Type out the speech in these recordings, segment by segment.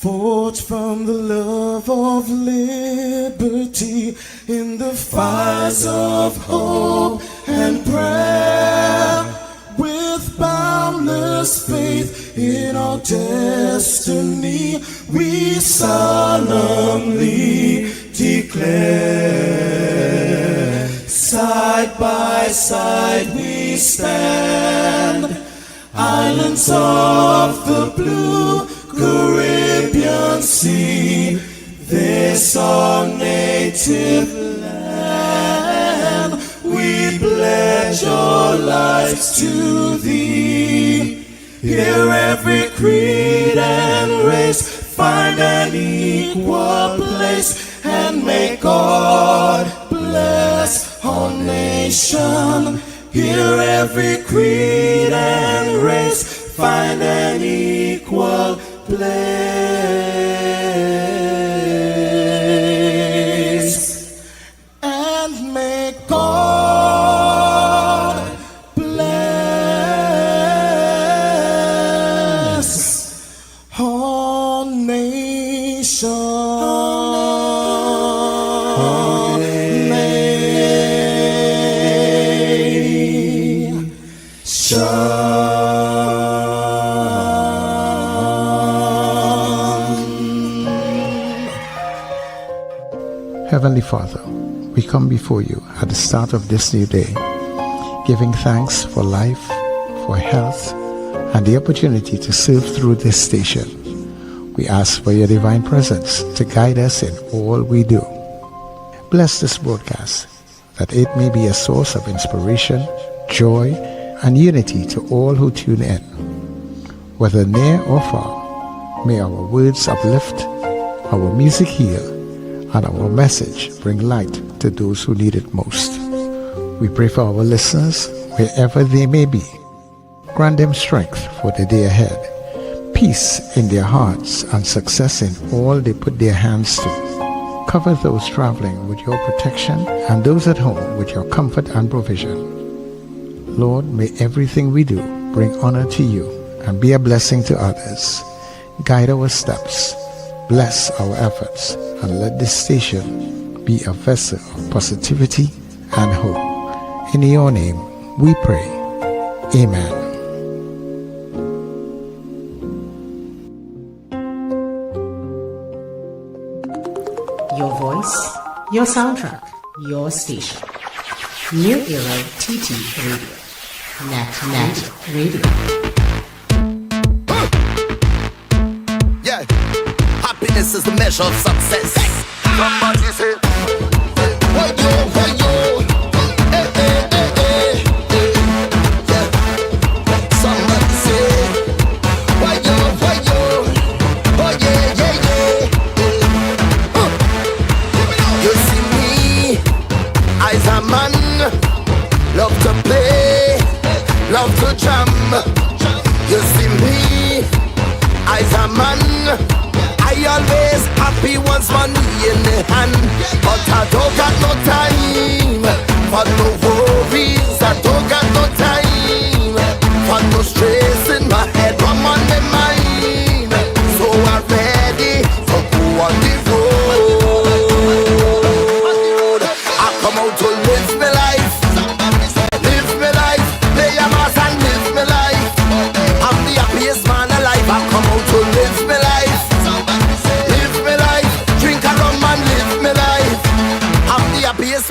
Forged from the love of liberty in the fires of hope and prayer, with boundless faith in our destiny, we solemnly declare. Side by side we stand, islands of the blue Caribbean Sea, this our native land. We pledge our lives to thee. Here every creed and race find an equal place, and may God bless our nation. Here every creed and race find an equal place, and may God bless our nation. Heavenly Father, we come before you at the start of this new day, giving thanks for life, for health, and the opportunity to serve through this station. We ask for your divine presence to guide us in all we do. Bless this broadcast, that it may be a source of inspiration, joy, and unity to all who tune in. Whether near or far, may our words uplift, our music heal, and our message bring light to those who need it most. We pray for our listeners, wherever they may be. Grant them strength for the day ahead, peace in their hearts, and success in all they put their hands to. Cover those traveling with your protection, and those at home with your comfort and provision. Lord, may everything we do bring honor to you and be a blessing to others. Guide our steps, bless our efforts, and let this station be a vessel of positivity and hope. In your name we pray. Amen. Your voice, your soundtrack, your station. New Era TT Radio. NETT Radio. Yeah, happiness is the measure of success. Somebody say, why yo, hey, hey, hey, hey, hey. Yeah. Somebody say, why yo, oh yeah, yeah, yeah. You see me, I's a man, love to play, love to jam. You see me, I's a man, I always happy once money in the hand, but I don't got no time for no worries. I don't got no time for no stress in my head, I'm on my mind. So I'm ready to go on the road. I come out to live my life, play a mass and live my life. I'm the happiest man alive. I come out to live my life.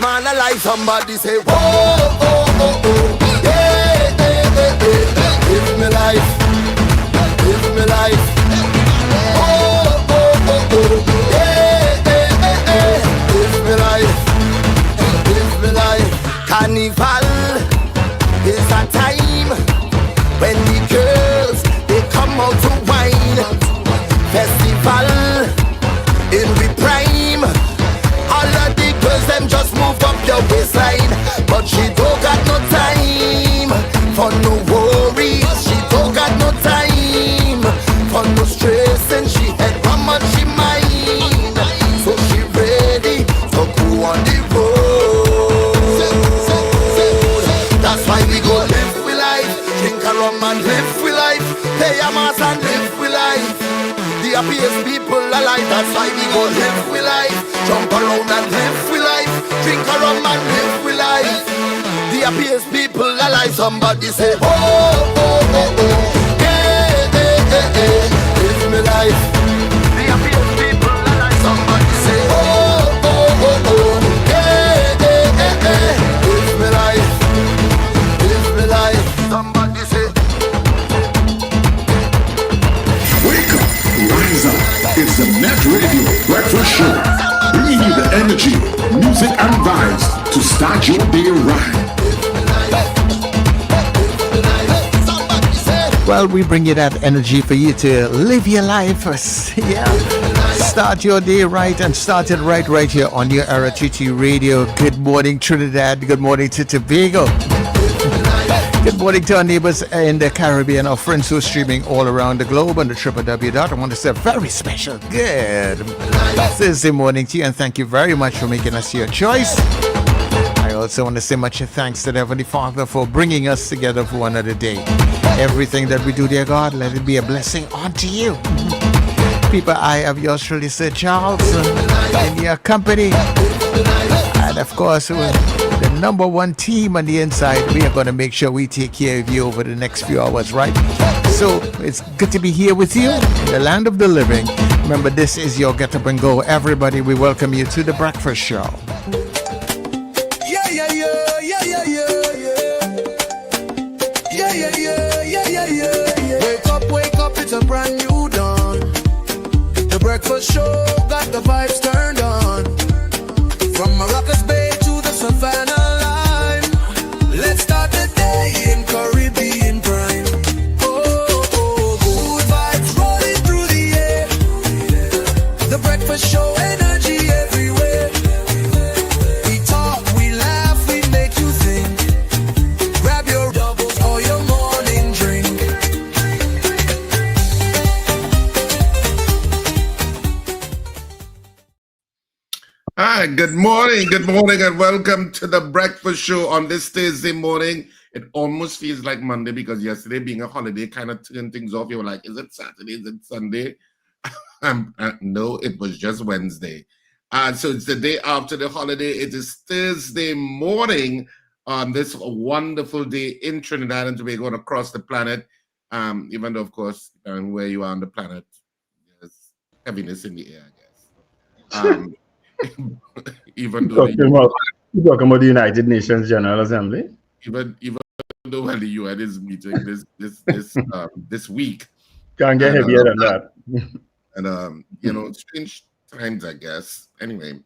Man alive, somebody say, whoa, oh, oh, oh, yeah, yeah, yeah, yeah. Live my life, live my life. Oh, oh, oh, oh, yeah, yeah, yeah, yeah. Live my life, live my life. Carnival is a time when the girls, they come out to wine. Festival in the prime. All of the girls, them just move up your waistline, but she don't got no time for no worries. She don't got no time for no stress, and she had how much she mind. So she ready to go on the road. That's why we go live with life, drink a rum and live with life, play a mass and live with life. The happiest people alive. That's why we go live with life. Jump around and live with life. Drink a rum and live with life. The happiest people alive. Somebody say, oh, oh, oh, oh. Yeah, yeah, yeah, yeah. Live me life. The happiest people alive. Somebody say, oh, oh, oh, oh. Yeah, yeah, yeah, yeah. Live me life. Live me life. Somebody say, wake up, rise up. It's the NETT Radio Breakfast Show, bringing you the energy, music, and vibes to start your day right. Well, we bring you that energy for you to live your life. Yeah. Start your day right and start it right here on your Era TT Radio. Good morning, Trinidad. Good morning to Tobago. Good morning to our neighbors in the Caribbean, our friends who are streaming all around the globe on the www. I want to say a very special good Thursday morning to you, and thank you very much for making us your choice. I also want to say much thanks to the Heavenly Father for bringing us together for another day. Everything that we do, dear God, let it be a blessing unto you. People, I have yours truly, Sir Charles, in your company. And of course, the number one team on the inside, we are going to make sure we take care of you over the next few hours, right? So it's good to be here with you in the land of the living. Remember, this is your Get Up and Go. Everybody, we welcome you to the Breakfast Show. Wake up, it's a brand new dawn. The Breakfast Show got the vibes turned on. From Maracas Bay to the Savannah line, let's start the day in Caribbean prime. Good vibes rolling through the air. The Breakfast Show, energy everywhere. We talk, we laugh, we make you think. Grab your doubles or your morning drink. Hi, good morning, and welcome to the Breakfast Show on this Thursday morning. It almost feels like Monday because yesterday being a holiday kind of turned things off. You were like, is it Saturday? Is it Sunday? No, it was just Wednesday. So it's the day after the holiday. It is Thursday morning on this wonderful day in Trinidad and Tobago and across the planet. Even though, of course, depending where you are on the planet, there's heaviness in the air, I guess. Even though you're talking about the United Nations General Assembly. Even though the UN is meeting this week, Can't get heavier than that. And strange times, I guess. Anyway,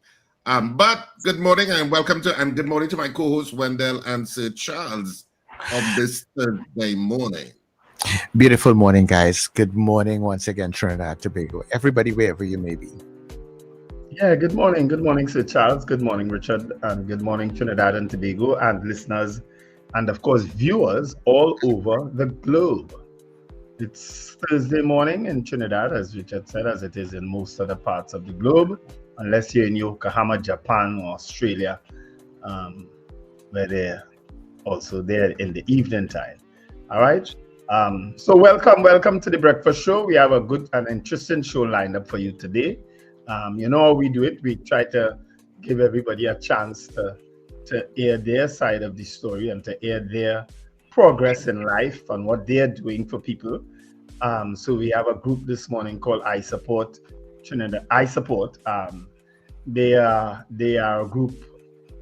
but good morning and welcome to, and good morning to my co-hosts Wendell and Sir Charles of this Thursday morning. Beautiful morning, guys. Good morning once again, Trinidad, Tobago. Everybody, wherever you may be. Yeah, good morning. Good morning, Sir Charles. Good morning, Richard. And good morning, Trinidad and Tobago, and listeners, and of course, viewers all over the globe. It's Thursday morning in Trinidad, as Richard said, as it is in most other parts of the globe, unless you're in Yokohama, Japan, or Australia, where they're also there in the evening time. All right. So welcome to the Breakfast Show. We have a good and interesting show lined up for you today. You know how we do it. We try to give everybody a chance to air their side of the story and to air their progress in life and what they're doing for people. So we have a group this morning called I Support Trinidad. I Support. They are a group.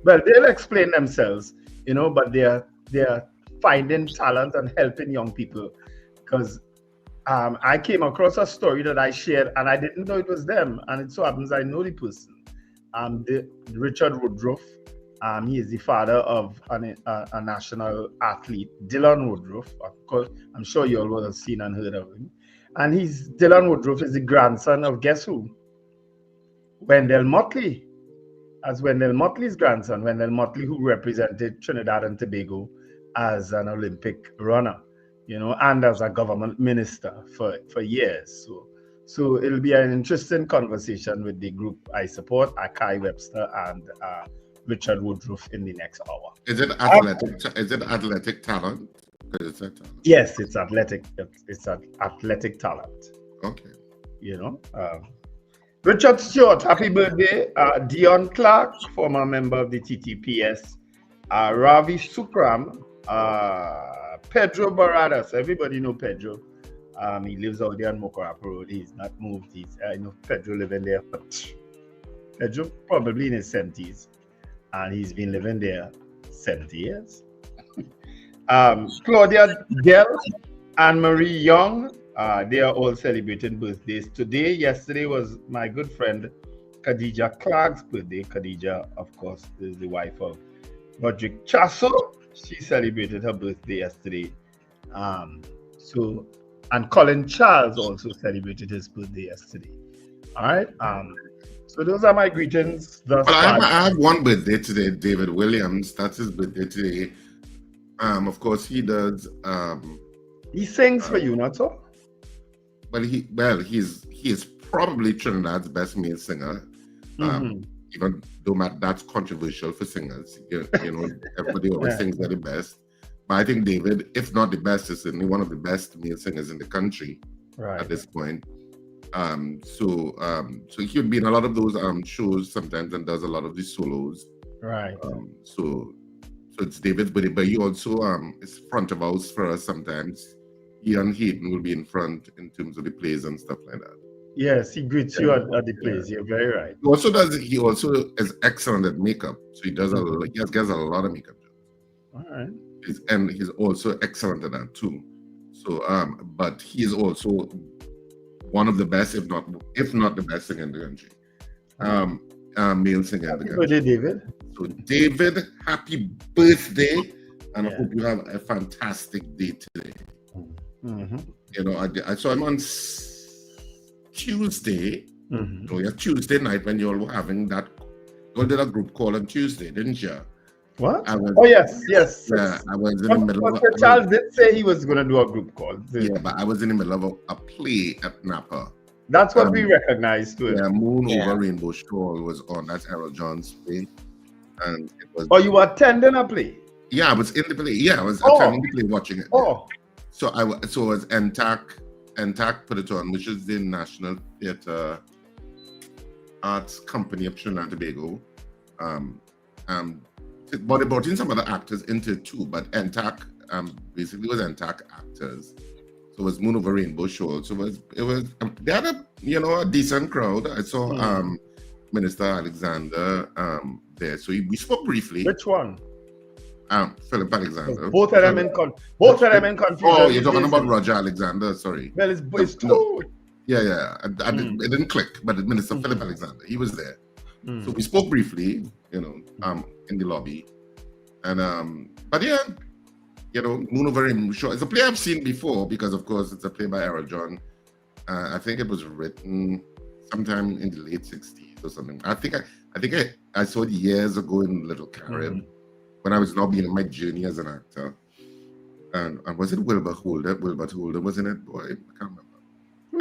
Well, they'll explain themselves, but they're finding talent and helping young people. Because I came across a story that I shared and I didn't know it was them. And it so happens I know the person. Richard Woodruff. He is the father of a national athlete, Dylan Woodruff. Of course, I'm sure you all would have seen and heard of him. And Dylan Woodruff is the grandson of guess who? Wendell Motley. As Wendell Motley's grandson, Wendell Motley, who represented Trinidad and Tobago as an Olympic runner, and as a government minister for years. So it'll be an interesting conversation with the group I Support, Akai, Webster, and Richard Woodruff in the next hour. Is it athletic? Is it athletic talent? Yes, it's athletic. It's an athletic talent. Okay. you know. Richard Stewart, happy birthday. Dion Clark, former member of the TTPS. Ravi Sukram, Pedro Baradas. Everybody know Pedro. He lives out there on Mokorapa Road. He's not moved. I know Pedro living there. Pedro probably in his 70s, and he's been living there 70 years. Claudia Dell and Marie Young, they are all celebrating birthdays today. Yesterday was my good friend Khadija Clark's birthday. Khadija, of course, is the wife of Roderick Chasso. She celebrated her birthday yesterday. And Colin Charles also celebrated his birthday yesterday. All right. So those are my greetings. I have one birthday today, David Williams. That's his birthday today. Of course, he does. He sings for you, not so? He is probably Trinidad's best male singer. Even though that's controversial for singers, you know, everybody always thinks they're the best. But I think David, if not the best, is certainly one of the best male singers in the country at this point. So he would be in a lot of those shows sometimes and does a lot of the solos. Right. So it's David's birthday, but he also is front of house for us sometimes. Ian Hayden will be in front in terms of the plays and stuff like that. Yes, he greets you at the plays. You're very right. He also is excellent at makeup. So he does he gets a lot of makeup jobs. All right. And he's also excellent at that too. So but he is also one of the best, if not the best singer in the country. Male singer in the country. Happy birthday, David. So David, happy birthday. And I hope you have a fantastic day today. You know, I saw him on Tuesday. Tuesday night when you all were having that. You all did a group call on Tuesday, didn't you? What? Yes. Yeah, I was in the middle of Charles did say he was going to do a group call. Yeah, but I was in the middle of a play at Napa. That's what we recognized too. Yeah, Moon Over Rainbow Shawl was on. That's Errol John's play. And it was. Oh, you were attending a play? Yeah, I was in the play. Yeah, I was attending the play, watching it. Oh. So it was NTAC put it on, which is the National Theatre Arts Company of Trinidad and Tobago. But they brought in some other actors into it too, but NTAC basically was NTAC actors. So it was Moon Over Rainbow Show. So it was they had a decent crowd. I saw Minister Alexander there. So we spoke briefly. Which one? Philip Alexander. Both of them in confusion. Oh, you're talking about Roger Alexander, sorry. Well, it's two. Yeah. It didn't click, but the Minister Philip Alexander, he was there. So we spoke briefly, in the lobby. And but yeah, Moon Over Rainbow Show. It's a play I've seen before because of course it's a play by Errol John. I think it was written sometime in the late 60s or something. I think I saw it years ago in Little Carib. When I was now beginning my journey as an actor. And was it Wilbert Holder? Wilbert Holder, wasn't it? Boy, I can't remember.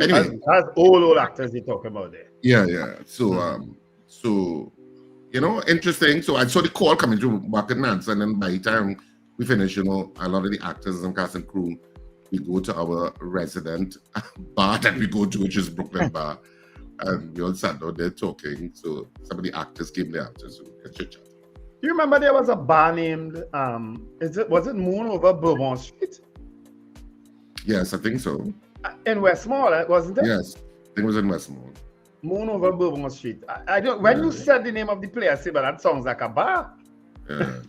Anyway. That's all actors they talk about there. Yeah. So, interesting. So I saw the call coming through back in Nancy, and then by the time we finish, a lot of the actors and cast and crew, we go to our resident bar that we go to, which is Brooklyn Bar. And we all sat down there talking. So some of the actors came there after, so we could chit-chat. Do you remember there was a bar named was it Moon Over Bourbon Street? Yes, I think so. In Westmore, wasn't it? Yes, I think it was in Westmore. Moon Over Bourbon Street. I don't. When you said the name of the place, I said, but that sounds like a bar. Yeah.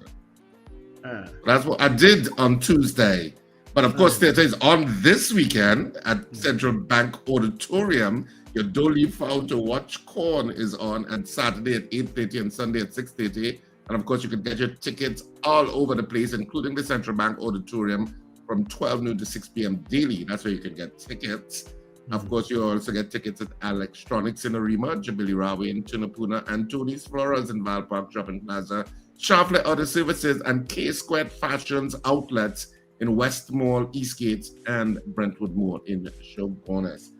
That's what I did on Tuesday. But of course, theater is on this weekend at Central Bank Auditorium. Your Don't Leave Out to Watch Corn is on Saturday at 8:30 and Sunday at 6:30. And of course, you can get your tickets all over the place, including the Central Bank Auditorium from 12 noon to 6 p.m. daily. That's where you can get tickets. Of course, you also get tickets at Electronics in Arima, Jubilee Railway in Tunapuna, and Tony's Florals in Val Park Shopping Plaza, Sharplet Auto Services, and K-Squared Fashions outlets in West Mall, Eastgate, and Brentwood Mall in Shoguness.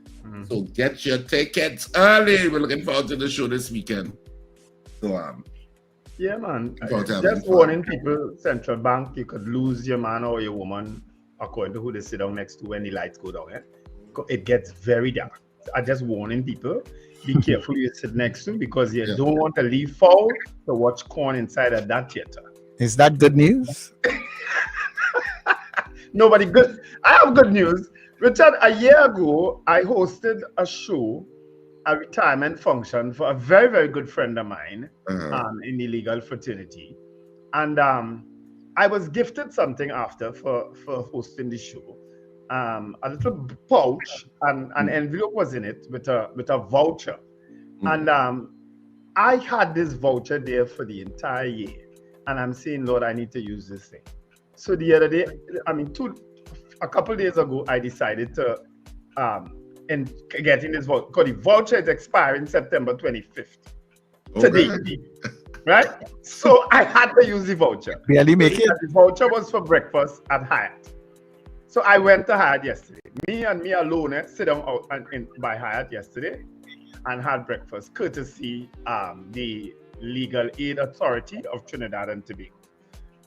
So get your tickets early. We're looking forward to the show this weekend. So, yeah, man. Just warning people, Central Bank, you could lose your man or your woman according to who they sit down next to when the lights go down. It gets very dark. I just warning people, be careful who you sit next to, because you don't want to leave foul to watch corn inside of that theater. Is that good news? Nobody good. I have good news. Richard, a year ago, I hosted a show, a retirement function for a very, very good friend of mine in the legal fraternity. And I was gifted something after for hosting the show. A little pouch, and an envelope was in it with a voucher. And I had this voucher there for the entire year. And I'm saying, Lord, I need to use this thing. So the other day, a couple days ago, I decided to getting this voucher, because the voucher is expiring September 25th. Today. Right? So I had to use the voucher. Really make it? The voucher was for breakfast at Hyatt. So I went to Hyatt yesterday. Me alone sit down out by Hyatt yesterday and had breakfast, courtesy the Legal Aid Authority of Trinidad and Tobago.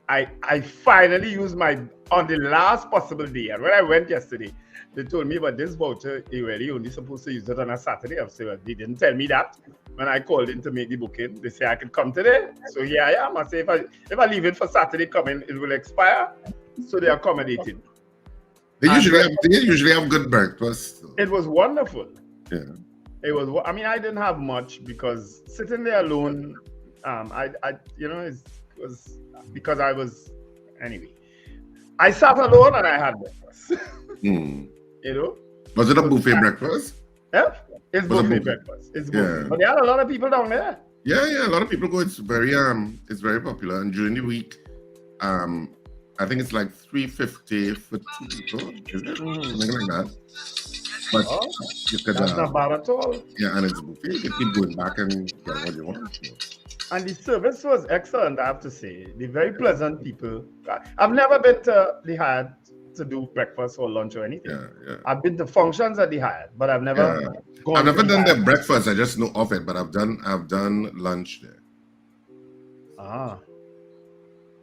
I finally used on the last possible day. And when I went yesterday, they told me, but this voucher, you really only supposed to use it on a Saturday. I said, well, they didn't tell me that. When I called in to make the booking, they say I could come today. So here I am. I say, if I leave it for Saturday coming, it will expire. So they accommodated. They usually have good breakfast. It was wonderful. Yeah. It was. I mean, I didn't have much, because sitting there alone, it was because I was anyway. I sat alone and I had breakfast. You know. Was it a buffet breakfast? Yeah, it's buffet breakfast. It's buffet. Yeah. But there are a lot of people down there. Yeah, a lot of people go. It's very popular. And during the week, I think it's like $3.50 for 2 people. Is it? Something like that. But you could, that's not bad at all. Yeah, and it's buffet. You can keep going back and get what you want. And the service was excellent, I have to say. They're very pleasant people. I've never been to the Hyatt to do breakfast or lunch or anything. Yeah. I've been to functions at the Hyatt, but I've never gone. I've never done their breakfast. I just know of it, but I've done lunch there.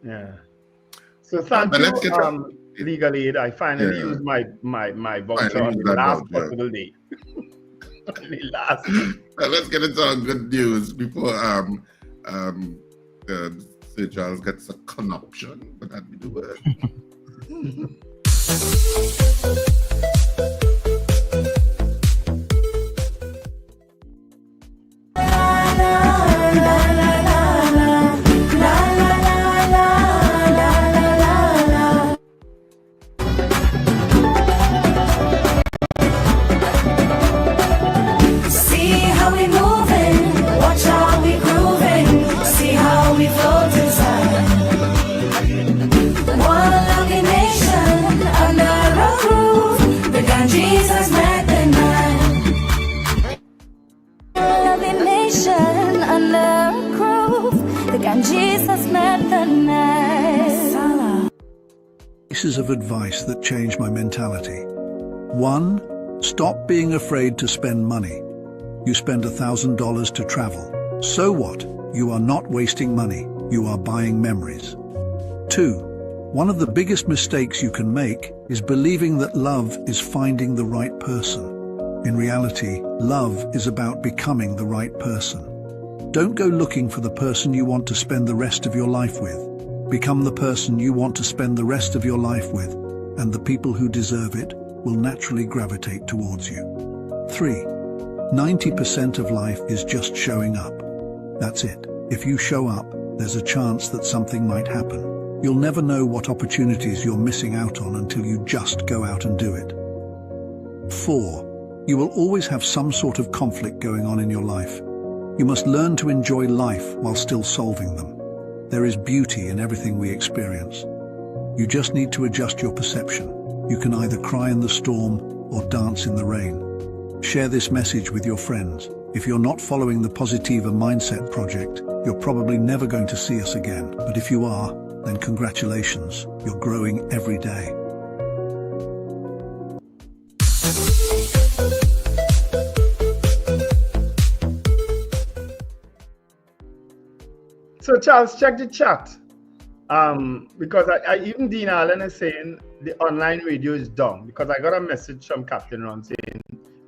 Yeah. So thank you, Legal Aid. I finally used my voucher on the last possible day. The last. Let's get into our good news before Sir Charles gets a connuption, but that'd be the word. Pieces of advice that changed my mentality. 1. Stop being afraid to spend money. You spend $1,000 to travel. So what? You are not wasting money. You are buying memories. 2. One of the biggest mistakes you can make is believing that love is finding the right person. In reality, love is about becoming the right person. Don't go looking for the person you want to spend the rest of your life with. Become the person you want to spend the rest of your life with, and the people who deserve it will naturally gravitate towards you. 3. 90% of life is just showing up. That's it. If you show up, there's a chance that something might happen. You'll never know what opportunities you're missing out on until you just go out and do it. 4. You will always have some sort of conflict going on in your life. You must learn to enjoy life while still solving them. There is beauty in everything we experience. You just need to adjust your perception. You can either cry in the storm or dance in the rain. Share this message with your friends. If you're not following the Positiva Mindset Project, you're probably never going to see us again. But if you are, then congratulations, you're growing every day. So Charles, check the chat. Because even Dean Allen is saying the online radio is down, because I got a message from Captain Ron saying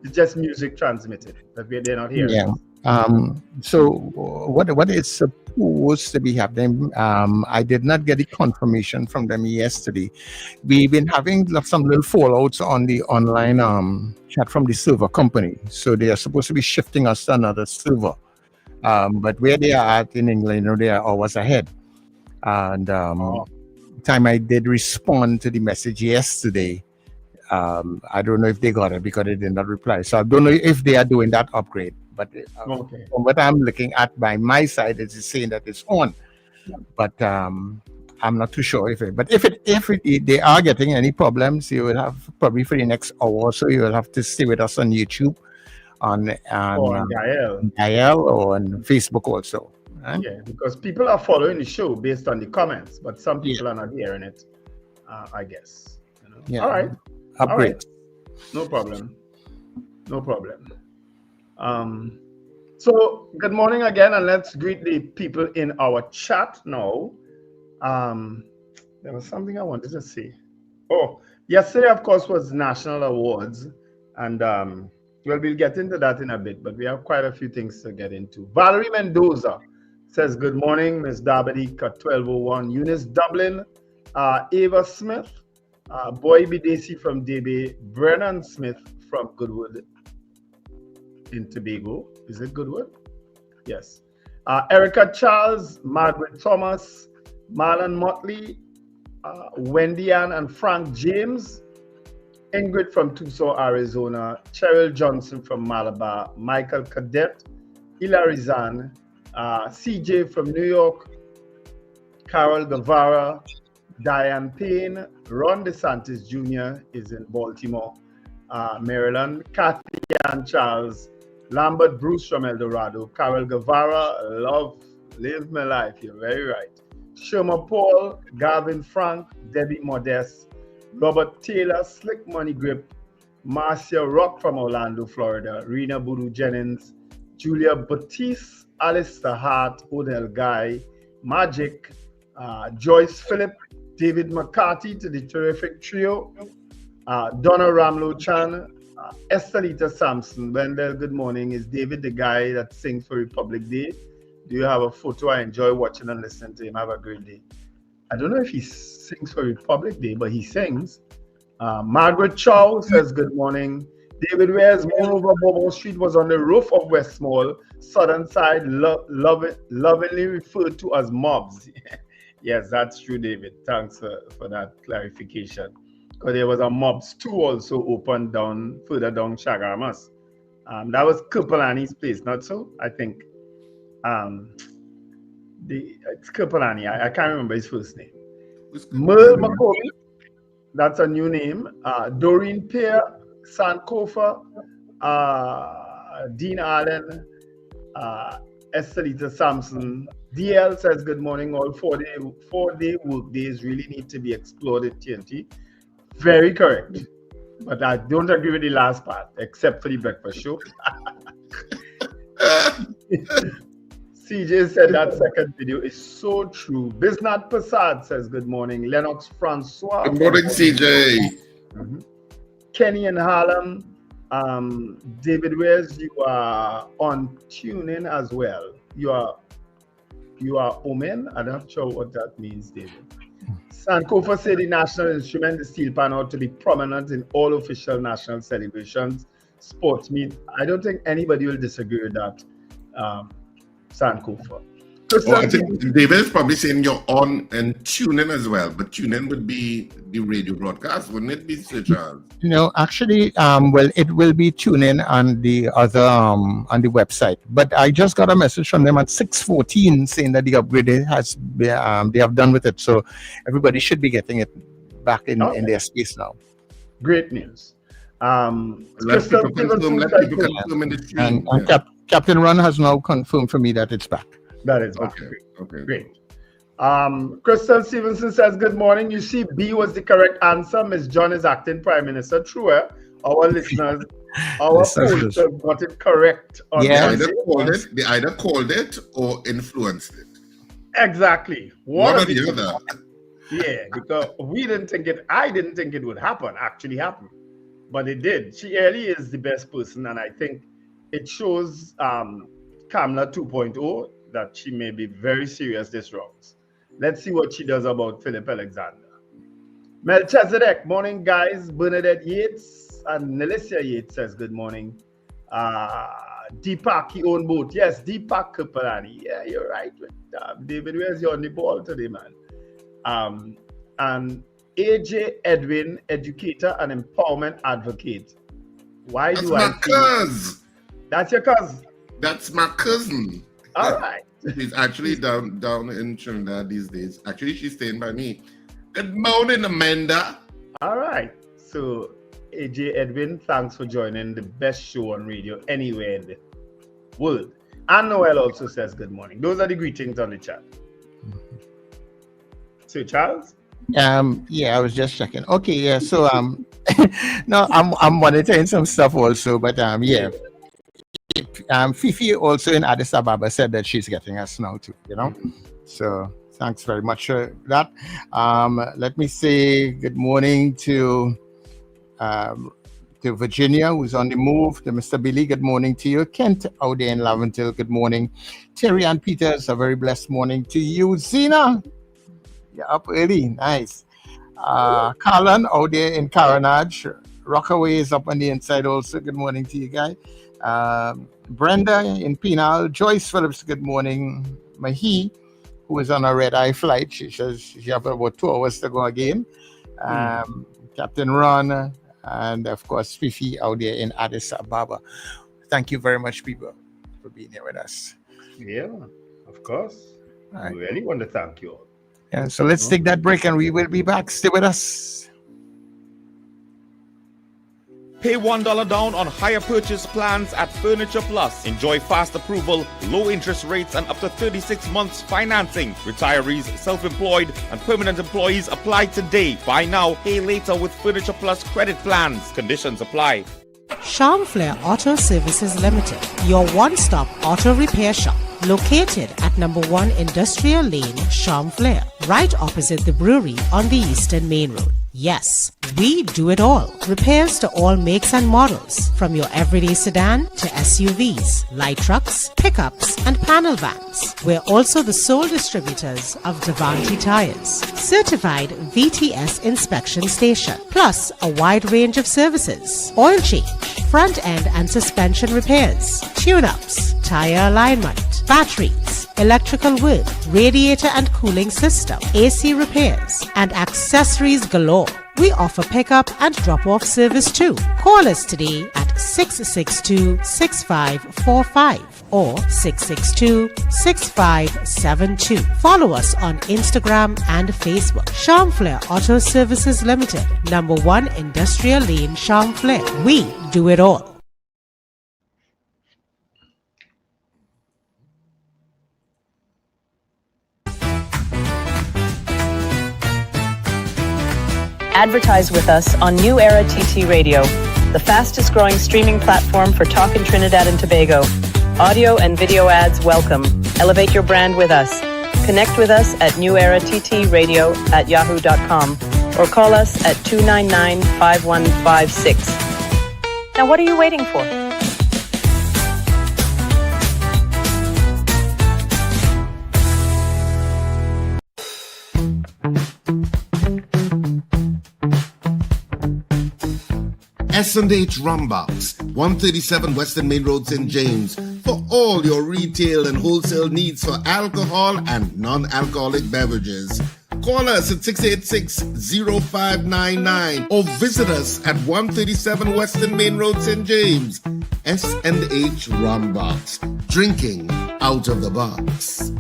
It's just music transmitted that they're not hearing. Yeah. So what is supposed to be happening? I did not get the confirmation from them yesterday. We've been having some little fallouts on the online chat from the server company. So they are supposed to be shifting us to another server. But where they are at in England, they are hours ahead. And time I did respond to the message yesterday, I don't know if they got it because they did not reply. So I don't know if they are doing that upgrade. But from what I'm looking at by my side, it is saying that it's on. But I'm not too sure if they are getting any problems, you will have probably for the next hour or so, you will have to stay with us on YouTube, on Gael or on Facebook also. Right? Yeah, because people are following the show based on the comments, but some people are not hearing it, I guess. You know? Yeah. All right. Upgrade. All right. No problem. No problem. So good morning again, and let's greet the people in our chat now. There was something I wanted to say. Oh, yesterday, of course, was National Awards, and we'll get into that in a bit, but we have quite a few things to get into. Valerie Mendoza says, good morning, Miss Dabadika 1201, Eunice Dublin, Ava Smith, Boy Bidesi from DB, Brennan Smith from Goodwood in Tobago. Is it Goodwood? Yes. Erica Charles, Margaret Thomas, Marlon Motley, Wendy Ann and Frank James, Ingrid from Tucson, Arizona, Cheryl Johnson from Malabar, Michael Cadet, Hilary Zan, CJ from New York, Carol Guevara, Diane Payne, Ron DeSantis Jr. is in Baltimore, Maryland, Kathy Ann Charles, Lambert Bruce from El Dorado, Carol Guevara, live my life, you're very right. Sherma Paul, Gavin Frank, Debbie Modest, Robert Taylor, Slick Money Grip, Marcia Rock from Orlando, Florida, Rena Boodoo Jennings, Julia Batiste, Alistair Hart, Odell Guy, Magic, Joyce Phillip, David McCarthy to the terrific trio, Donna Ramlo Chan, Estelita Sampson. Wendell, good morning. Is David the guy that sings for Republic Day? Do you have a photo? I enjoy watching and listening to him. Have a great day. I don't know if he sings for Republic Day, but he sings. Margaret Chow says, good morning. David Ware's Moon Over Bobo Street was on the roof of West Mall, southern side, lovingly referred to as mobs. Yes, that's true, David. Thanks for that clarification. Because there was a mobs too also open down further down Chaguaramas. That was Kirpalani's place, not so? I think it's Kirpalani. I can't remember his first name. Merle McCormick, that's a new name. Doreen Pear, Sankofa, Dean Allen, Estelita Sampson. DL says, good morning. All four-day work days really need to be explored at TNT. Very correct. But I don't agree with the last part, except for the breakfast show. CJ said that second video is so true. Biznat Prasad says, good morning. Lennox Francois. Good morning, CJ. Kenny and Harlem. David Wares, you are on tuning as well. You are Omen. I'm not sure what that means, David. Sankofa said the national instrument, the steel pan, ought to be prominent in all official national celebrations, sports meet. I don't think anybody will disagree with that, Sankofa. I think David is probably saying you're on and tune in as well, but tune in would be the radio broadcast, wouldn't it be, Sir Charles? No, actually, well, it will be tuned in on the other on the website. But I just got a message from them at 6:14 saying that the upgrade has they have done with it, so everybody should be getting it back in their space now. Great news. Let people confirm in the stream. And Captain Ron has now confirmed for me that it's back. That is back. Okay. Great. Crystal Stevenson says, good morning. You see, B was the correct answer. Miss John is acting Prime Minister. True, our listeners, our pollsters got it correct. They either called it or influenced it. Exactly. One or the other. Yeah, because I didn't think it would actually happen. but it did. She really is the best person, and I think it shows Kamala 2.0 that she may be very serious this round. Let's see what she does about Philip Alexander. Melchizedek, morning guys. Bernadette Yates and Nelicia Yates says good morning. Deepak, he own boat. Yes, Deepak Kapalani. Yeah, you're right. David, where's you on the ball today, man? And AJ Edwin, educator and empowerment advocate. Why That's do my I? cousin. That's your cousin. That's my cousin. All right. She's actually down in Trinidad these days. Actually, she's staying by me. Good morning, Amanda. All right. So, AJ Edwin, thanks for joining the best show on radio anywhere in the world. And Noel also says good morning. Those are the greetings on the chat. So, Charles? Yeah, I was just checking. Okay, yeah. So no, I'm monitoring some stuff also, but yeah. Fifi also in Addis Ababa said that she's getting us now too, you know. So thanks very much for that. Let me say good morning to Virginia, who's on the move. To Mr. Billy, good morning to you. Kent out there in Laventille, good morning. Terry Ann Peters, a very blessed morning to you. Zena, you're up early, nice. Carlin out there in Caranage. Rockaway is up on the inside also, good morning to you guys. Brenda in Penal. Joyce Phillips, good morning. Mahi, who is on a red-eye flight, she says she have about 2 hours to go again. Captain Ron, and of course Fifi out there in Addis Ababa. Thank you very much, people, for being here with us. Yeah, of course. All right. I really want to thank you all. Yeah, so let's take that break and we will be back. Stay with us. Pay $1 down on higher purchase plans at Furniture Plus. Enjoy fast approval, low interest rates, and up to 36 months financing. Retirees, self-employed, and permanent employees apply today. Buy now, pay later with Furniture Plus credit plans. Conditions apply. Charmflair Auto Services Limited, your one-stop auto repair shop. Located at number 1 Industrial Lane, Charmflair, right opposite the brewery on the Eastern Main Road. Yes, we do it all. Repairs to all makes and models, from your everyday sedan to SUVs, light trucks, pickups, and panel vans. We're also the sole distributors of Devantry tires, certified VTS inspection station, plus a wide range of services: oil change, front end and suspension repairs, tune-ups, tire alignment, batteries, electrical work, radiator and cooling system, AC repairs, and accessories galore. We offer pickup and drop-off service too. Call us today at 662-6545 or 662-6572. Follow us on Instagram and Facebook. Charmflair Auto Services Limited, number 1 Industrial Lane, Charmflair. We do it all. Advertise with us on New Era TT Radio, the fastest growing streaming platform for talk in Trinidad and Tobago. Audio and video ads welcome. Elevate your brand with us. Connect with us at newerattradio@yahoo.com or call us at 299-5156. Now what are you waiting for? S&H Rumbox, 137 Western Main Road, St. James, for all your retail and wholesale needs for alcohol and non-alcoholic beverages. Call us at 686-0599 or visit us at 137 Western Main Road, St. James. S&H Rumbox, drinking out of the box.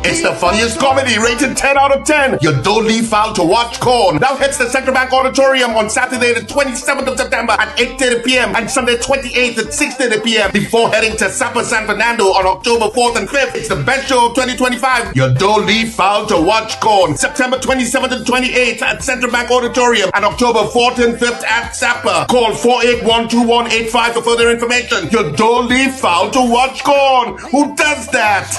It's the funniest comedy, rated 10 out of 10. You don't leave foul to watch Corn. Now hits the Central Bank Auditorium on Saturday the 27th of September at 8:30 p.m. and Sunday 28th at 6:30 p.m. before heading to Sapa San Fernando on October 4th and 5th. It's the best show of 2025. You don't leave foul to watch Corn. September 27th and 28th at Central Bank Auditorium and October 4th and 5th at Sapa. Call 481-2185 for further information. You don't leave foul to watch Corn. Who does that?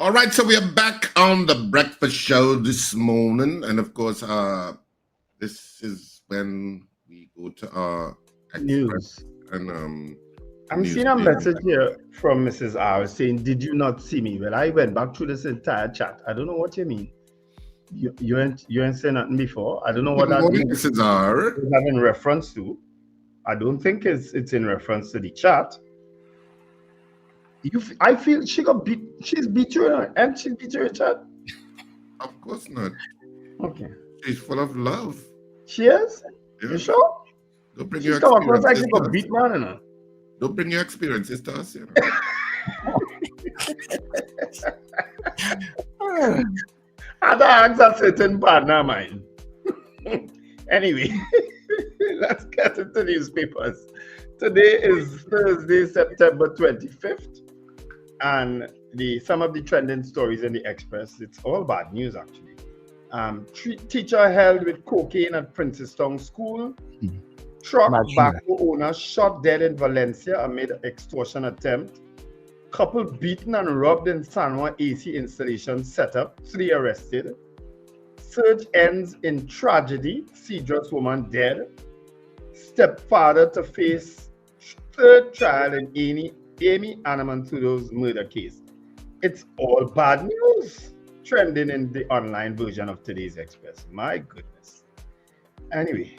All right, so we are back on the breakfast show this morning, and of course, this is when we go to our News. And I'm seeing a message here from Mrs. R saying, "Did you not see me?" Well, I went back through this entire chat. I don't know what you mean. You ain't saying nothing before. I don't know what that means. Mrs. R. Is that in reference to? I don't think it's in reference to the chat. I feel she got beat. She's beat you, and she beat you, chat. Of course not. Okay. She's full of love. She is. Yeah. You sure? Don't bring She's your come across like experiences she to got us. beat, man. You know? Don't bring your experiences to us. You know. And I asked a certain partner of mine. Anyway, let's get into newspapers. Today is Thursday, September 25th, and some of the trending stories in the Express, it's all bad news actually. Teacher held with cocaine at Princestown School. Truck backhoe owner shot dead in Valencia amid extortion attempt. Couple beaten and robbed in San Juan AC installation setup. 3 arrested. Search ends in tragedy. Cedros woman dead. Stepfather to face 3rd trial in Amy Anamantudo's murder case. It's all bad news. Trending in the online version of today's Express. My goodness. Anyway,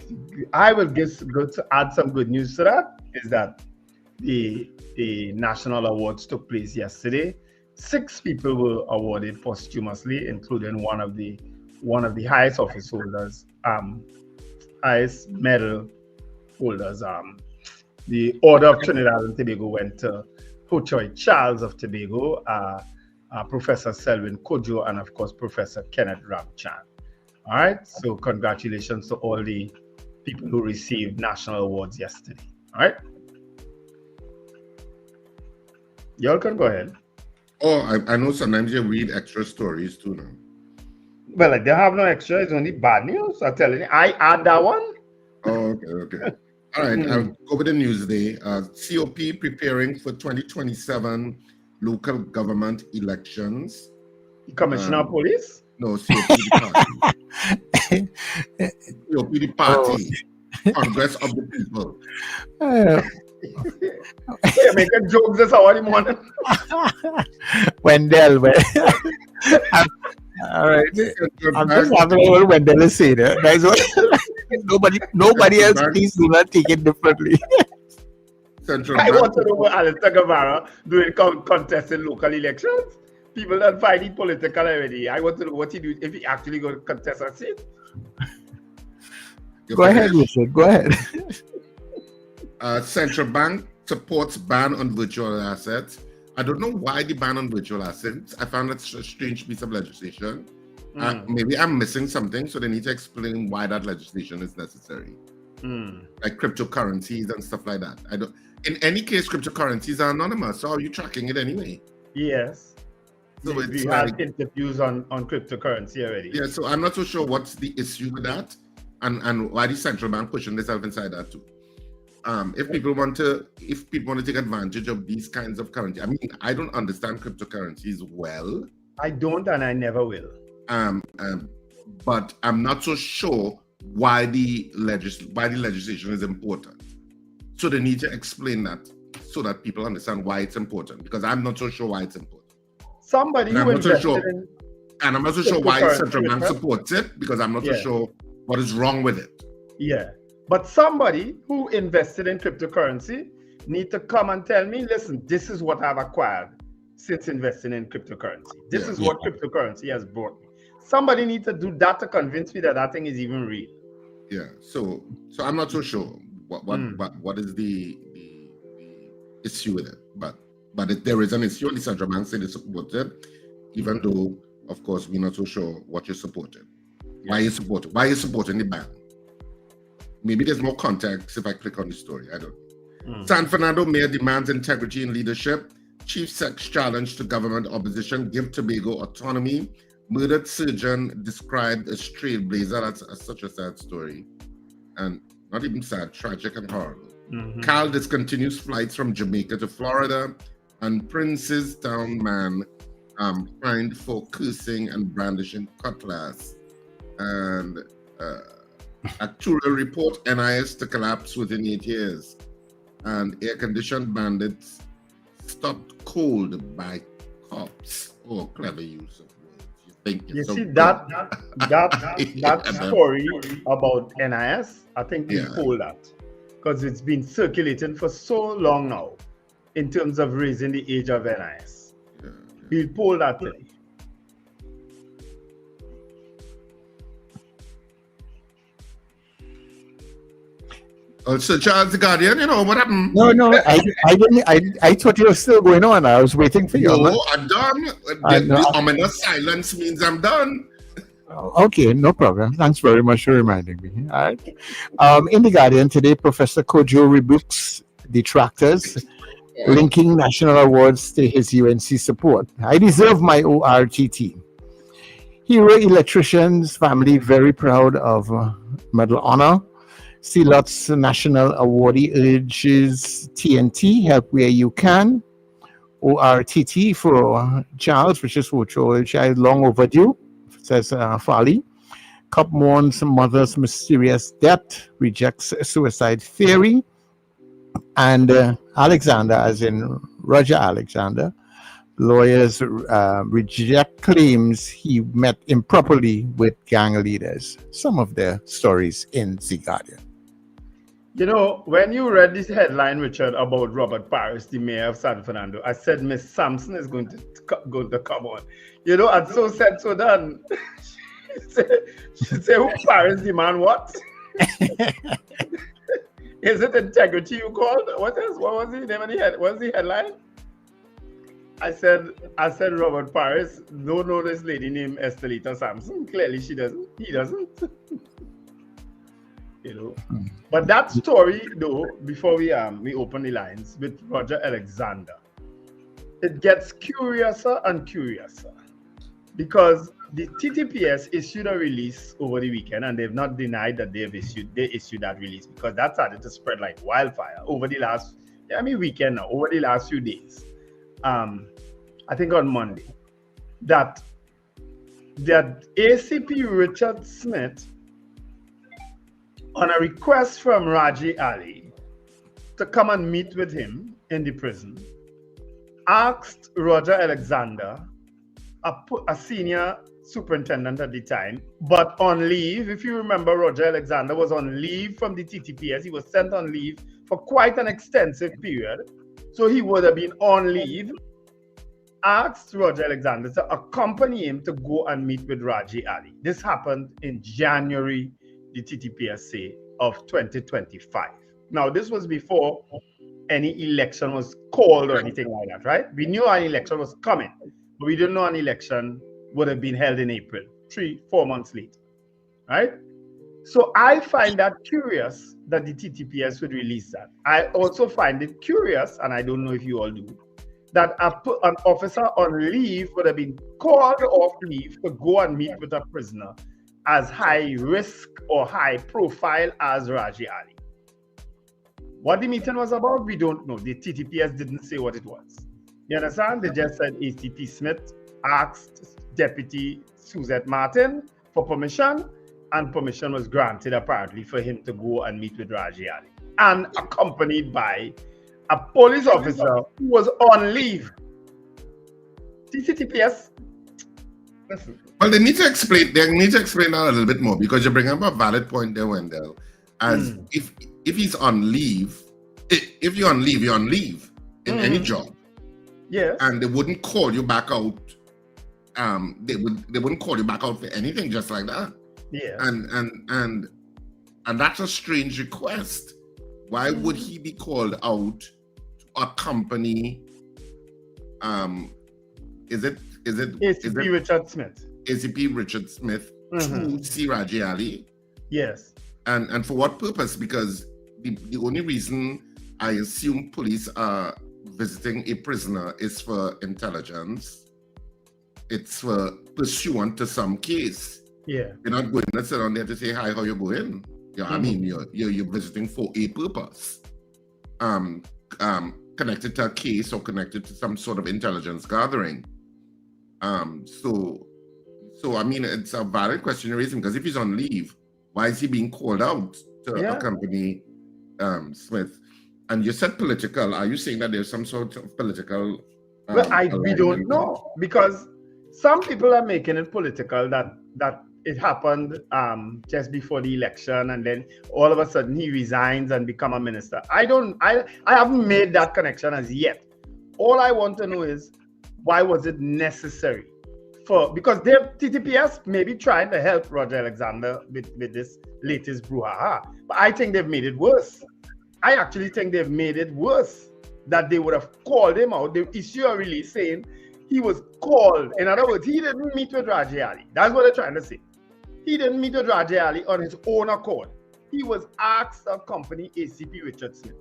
I will go to add some good news to that. Is that the national awards took place yesterday. 6 people were awarded posthumously, including one of the highest office holders, highest medal holders. The Order of Trinidad and Tobago went to Ho-Choi Charles of Tobago, Professor Selwyn Kojo, and of course Professor Kenneth Ramchan. All right, so congratulations to all the people who received national awards yesterday. All right, y'all can go ahead. Oh, I know sometimes you read extra stories too now. Well, they have no extra, it's only bad news. I'm telling you, I add that one. Oh, okay. All right, I'll go with the news today. COP preparing for 2027 local government elections. Commissioner of Police? No, COP the party. COP the party. Congress of the People. You're making jokes this hour in the morning. Wendell. All right. I'm just having what Wendell is saying. That's what nobody else, please do not take it differently. I want to know what Alistair Guevara doing contesting local elections. People don't find it political already. I want to know what he do if he actually going to contest a seat. Go ahead, Richard. Go ahead. Central Bank supports ban on virtual assets. I don't know why the ban on virtual assets. I found that a strange piece of legislation. Maybe I'm missing something, so they need to explain why that legislation is necessary. Like cryptocurrencies and stuff like that. In any case, cryptocurrencies are anonymous. So are you tracking it anyway? Yes. So we had interviews on cryptocurrency already. Yeah, so I'm not so sure what's the issue with that and why the central bank pushing themselves inside that too. If people want to take advantage of these kinds of currency, I mean, I don't understand cryptocurrencies well. I don't, and I never will. But I'm not so sure why the legislation is important. So they need to explain that so that people understand why it's important. Because I'm not so sure why it's important. Somebody who invested in, and I'm not so sure why central bank supports it, because I'm not so sure what is wrong with it. Yeah. But somebody who invested in cryptocurrency need to come and tell me, listen, this is what I've acquired since investing in cryptocurrency. This is what cryptocurrency has brought me. Somebody needs to do that to convince me that that thing is even real. Yeah. So I'm not so sure what is the issue with it. But if there is an issue, the central bank said they support it, even though, of course, we're not so sure what you're supporting. Why you supporting the ban? Maybe there's more context if I click on the story. I don't know. San Fernando mayor demands integrity in leadership. Chief sex challenge to government opposition. Give Tobago autonomy. Murdered surgeon described as trailblazer. That's such a sad story. And not even sad, tragic and horrible. Cal discontinues flights from Jamaica to Florida. And Prince's Town man fined for cursing and brandishing cutlass. And actuarial report, NIS to collapse within 8 years. And air-conditioned bandits stopped cold by cops. Oh, clever use of words. You see that story about NIS? I think we pulled that because it's been circulating for so long now in terms of raising the age of NIS. We'll pull that today. So Charles the Guardian, you know what happened? No, I didn't. I thought you were still going on. I was waiting for you. No, I'm done. The ominous silence means I'm done. Okay, no problem. Thanks very much for reminding me. All right. In the Guardian today, Professor Kojo rebukes detractors, linking national awards to his UNC support. I deserve my ORTT. Hero electricians family very proud of medal honor. CLOT's national awardee urges TNT help where you can. ORTT for Charles, which is child long overdue, says Farley. Cup mourns mother's mysterious death, rejects suicide theory. And Alexander, as in Roger Alexander, lawyers reject claims he met improperly with gang leaders. Some of their stories in The Guardian. You know, when you read this headline, Richard, about Robert Paris, the mayor of San Fernando, I said Miss Sampson is going to come on. You know, and so said, so done. she said, who Paris the man what? Is it integrity you called? What else? What was the name of the head? What was the headline? I said Robert Paris, don't know this lady named Estelita Sampson. Clearly she doesn't. He doesn't. You know. But that story though, before we open the lines with Roger Alexander, it gets curiouser and curiouser because the TTPS issued a release over the weekend, and they've not denied that they issued that release because that started to spread like wildfire over the last weekend now, over the last few days. I think on Monday, that ACP Richard Smith, on a request from Raji Ali to come and meet with him in the prison, asked Roger Alexander, a senior superintendent at the time, but on leave. If you remember, Roger Alexander was on leave from the TTPS. He was sent on leave for quite an extensive period. So he would have been on leave. Asked Roger Alexander to accompany him to go and meet with Raji Ali. This happened in January, the TTPSA of 2025. Now, this was before any election was called or anything like that, right? We knew an election was coming, but we didn't know an election would have been held in April, 3-4 months later, right? So I find that curious that the TTPS would release that. I also find it curious, and I don't know if you all do, that an officer on leave would have been called off leave to go and meet with a prisoner as high risk or high profile as Raji Ali. What the meeting was about, we don't know. The TTPS didn't say what it was. You understand? They just said ACP Smith asked Deputy Suzette Martin for permission, and permission was granted apparently for him to go and meet with Raji Ali, and accompanied by a police officer who was on leave. TTPS, listen. Well, they need to explain that a little bit more, because you bring up a valid point there, Wendell. As if he's on leave, if you're on leave, you're on leave in any job. Yeah. And they wouldn't call you back out. They wouldn't call you back out for anything just like that. Yeah. And that's a strange request. Why would he be called out to accompany ACP Richard Smith. ACP Richard Smith to see Raji Ali? Yes. And for what purpose? Because the only reason I assume police are visiting a prisoner is for intelligence. It's for pursuant to some case. Yeah. You're not going to sit down there to say, hi, how you going? Yeah, I mean, you're visiting for a purpose. Connected to a case or connected to some sort of intelligence gathering. So I mean, it's a valid question you're raising, because if he's on leave, why is he being called out to accompany Smith? And you said political. Are you saying that there's some sort of political? Well, we don't know, because some people are making it political that it happened just before the election, and then all of a sudden he resigns and become a minister. I haven't made that connection as yet. All I want to know is, why was it necessary? Because they're TTPS maybe trying to help Roger Alexander with this latest brouhaha, but I think they've made it worse. I actually think they've made it worse, that they would have called him out. They issue a release saying he was called. In other words, he didn't meet with Raji Ali. That's what they're trying to say. He didn't meet with Raji Ali on his own accord. He was asked to accompany ACP Richard Smith.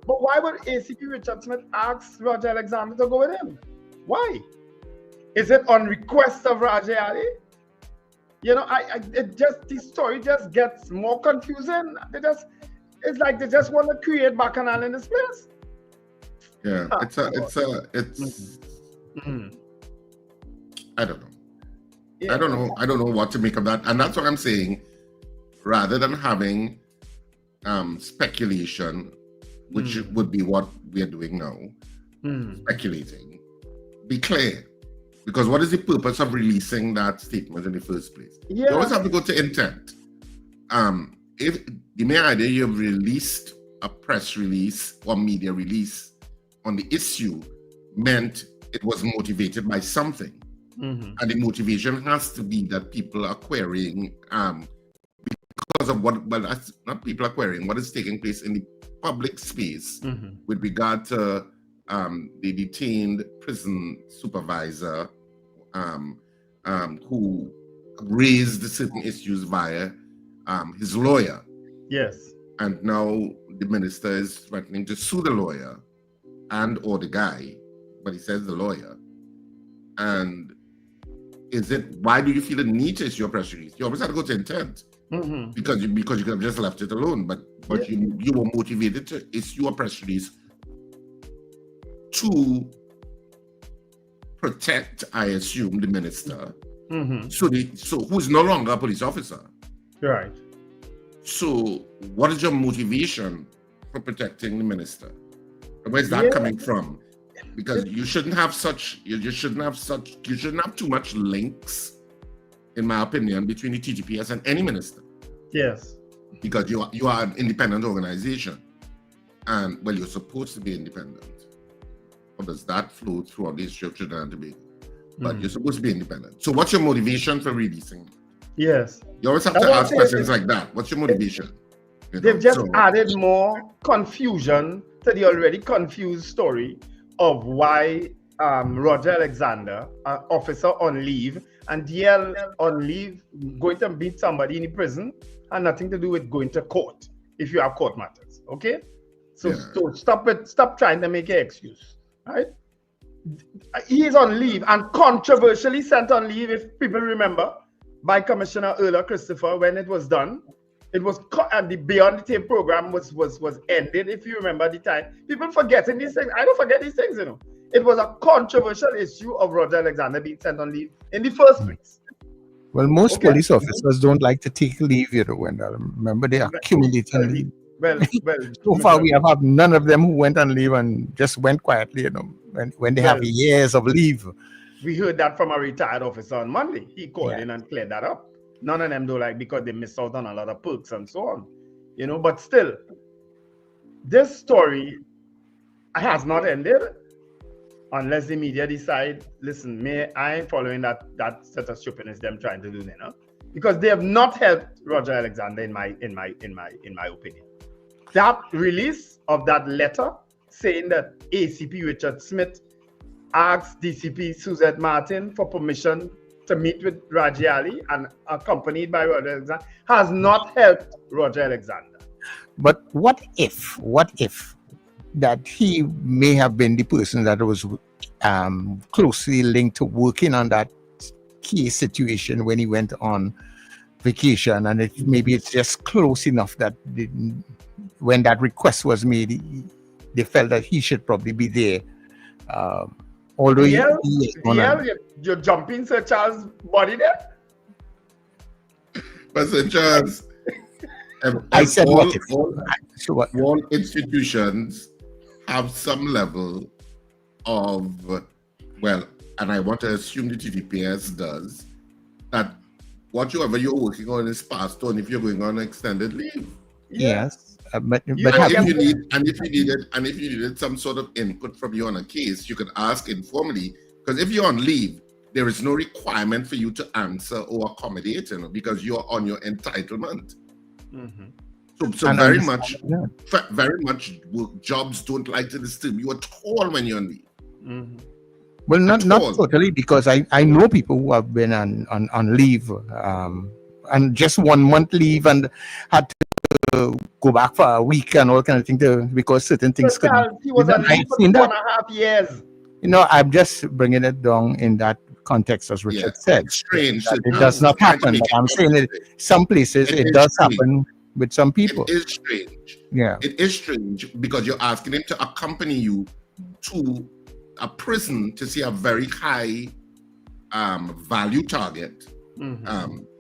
But why would ACP Richard Smith ask Roger Alexander to go with him? Why? Is it on request of Raji Ali? You know, the story just gets more confusing. It's like they just want to create bacchanal in this place. Yeah, I don't know. Yeah. I don't know what to make of that. And that's what I'm saying. Rather than having speculation, which would be what we are doing now, speculating, be clear. Because what is the purpose of releasing that statement in the first place? Yeah. You always have to go to intent. If the mere idea you've released a press release or media release on the issue meant it was motivated by something. And the motivation has to be that people are querying because of that's not people are querying, what is taking place in the public space with regard to the detained prison supervisor who raised certain issues via his lawyer. Yes. And now the minister is threatening to sue the lawyer or the guy, but he says the lawyer. And why do you feel the need to issue a press release? You always have to go to intent. Because you could have just left it alone, but you were motivated to issue a press release to protect, I assume, the minister. So who's no longer a police officer. Right. So what is your motivation for protecting the minister? Where's that coming from? Because you shouldn't have too much links, in my opinion, between the TTPS and any minister. Yes. Because you are an independent organization. And, well, you're supposed to be independent. Or does that flow throughout the history of Trinidad and Tobago? But you're supposed to be independent. So what's your motivation for releasing? Yes. You always have to ask questions like that. What's your motivation? They've just added more confusion to the already confused story of why Roger Alexander, an officer on leave, and DL on leave, going to meet somebody in the prison, and nothing to do with going to court if you have court matters. Okay? So stop trying to make an excuse. Right? He is on leave, and controversially sent on leave, if people remember, by Commissioner Earl Christopher when it was done. It was and the Beyond the Tape program was ended, if you remember the time. People forgetting these things. I don't forget these things, you know. It was a controversial issue of Roger Alexander being sent on leave in the first place. Well, most police officers don't like to take leave, you know, when remember they accumulate leave. Well, so far we have had none of them who went on leave and just went quietly, you know, when they have years of leave. We heard that from a retired officer on Monday. He called in and cleared that up. None of them do, like, because they missed out on a lot of perks and so on, you know. But still, this story has not ended unless the media decide, listen, I ain't following that set of stupidness them trying to do, you know, because they have not helped Roger Alexander in my opinion. That release of that letter saying that ACP Richard Smith asked DCP Suzette Martin for permission to meet with Raji Ali and accompanied by Roger Alexander has not helped Roger Alexander. But what if that he may have been the person that was closely linked to working on that key situation when he went on vacation, and maybe it's just close enough that when that request was made, they felt that he should probably be there Although you're jumping Sir Charles' body there. But Sir Charles, I said all institutions have some level of, well, and I want to assume the TTPS does, that whatever you're working on is passed on if you're going on extended leave. Yes. But if you needed some sort of input from you on a case, you could ask informally. Because if you're on leave, there is no requirement for you to answer or accommodate, because you're on your entitlement. So very much jobs don't like to disturb you at all when you're on leave. Well, not totally, because I know people who have been on leave and just 1 month leave and had to go back for a week and all kind of things because certain things could. He was on leave for 2.5 years. I'm just bringing it down in that context, as Richard said. It's strange. It does not happen. But I'm saying that some places it does happen with some people. It is strange. Yeah. It is strange because you're asking him to accompany you to a prison to see a very high value target.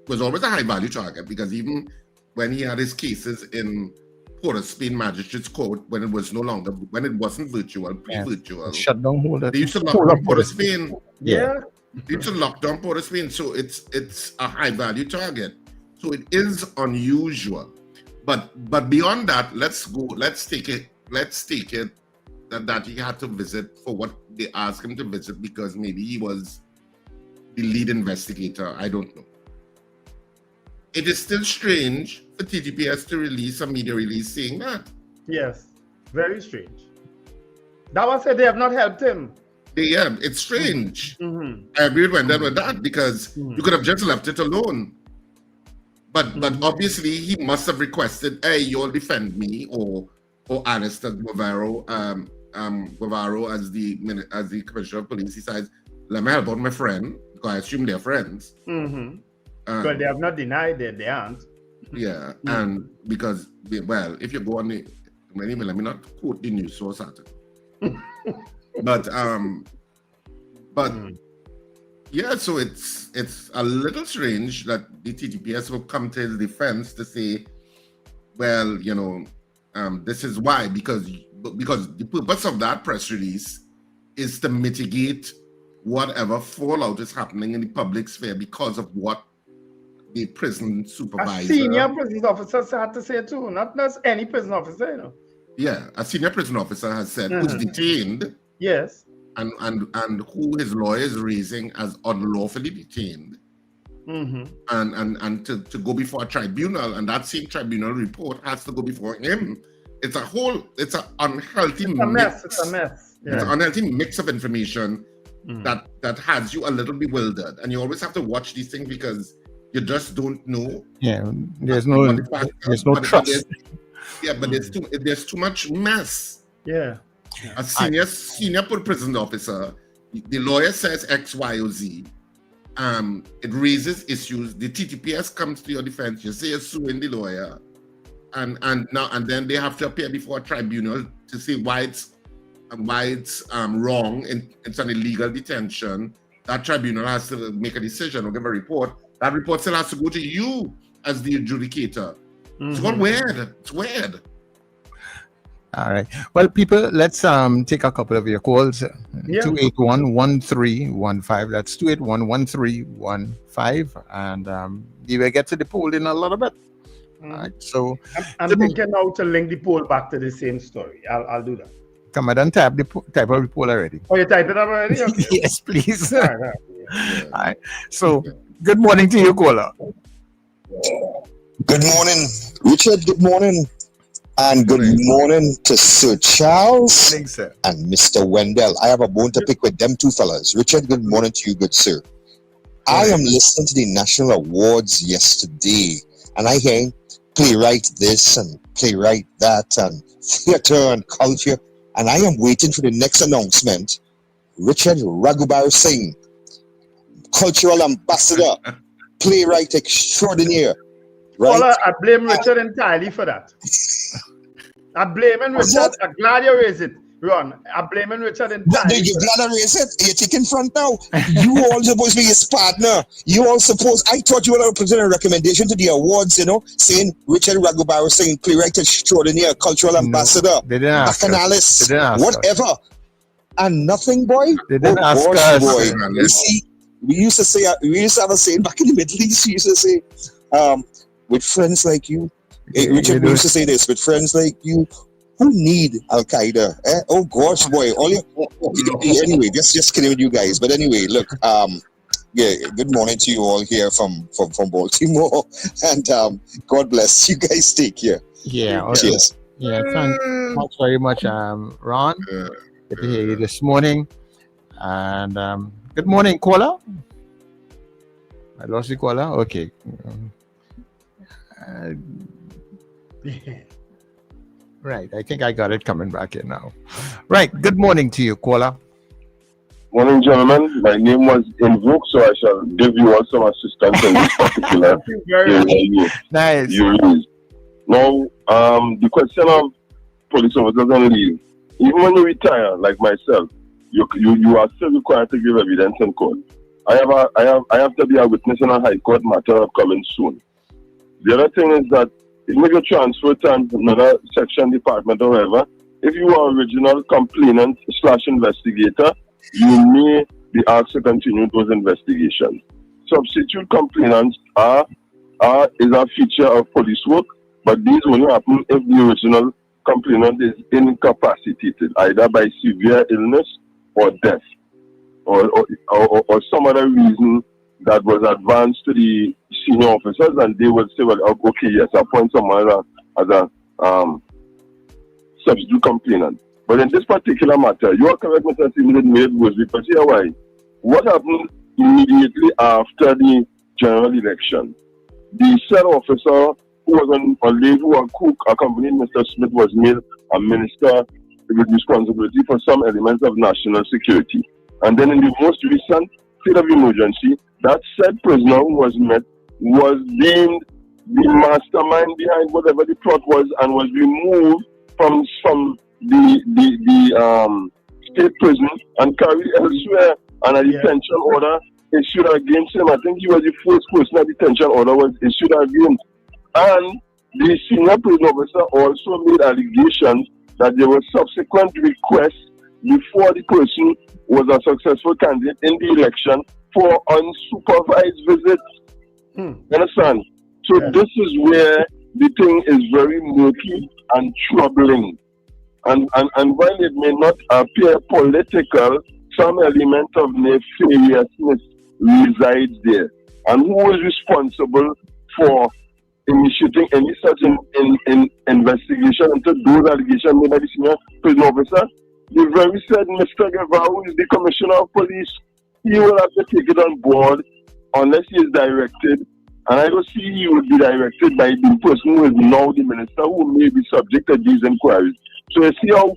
Was always a high value target, because even when he had his cases in Port of Spain Magistrates Court, when it wasn't virtual, pre-virtual, shut down they used to lock down Port of Spain. Yeah. They used to lock down Port of Spain, so it's a high value target. So it is unusual. But beyond that, let's take it that he had to visit for what they asked him to visit, because maybe he was the lead investigator. I don't know. It is still strange for TTPS to release a media release saying that. Yes, very strange. That one said they have not helped him. It's strange. I agree with Wendell with that, because you could have just left it alone. But obviously he must have requested, hey, you'll defend me, or Alistair Guevara as the commissioner of police. He says, let me help out my friend, because I assume they're friends. But they have not denied that they aren't. Yeah, and because, well, if you go on the, let me not quote the news source at it. But yeah, so it's a little strange that the TTPS will come to his defense to say, well, this is why, because the purpose of that press release is to mitigate whatever fallout is happening in the public sphere because of what the prison supervisor, a senior prison officer, had to say too, not any prison officer, Yeah, a senior prison officer has said who's detained. Yes. And who his lawyer is raising as unlawfully detained. And to go before a tribunal, and that same tribunal report has to go before him. It's an unhealthy mix. It's a mess. Yeah. It's an unhealthy mix of information that has you a little bewildered. And you always have to watch these things because you just don't know. Yeah, there's no trust. But there's too much mess. Yeah. A senior prison officer, the lawyer says X, Y, or Z. It raises issues. The TTPS comes to your defense. You say you're suing the lawyer, and then they have to appear before a tribunal to say why it's wrong and it's an illegal detention. That tribunal has to make a decision or give a report. That report still has to go to you as the adjudicator. It's got weird. It's weird. All right. Well, people, let's take a couple of your calls. 281-1315. That's 281-1315. And you will get to the poll in a little bit. All right. So I'm thinking now to link the poll back to the same story. I'll do that. Come on, type up the poll already. Oh, you typed it up already? Okay. Yes, please. All right. So good morning to you, caller. Good morning, Richard. Good morning. And good morning to Sir Charles and Mr. Wendell. I have a bone to pick with them two fellas. Richard, good morning to you, good sir. I am listening to the National Awards yesterday, and I hear playwright this and playwright that and theater and culture, and I am waiting for the next announcement. Richard Raghubar Singh, cultural ambassador, playwright extraordinaire. Right? Well, I blame Richard entirely for that. I blame him, Richard. I'm glad you raised it. Ron, I'm blaming Richard in But time. you gotta raise it. You're taking front now. You all supposed to be his partner. You all supposed. I thought you were going to put in a recommendation to the awards, saying Richard Raghubar saying playwright extraordinaire, cultural ambassador, they didn't ask us. bacchanalist, They didn't ask whatever. And nothing, boy. They didn't ask gosh, us. boy. You see, we used to have a saying back in the Middle East. We used to say, with friends like you, Richard used to say this, with friends like you, who need Al Qaeda? Oh gosh, boy! Anyway, just kidding with you guys. But anyway, look. Good morning to you all here from Baltimore, and God bless you guys. Take care. Yeah. Okay. Cheers. Yeah. Thanks very much, Ron. Good to hear you this morning. And good morning, caller. I lost the caller. Okay. Right, I think I got it coming back in now. Right, good morning to you, caller. Morning, gentlemen. My name was invoked, so I shall give you all some assistance in this particular area. Nice. Now, the question of police officers on leave. Even when you retire, like myself, you are still required to give evidence in court. I have to be a witness in a high court matter upcoming soon. The other thing is that if you transfer to another section department or whatever, if you are original complainant / investigator, you may be asked to continue those investigations. Substitute complainants is a feature of police work, but these only happen if the original complainant is incapacitated, either by severe illness or death, or some other reason that was advanced to the senior officers, and they would say, well, okay, yes, appoint someone as a substitute complainant. But in this particular matter, you are correct, Mr. Stephen, it made worse, because here why? What happened immediately after the general election? The said officer who was on leave, who accompanied Mr. Smith, was made a minister with responsibility for some elements of national security. And then in the most recent state of emergency, that said prisoner who was met was deemed the mastermind behind whatever the plot was, and was removed from the state prison and carried elsewhere, and a detention order issued against him. I think he was the first person a detention order was issued against. And the senior prison officer also made allegations that there were subsequent requests before the person was a successful candidate in the election for unsupervised visits. You understand? So this is where the thing is very murky and troubling. And while it may not appear political, some element of nefariousness resides there. And who is responsible for initiating any such investigation into those allegations made by the senior prison officer? The very said Mr. Guevara, who is the commissioner of police, he will have to take it on board unless he is directed. And I don't see he would be directed by the person who is now the minister, who may be subject to these inquiries. So you see how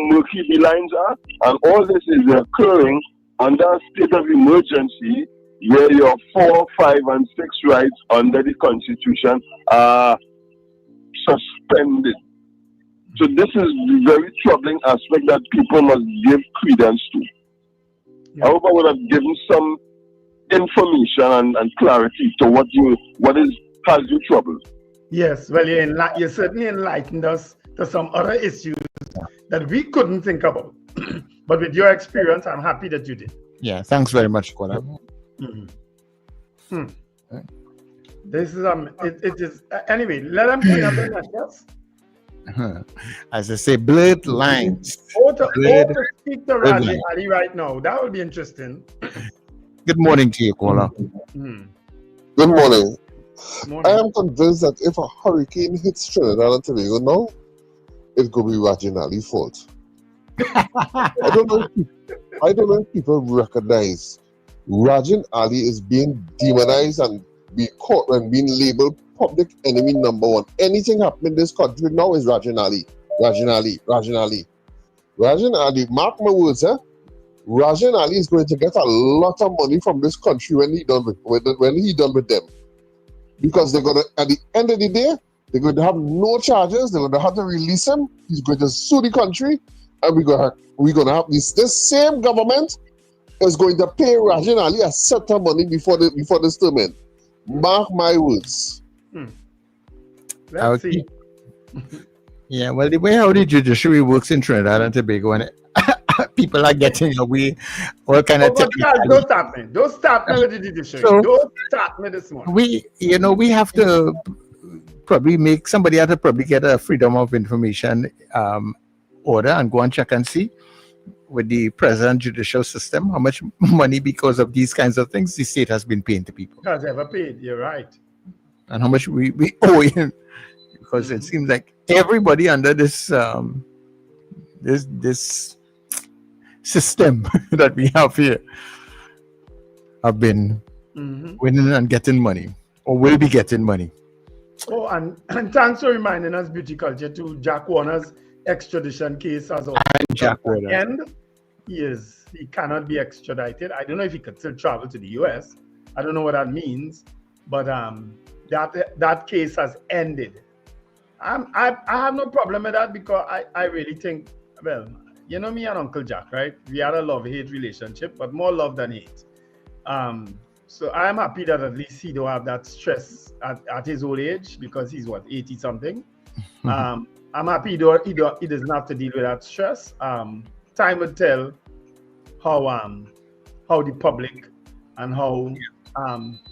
murky the lines are, and all this is occurring under a state of emergency where your 4, 5, and 6 rights under the Constitution are suspended. So this is the very troubling aspect that people must give credence to. I hope I would have given some information and clarity to what has you troubled. Yes, well, you certainly enlightened us to some other issues that we couldn't think about. But with your experience, I'm happy that you did. Yeah, thanks very much, Kola. This is it is anyway. Let them clean up the mess. As I say, blurred lines. Or to speak to Raji Ali right now. That would be interesting. Good morning to you, caller. Good morning. I am convinced that if a hurricane hits Trinidad and Tobago now, it could be Raji Ali's fault. I don't know if people recognize Raji Ali is being demonized and being caught and being labeled public enemy number 1. Anything happening in this country now is Raji Ali. Raji Ali, mark my words, Raji Ali is going to get a lot of money from this country when he done with them. Because they're going to, at the end of the day, they're going to have no charges. They're going to have to release him. He's going to sue the country. and we're gonna have this same government is going to pay regionally a certain money before this term end. Mark my words. Let's see. Yeah, well, the way how the judiciary works in Trinidad and Tobago, and people are getting away all kind of don't start me. Don't start me with the judiciary. Don't start me this morning. We have to probably somebody had to probably get a freedom of information order and go and check and see with the present judicial system how much money, because of these kinds of things, the state has been paying to people. Has ever paid. You're right. And how much we owe him, because it seems like everybody under this this system that we have here have been winning and getting money, or will be getting money. Oh, and thanks for reminding us, Beauty Culture, to Jack Warner's extradition case as of Jack Warner. End. He cannot be extradited. I don't know if he could still travel to the US. I don't know what that means, but that case has ended. I have no problem with that, because I really think, well, you know me and Uncle Jack, right? We had a love-hate relationship, but more love than hate. So I'm happy that at least he don't have that stress at his old age, because he's 80 something. I'm happy he doesn't have to deal with that stress. Time will tell how the public and how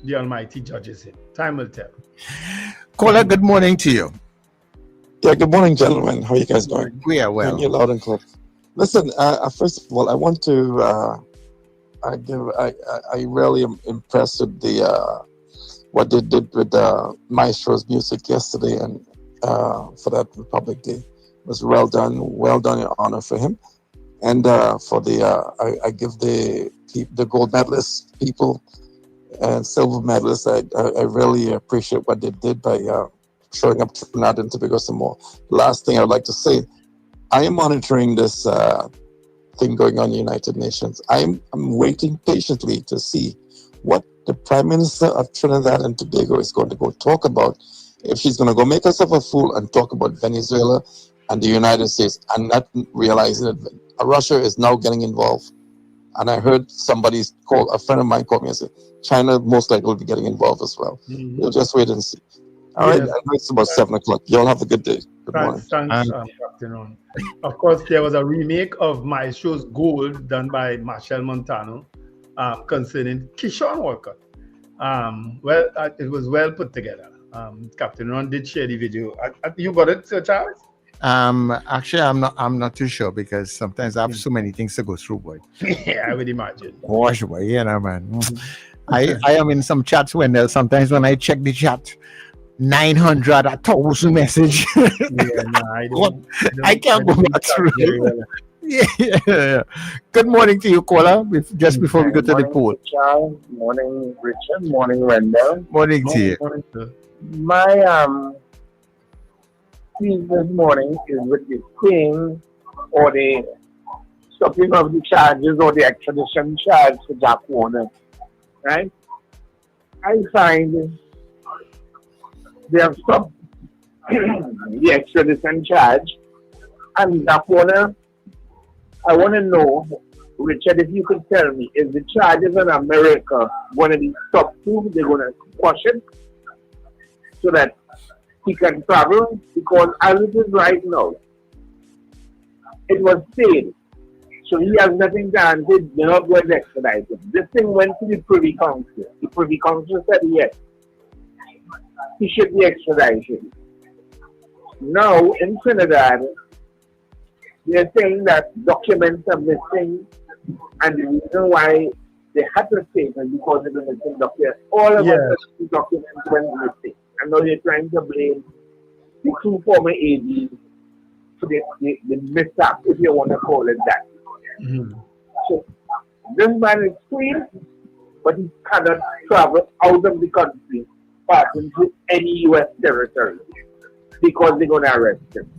the Almighty judges him. Time will tell. Caller, good morning to you. Yeah, good morning, gentlemen. How are you guys doing? We are well. You're loud and clear. Listen, first of all, I want to I really am impressed with the what they did with Maestro's music yesterday, and for that Republic Day. It was well done in honor for him. And for the I give the gold medalist people and silver medalists, I really appreciate what they did by showing up Trinidad and Tobago some more. Last thing I would like to say, I am monitoring this thing going on in the United Nations. I'm waiting patiently to see what the Prime Minister of Trinidad and Tobago is going to go talk about. If she's going to go make herself a fool and talk about Venezuela and the United States, and not realizing that Russia is now getting involved. And I heard a friend of mine called me and said, China most likely will be getting involved as well. We'll just wait and see. All right, it's about 7 o'clock. Y'all have a good day. Good morning. Thanks, Captain Ron. Of course, there was a remake of Maestro's Gold done by Marshall Montano concerning Keyshawn Walker. It was well put together. Captain Ron did share the video. You got it, Sir Charles? Actually, I'm not too sure, because sometimes I have so many things to go through, boy. Yeah, I would imagine. Gosh, boy, man. I am in some chats when sometimes when I check the chat, 900, 1,000 message. I can't go back through. Yeah. Good morning to you, caller. Just before we go to the poll. Charles. Morning, Richard. Morning, Wendell. Morning to you. My piece this morning is with the Queen, or the stopping of the charges, or the extradition charge for Jack Warner. Right? I find they have stopped the extradition charge, and Jack Warner, I want to know, Richard, if you could tell me, is the charges in America going to be stopped too? They're going to squash it so that he can travel? Because as it is right now, it was stayed. So he has nothing to answer. They're not going to extradite him. This thing went to the Privy Council. The Privy Council said yes, he should be extradited. Now in Trinidad, they're saying that documents are missing, and the reason why they had to state it because of the missing documents. All of the documents went missing, and now they're trying to blame the two former ADs for the mishap, if you want to call it that. So this man is free, but he cannot travel out of the country, passing through any U.S. territory, because they're going to arrest him.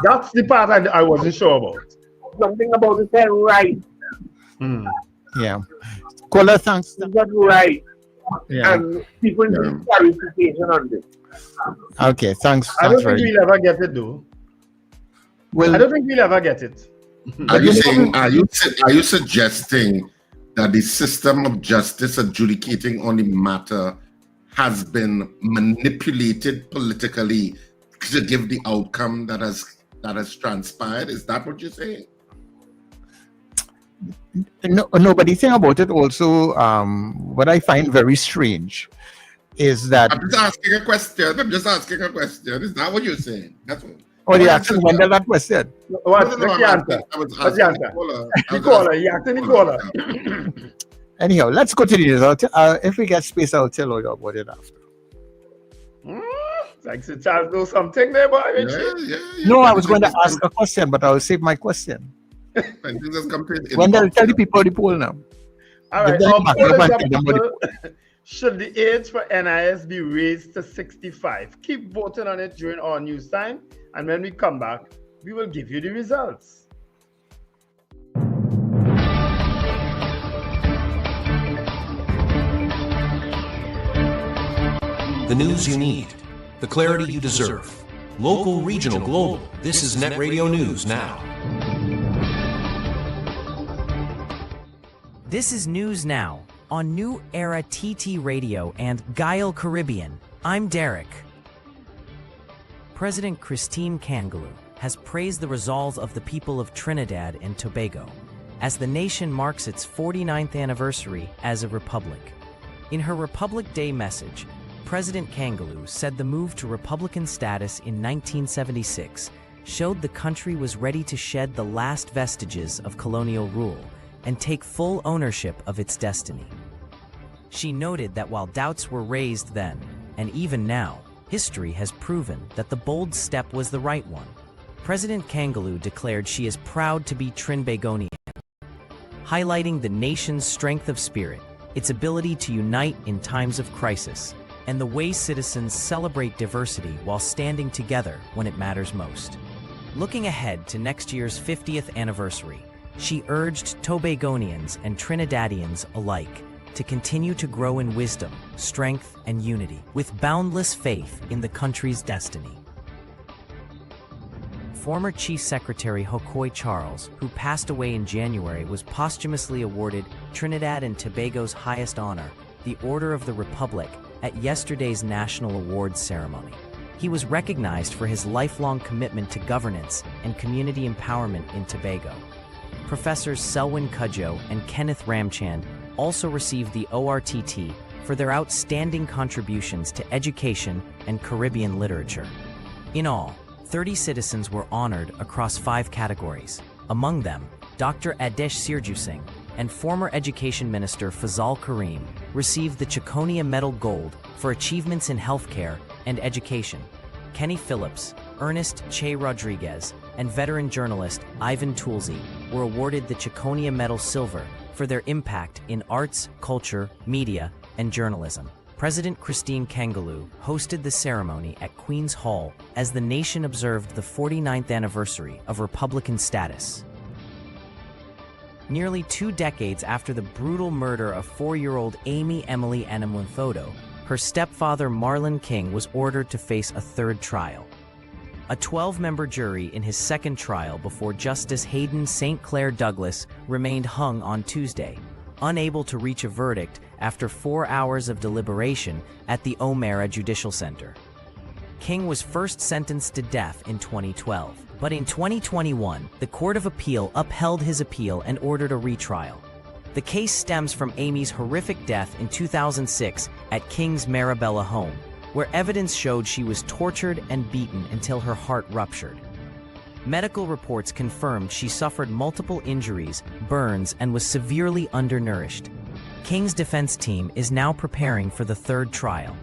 That's the part I wasn't sure about. Something about the same right. Yeah. Caller, thanks. Is that right? Yeah. And people need clarification on this. Okay, thanks. I don't think we'll ever get it, though. Well, I don't think we'll ever get it. Are you saying? Are you suggesting that the system of justice adjudicating on the matter has been manipulated politically to give the outcome that has transpired? Is that what you're saying? No, but the thing about it also, what I find very strange is that... I'm just asking a question. Is that what you're saying? That's what... Oh, you're asking Wendell that question? What's the answer? Anyhow, let's go to the result. If we get space, I'll tell you about it after. Like Sir Charles knows something there, boy. No, I was going to ask a question, but I'll save my question. Wendell, tell the people the poll now. All right. Should the age for NIS be raised to 65? Keep voting on it during our news time, and when we come back, we will give you the results. The news you need, the clarity you deserve. Local, regional, global. This is Net Radio News Now. This is News Now on New Era TT Radio and Guile Caribbean. I'm Derek. President Christine Kangaloo has praised the resolve of the people of Trinidad and Tobago as the nation marks its 49th anniversary as a republic. In her Republic Day message, President Kangaloo said the move to Republican status in 1976 showed the country was ready to shed the last vestiges of colonial rule and take full ownership of its destiny. She noted that while doubts were raised then, and even now, history has proven that the bold step was the right one. President Kangaloo declared she is proud to be Trinbagonian, highlighting the nation's strength of spirit, its ability to unite in times of crisis, and the way citizens celebrate diversity while standing together when it matters most. Looking ahead to next year's 50th anniversary, she urged Tobagonians and Trinidadians alike to continue to grow in wisdom, strength, and unity, with boundless faith in the country's destiny. Former Chief Secretary Hokoi Charles, who passed away in January, was posthumously awarded Trinidad and Tobago's highest honor, the Order of the Republic, at yesterday's National Awards ceremony. He was recognized for his lifelong commitment to governance and community empowerment in Tobago. Professors Selwyn Cudjoe and Kenneth Ramchand also received the ORTT for their outstanding contributions to education and Caribbean literature. In all, 30 citizens were honored across 5 categories. Among them, Dr. Adesh Sirjusing and former Education Minister Fazal Karim received the Chiconia Medal Gold for achievements in healthcare and education. Kenny Phillips, Ernest Che Rodriguez, and veteran journalist Ivan Toolsey were awarded the Chiconia Medal Silver for their impact in arts, culture, media, and journalism. President Christine Kangaloo hosted the ceremony at Queen's Hall as the nation observed the 49th anniversary of Republican status. Nearly 2 decades after the brutal murder of 4-year-old Amy Emily Anamunthodo, her stepfather Marlon King was ordered to face a 3rd trial. A 12-member jury in his 2nd trial before Justice Hayden St. Clair Douglas remained hung on Tuesday, unable to reach a verdict after 4 hours of deliberation at the O'Mara Judicial Center. King was first sentenced to death in 2012, but in 2021, the Court of Appeal upheld his appeal and ordered a retrial. The case stems from Amy's horrific death in 2006 at King's Marabella home, where evidence showed she was tortured and beaten until her heart ruptured. Medical reports confirmed she suffered multiple injuries, burns, and was severely undernourished. King's defense team is now preparing for the 3rd trial.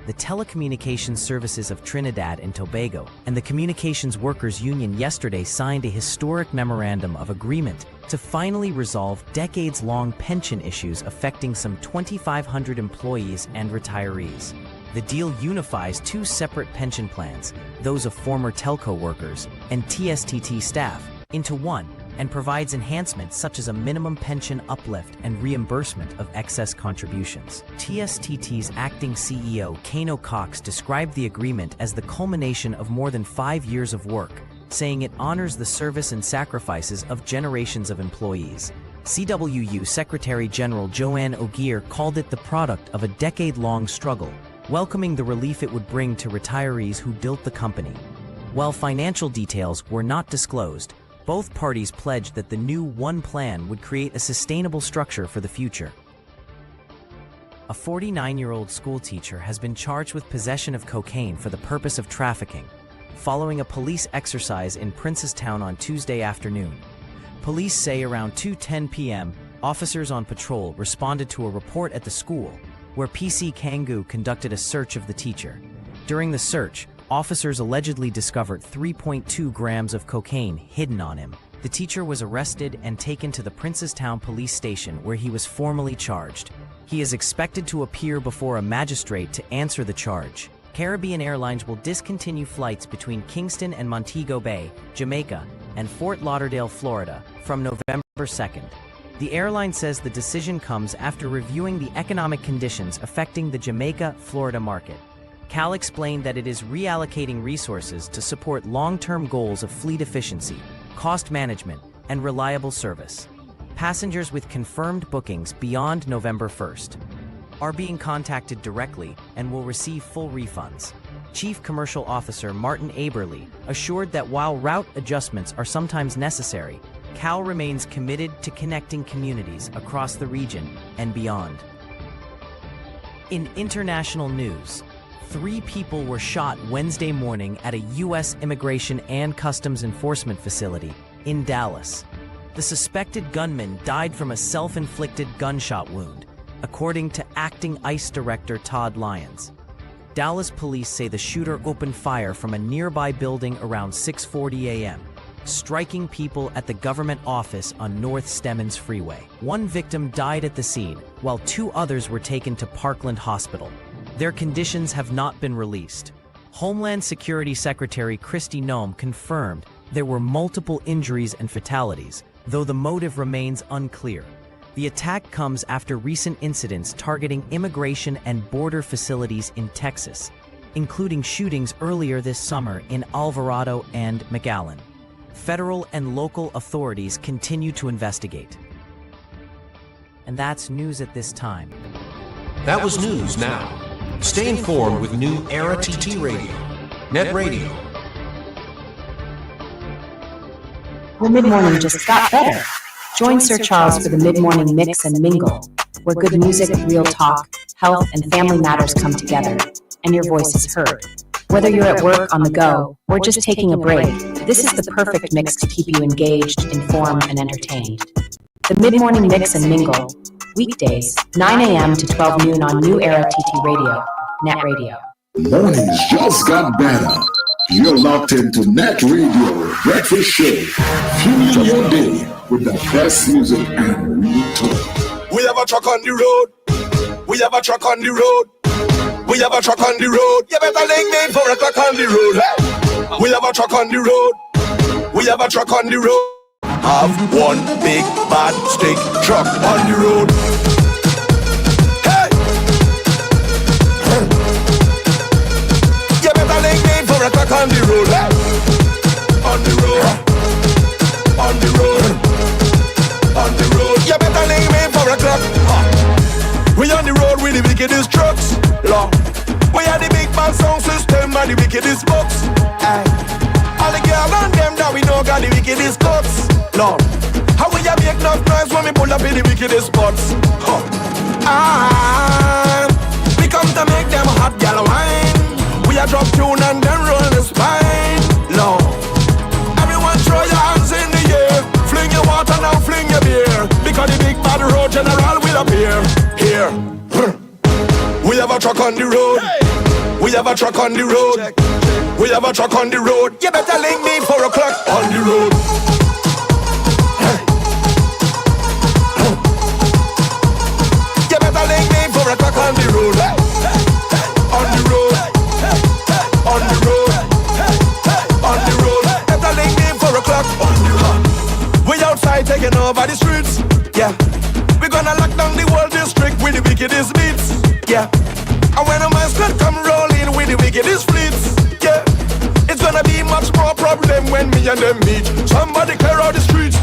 The Telecommunications Services of Trinidad and Tobago and the Communications Workers Union yesterday signed a historic memorandum of agreement to finally resolve decades-long pension issues affecting some 2,500 employees and retirees. The deal unifies 2 separate pension plans, those of former telco workers and TSTT staff, into one, and provides enhancements such as a minimum pension uplift and reimbursement of excess contributions. TSTT's acting CEO Kano Cox described the agreement as the culmination of more than 5 years of work saying it honors the service and sacrifices of generations of employees. CWU Secretary General Joanne O'Gear called it the product of a decade-long struggle, welcoming the relief it would bring to retirees who built the company. While financial details were not disclosed, both parties pledged that the new One Plan would create a sustainable structure for the future. A 49-year-old schoolteacher has been charged with possession of cocaine for the purpose of trafficking, following a police exercise in Princestown on Tuesday afternoon. Police say around 2:10 p.m., officers on patrol responded to a report at the school, where PC Kangu conducted a search of the teacher. During the search, officers allegedly discovered 3.2 grams of cocaine hidden on him. The teacher was arrested and taken to the Princestown police station where he was formally charged. He is expected to appear before a magistrate to answer the charge. Caribbean Airlines will discontinue flights between Kingston and Montego Bay, Jamaica, and Fort Lauderdale, Florida, from November 2nd. The airline says the decision comes after reviewing the economic conditions affecting the Jamaica, Florida market. CAL explained that it is reallocating resources to support long-term goals of fleet efficiency, cost management, and reliable service. Passengers with confirmed bookings beyond November 1st are being contacted directly and will receive full refunds. Chief Commercial Officer Martin Aberle assured that while route adjustments are sometimes necessary, CAL remains committed to connecting communities across the region and beyond. In international news, 3 people were shot Wednesday morning at a U.S. Immigration and Customs Enforcement facility in Dallas. The suspected gunman died from a self-inflicted gunshot wound, according to Acting ICE Director Todd Lyons. Dallas police say the shooter opened fire from a nearby building around 6:40 a.m., striking people at the government office on North Stemmons Freeway. 1 victim died at the scene, while 2 others were taken to Parkland Hospital. Their conditions have not been released. Homeland Security Secretary Kristi Noem confirmed there were multiple injuries and fatalities, though the motive remains unclear. The attack comes after recent incidents targeting immigration and border facilities in Texas, including shootings earlier this summer in Alvarado and McAllen. Federal and local authorities continue to investigate. And that's news at this time. That was news now. Stay informed with New Era TT Radio, Net Radio. Well, mid-morning just got better. Join Sir Charles for the mid-morning mix and mingle, where good music, real talk, health, and family matters come together, and your voice is heard. Whether you're at work, on the go, or just taking a break, this is the perfect mix to keep you engaged, informed, and entertained. The mid-morning mix and mingle, weekdays, 9 a.m. to 12 noon on New Era TT Radio, Net Radio. Mornings just got better. You're locked into Net Radio Breakfast Show. Fuel your day with the best music and real talk. We have a truck on the road. We have a truck on the road. We have a truck on the road. You better link me for a truck on the road. Hey? We have a truck on the road. We have a truck on the road. Have one big bad stick truck on the road. Hey! You better link me for a truck on the road. Hey? On the road. On the road. On the road. You better link me for a truck. We on the road with the wickedest trucks. Long. We are the big bad sound system and the wickedest bucks. All the girls and them that we know got the wickedest cuts. Lord, how will you make enough noise when we pull up in the wickedest spots? We come to make them hot gal wine. We are drop tune and then roll the spine. Lord, everyone throw your hands in the air. Fling your water now, fling your beer. Because the big bad road general will appear. Here. We have a truck on the road. We have a truck on the road. We have a truck on the road. You better link me 4 o'clock on the road. You better link me 4 o'clock on the road. On the road. On the road. On the road. Better link me 4 o'clock on the road. We outside taking over the streets. Yeah. We're gonna lock down the whole district with the wickedest beats. Yeah. And when a man squad come rolling with the wickedest fleets. Yeah. It's gonna gonna be much more problem when me and them meet. Somebody clear out the streets.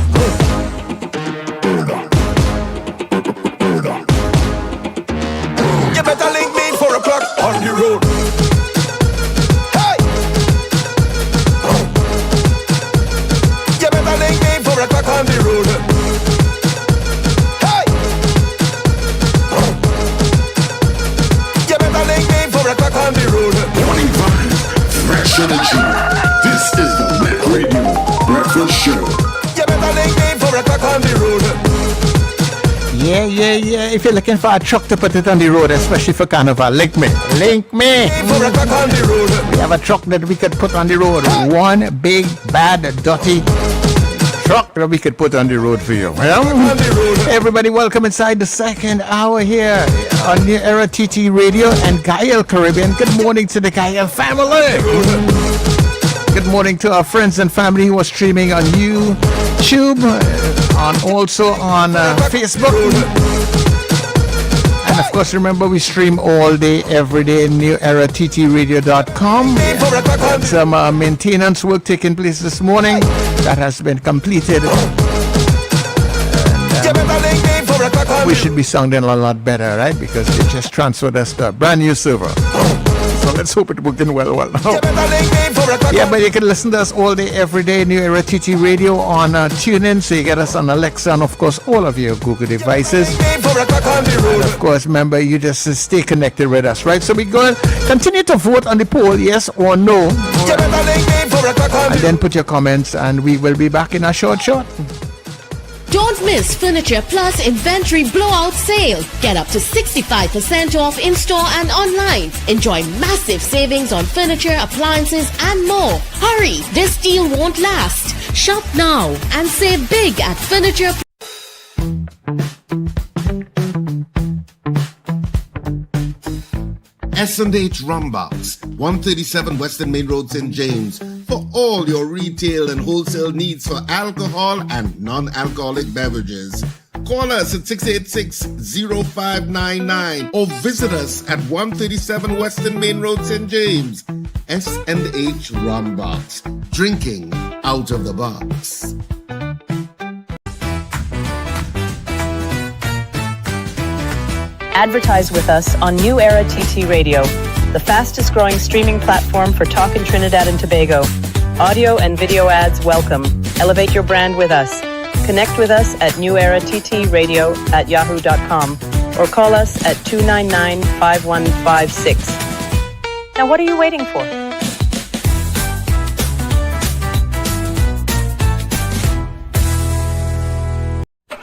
You better link me 4 o'clock on the road. Hey! You better link me 4 o'clock on the road. Hey! You better link me 4 o'clock on the road. Morning vibes, fresh energy. This is the NETT Radio Breakfast Show. You better link me 4 o'clock on the road. Yeah. If you're looking for a truck to put it on the road, especially for Carnival, link me. We have a truck that we could put on the road. One big, bad, dirty truck that we could put on the road for you. Everybody, welcome inside the second hour here on New Era TT Radio and Gael Caribbean. Good morning to the Gael family. Good morning to our friends and family who are streaming on YouTube, also on Facebook. And of course, remember, we stream all day, every day in newerattradio.com. Some maintenance work taking place this morning that has been completed. And, we should be sounding a lot better, right? Because they just transferred us to a brand new server. So let's hope it's working well now. Yeah, but you can listen to us all day, every day, New Era TT Radio on TuneIn. So you get us on Alexa and, of course, all of your Google devices. And, of course, remember, you just stay connected with us, right? So we go and continue to vote on the poll, yes or no. And then put your comments, and we will be back in a short. Don't miss Furniture Plus Inventory Blowout Sale. Get up to 65% off in-store and online. Enjoy massive savings on furniture, appliances, and more. Hurry, this deal won't last. Shop now and save big at Furniture Plus. S&H Rumbox, 137 Western Main Road, St. James, for all your retail and wholesale needs for alcohol and non-alcoholic beverages. Call us at 686-0599 or visit us at 137 Western Main Road, St. James. S&H Rumbox, drinking out of the box. Advertise with us on New Era TT Radio, the fastest growing streaming platform for talk in Trinidad and Tobago. Audio and video ads welcome. Elevate your brand with us. Connect with us at newerattradio@yahoo.com or call us at 299-5156. Now what are you waiting for?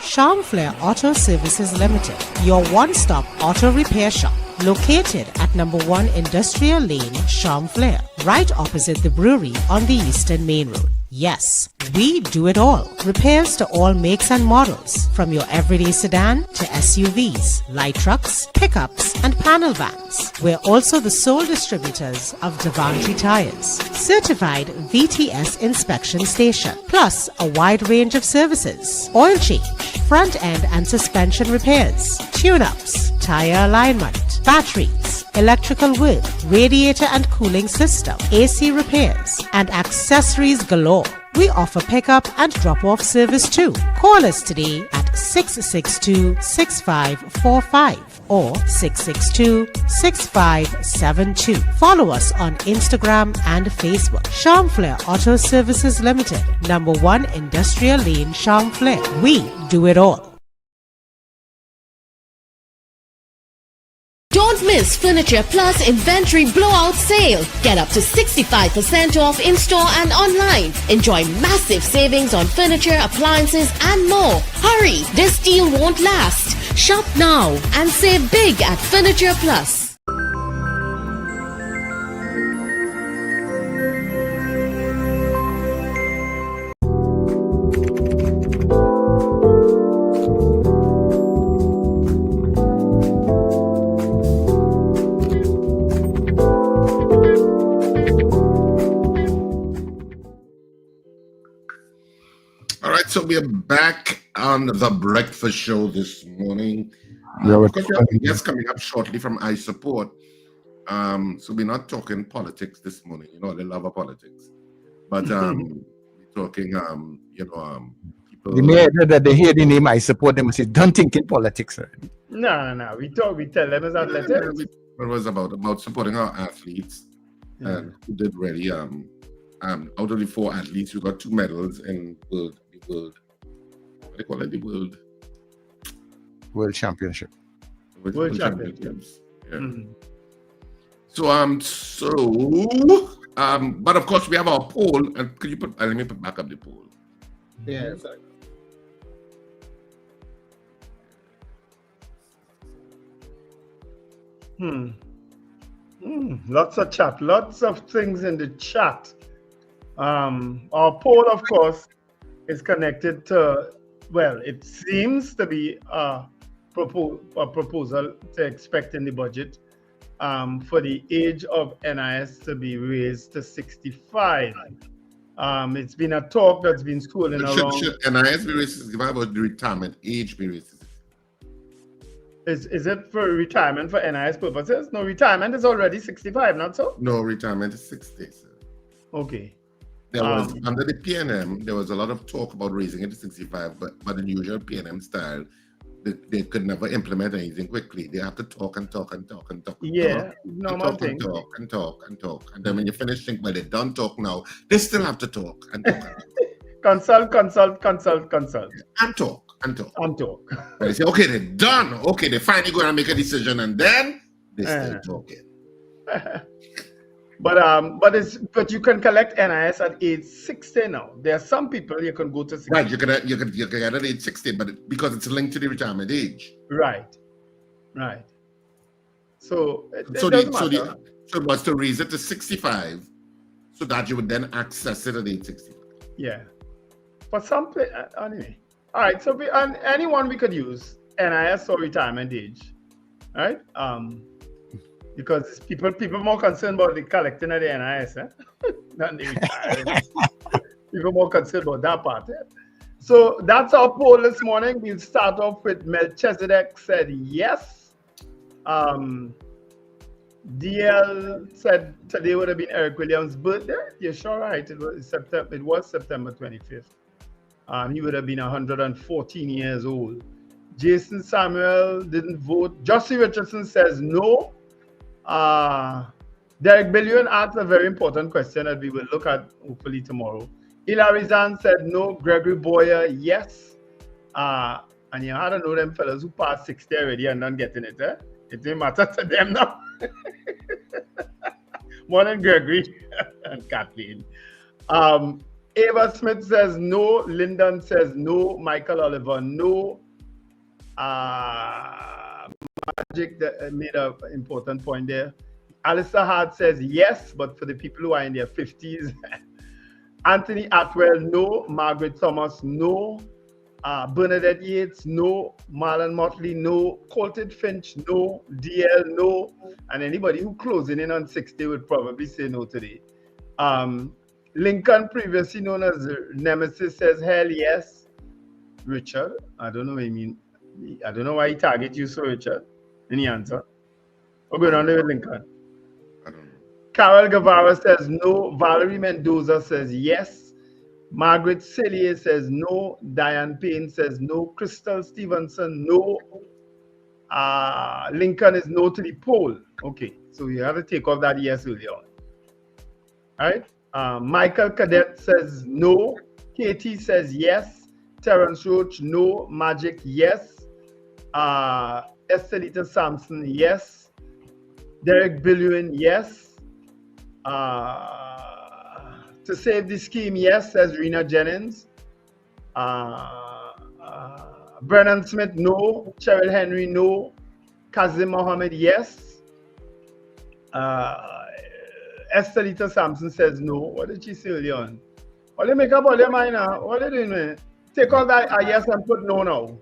Charmflair Auto Services Limited, your one-stop auto repair shop, located at number 1 Industrial Lane, Charmflair, right opposite the brewery on the Eastern Main Road. Yes, we do it all. Repairs to all makes and models, from your everyday sedan to SUVs, light trucks, pickups, and panel vans. We're also the sole distributors of Davantry tires, certified VTS inspection station, plus a wide range of services: oil change, front end and suspension repairs, tune-ups, tire alignment, batteries, electrical work, radiator and cooling system, AC repairs, and accessories galore. We offer pickup and drop-off service too. Call us today at 662-6545 or 662-6572. Follow us on Instagram and Facebook. Charmflair Auto Services Limited, number 1 Industrial Lane, Charmflair. We do it all. Don't miss Furniture Plus Inventory Blowout Sale. Get up to 65% off in-store and online. Enjoy massive savings on furniture, appliances, and more. Hurry, this deal won't last. Shop now and save big at Furniture Plus. So we are back on the breakfast show this morning. Yeah, of course, we have a guest coming up shortly from I Support. So we're not talking politics this morning. You know, they love our politics. But we're talking, people. The minute that they hear the name, I support them and say, don't think in politics, sir. No. We tell them as athletics. It was about supporting our athletes, and who did really. Out of the 4 athletes, we got 2 medals in the world. What do they call it? The World Championship. World Championships. Yeah. But of course we have our poll. And could you let me put back up the poll? Yeah. Lots of chat, lots of things in the chat. Our poll, of course, is connected to, well, it seems to be a proposal to expect in the budget for the age of NIS to be raised to 65. It's been a talk that's been swirling around. Should NIS be raised to 65 or the retirement age be raised to 65? Is it for retirement for NIS purposes? No, retirement is already 65, not so? No, retirement is 60, sir. Okay. There was, under the PNM, there was a lot of talk about raising it to 65, but in the usual PNM style, they could never implement anything quickly. They have to talk and talk and talk and talk. Yeah, normal thing. And talk. And then when you finish, think, well, they don't talk now. They still have to talk and talk. Consult. And talk. And talk. They say, okay, they're done. Okay, they're finally going to make a decision, and then they still talking. But you can collect NIS at age 60 now. There are some people you can go to 60. Right, you can get at age 60, but because it's linked to the retirement age. Right. So it was to raise it to 65, so that you would then access it at age 65. Yeah. For some, anyway. All right. So anyone we could use NIS or retirement age, right? Because people more concerned about the collecting of the NIS, than the retiring. People more concerned about that part. So that's our poll this morning. We'll start off with Melchizedek said yes. DL said today would have been Eric Williams' birthday. You're sure right. It was September 25th. He would have been 114 years old. Jason Samuel didn't vote. Josie Richardson says no. Derek Billion asked a very important question that we will look at hopefully tomorrow. Hilary Zan said no. Gregory Boyer, yes. And I don't know them fellas who passed 60 already and not getting it. It didn't matter to them now. Morning, Gregory and Kathleen. Ava Smith says no. Lyndon says no. Michael Oliver, no. Magic made an important point there. Alistair Hart says yes, but for the people who are in their 50s. Anthony Atwell, no. Margaret Thomas, no. Bernadette Yates, no. Marlon Motley, no. Colton Finch, no. DL, no. And anybody who closing in on 60 would probably say no today. Lincoln, previously known as Nemesis, says hell yes. Richard, I don't know what you mean. I don't know why he target you so, Richard. Any answer? We're going on there with Lincoln. I don't know. Carol Guevara says no. Valerie Mendoza says yes. Margaret Cellier says no. Diane Payne says no. Crystal Stevenson, no. Lincoln is no to the poll. Okay, so you have to take off that yes early on. All right. Michael Cadet says no. Katie says yes. Terrence Roach, no. Magic, yes. Estelita Sampson, yes. Derek Billion, yes. To save the scheme, yes, says Rena Jennings. Brennan Smith, no. Cheryl Henry, no. Kazim Mohammed, yes. Estelita Sampson says no. What did she say early on? Well, they make up all their mind now. What are they doing? Take all that yes and put no now.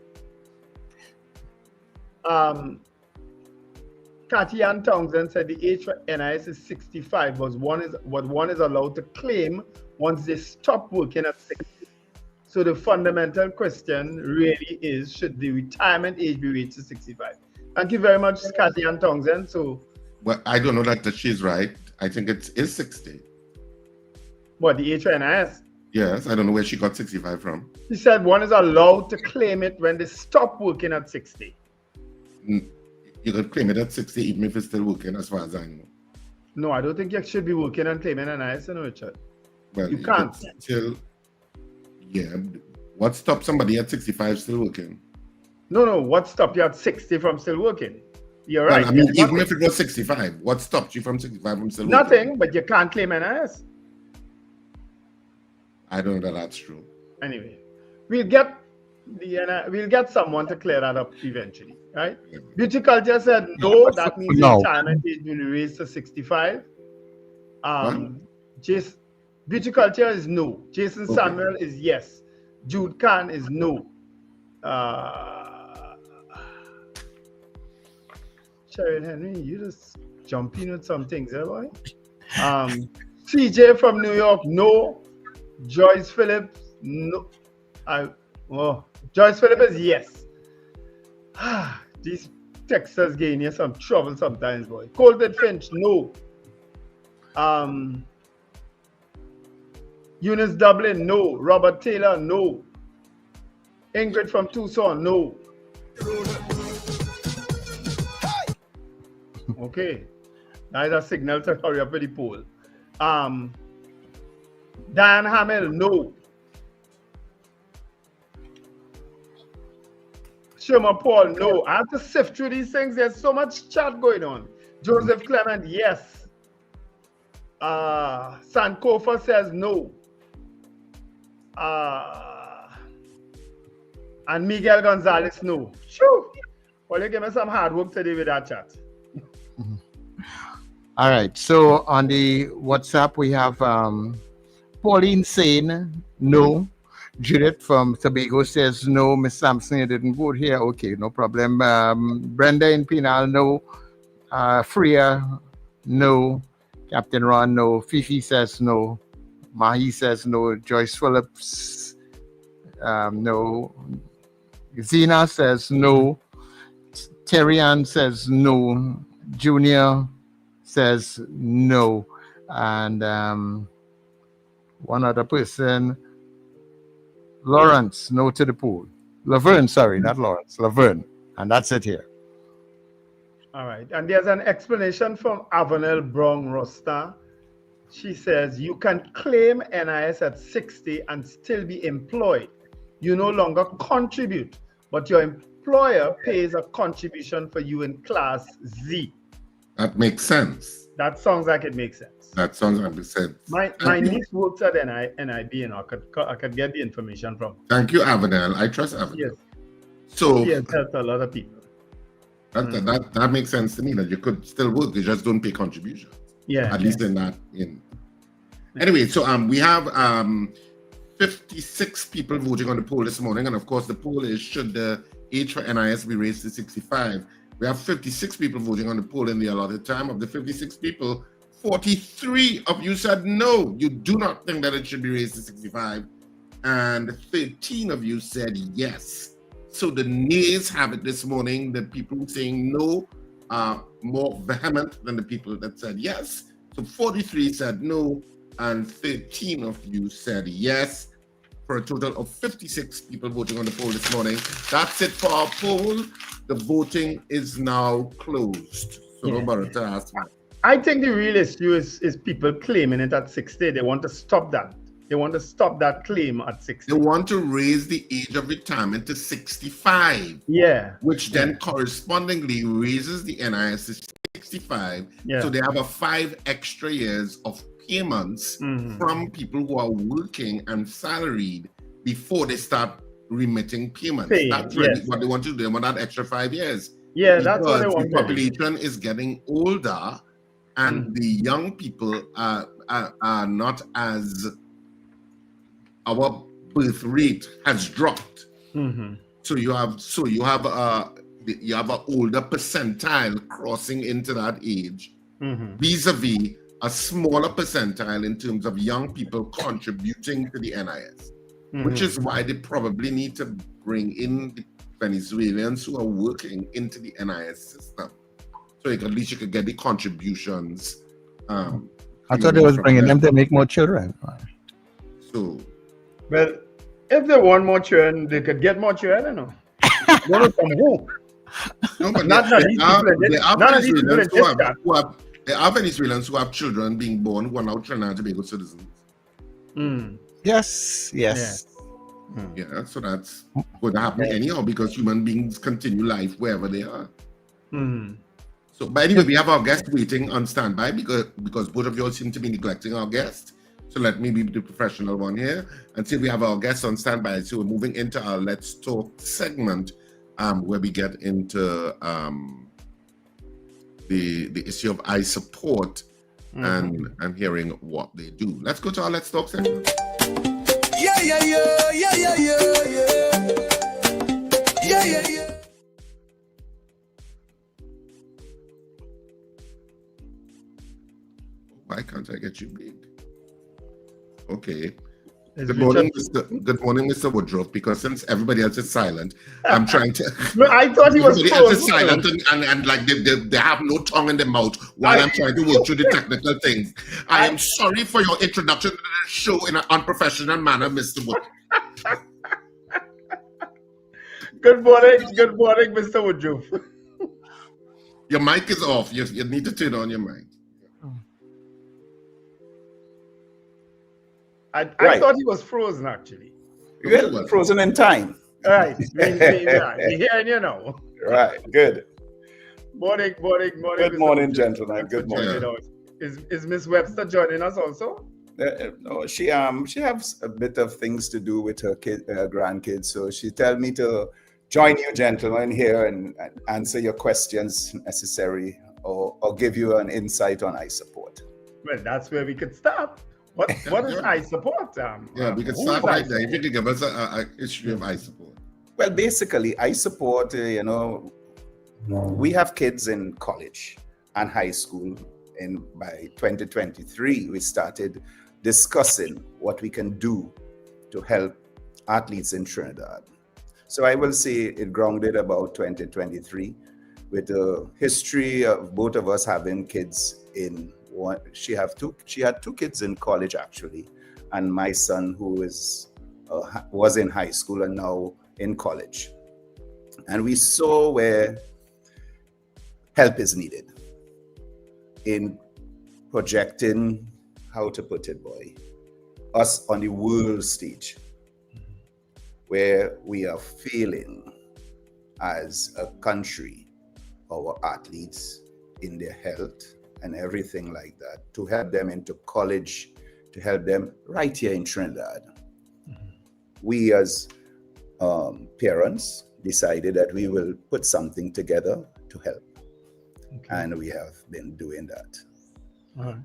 Cathy Ann Townsend said the age for NIS is 65, but one is allowed to claim once they stop working at 60. So the fundamental question really is, should the retirement age be raised to 65? Thank you very much, Cathy Ann Townsend. So, well, I don't know that she's right. I think it is 60. What, the age for NIS? Yes, I don't know where she got 65 from. She said one is allowed to claim it when they stop working at 60. You could claim it at 60 even if it's still working, as far as I know. No, I don't think you should be working and claiming NIS, Richard. Well, you can't. What stops somebody at 65 still working? No, what stopped you at 60 from still working? You're right. Well, I mean, even if it was 65, what stopped you from 65 from still working? Nothing, but you can't claim NIS. I don't know that that's true. Anyway, we'll get someone to clear that up eventually, right? Beauty Culture said no, that means the retirement age will be raised to 65. Beauty Culture is no. Jason Samuel is yes. Jude Khan is no. Sharon Henry, you just jumping with some things, eh, boy? CJ from New York, no. Joyce Phillips, no. Joyce Phillips is yes. These texters getting you some trouble sometimes, boy. Colton Finch, no. Eunice Dublin, no. Robert Taylor, no. Ingrid from Tucson, no. Okay. That is a signal to hurry up with the poll. Dan Hamill, no. Sherman Paul, no. I have to sift through these things. There's so much chat going on. Joseph Clement, yes. Sankofa says no. And Miguel Gonzalez, no. Shoo! Well, you give me some hard work today with that chat. All right. So on the WhatsApp, we have Pauline saying no. Judith from Tobago says no. Miss Sampson, you didn't vote here. Okay, no problem. Brenda in Penal, no. Freya, no. Captain Ron, no. Fifi says no. Mahi says no. Joyce Phillips, no. Zena says no. Terry-Ann says no. Junior says no. And one other person, Lawrence, no to the pool. Laverne, sorry, not Lawrence, Laverne. And that's it here. All right. And there's an explanation from Avanel Brown Rosta. She says, you can claim NIS at 60 and still be employed. You no longer contribute, but your employer pays a contribution for you in class Z. That makes sense. That sounds like it makes sense. That sounds like it makes sense. My niece works at NIB, and I could get the information from. Thank you, Avanel. I trust Avanel. Yes. So she has helped a lot of people. That makes sense to me, that you could still work, you just don't pay contributions. Yeah. At least in that. Anyway, so we have 56 people voting on the poll this morning, and of course the poll is, should the age for NIS be raised to 65? We have 56 people voting on the poll in the allotted time. Of the 56 people, 43 of you said no, you do not think that it should be raised to 65, and 13 of you said yes. So the nays have it this morning. The people saying no are more vehement than the people that said yes. So 43 said no, and 13 of you said yes, for a total of 56 people voting on the poll this morning. That's it for our poll. The voting is now closed. So no bother to ask me. I think the real issue is people claiming it at 60. They want to stop that. They want to stop that claim at 60. They want to raise the age of retirement to 65. Yeah. Which then correspondingly raises the NIS to 65. Yeah. So they have a 5 extra years of payments from people who are working and salaried before they start remitting payments. That's really what they want to do. They want that extra 5 years. Yeah, that's what they want. The population is getting older, and the young people are not as, our birth rate has dropped. So you have an older percentile crossing into that age, vis-a-vis a smaller percentile in terms of young people contributing to the NIS, which is why they probably need to bring in the Venezuelans who are working into the NIS system. So at least you could get the contributions I thought they was bringing them to make more children. So, well, if they want more children, they could get more children, you know. One from who? No, but Not these people. There are Venezuelans who have children being born who are now Trinidad and Tobago citizens. Yes. Yeah, so that's going to happen anyhow because human beings continue life wherever they are. So, but anyway, we have our guest waiting on standby because both of you all seem to be neglecting our guest. So let me be the professional one here and see if we have our guests on standby. So we're moving into our Let's Talk segment where we get into the issue of eye support and hearing what they do. Let's go to our Let's Talk segment. Yeah. Why can't I get you big? Okay. Good morning, Mr. Woodruff, because since everybody else is silent, I'm trying to... No, I thought he was everybody else is silent and like they have no tongue in their mouth while I'm trying to work through the technical things. I am sorry for your introduction to the show in an unprofessional manner, Mr. Woodruff. Good morning, Mr. Woodruff. Your mic is off. You need to turn on your mic. I thought he was frozen, actually. Good, frozen in time. Right. We're hearing you now. Right, good. Morning. Good morning, gentlemen. Good morning. Is Miss Webster joining us also? No, she has a bit of things to do with her grandkids, so she tell me to join you gentlemen here and answer your questions necessary or give you an insight on eye support. Well, that's where we could start. What is eye support? We could start right there. If you could give us a history of eye support. Well, basically, eye support, we have kids in college and high school. And by 2023, we started discussing what we can do to help athletes in Trinidad. So I will say it grounded about 2023 with a history of both of us having kids in one. She had two kids in college actually, and my son who was in high school and now in college. And we saw where help is needed in projecting, how to put it, us on the world stage, where we are failing as a country, our athletes in their health and everything like that, to help them into college, to help them right here in Trinidad. We as parents decided that we will put something together to help. And we have been doing that.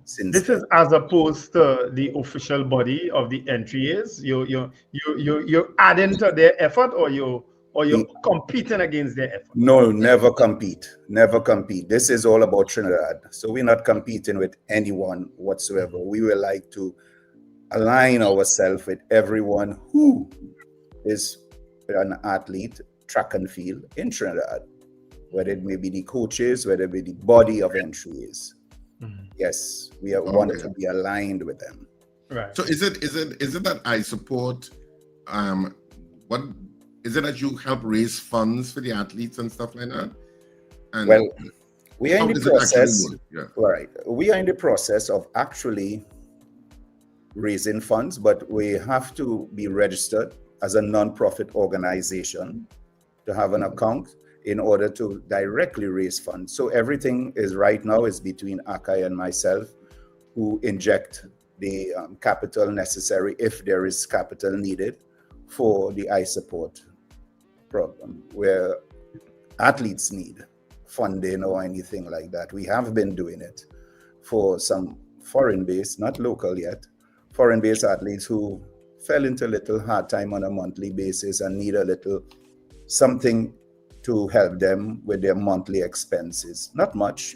Since this is as opposed to the official body of the entries. You're adding to their effort, or you're competing against their effort? No, never compete. This is all about Trinidad. So we're not competing with anyone whatsoever. We would like to align ourselves with everyone who is an athlete, track and field in Trinidad, whether it may be the coaches, whether it be the body of entries. Yes, we want to be aligned with them. Right. So is it that I support? What is it that you help raise funds for the athletes and stuff like that? And well, we are in the process. Right. We are in the process of actually raising funds, but we have to be registered as a non-profit organization to have an account in order to directly raise funds. So everything is right now is between Akai and myself, who inject the capital necessary, if there is capital needed, for the eye support program, where athletes need funding or anything like that. We have been doing it for some foreign-based, not local yet, foreign-based athletes who fell into a little hard time on a monthly basis and need a little something to help them with their monthly expenses. Not much.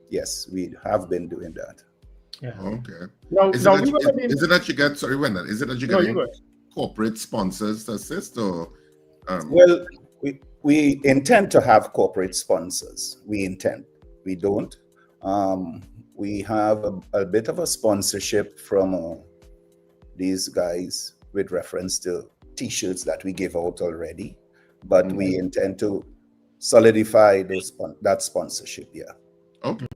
Yes, we have been doing that. Yeah. Okay. Is it that you get, sorry, Wendell, is it that you get corporate sponsors to assist, or? Well, we intend to have corporate sponsors. We don't. we have a bit of a sponsorship from these guys with reference to T-shirts that we give out already, but we intend to solidify that sponsorship. Yeah. Okay.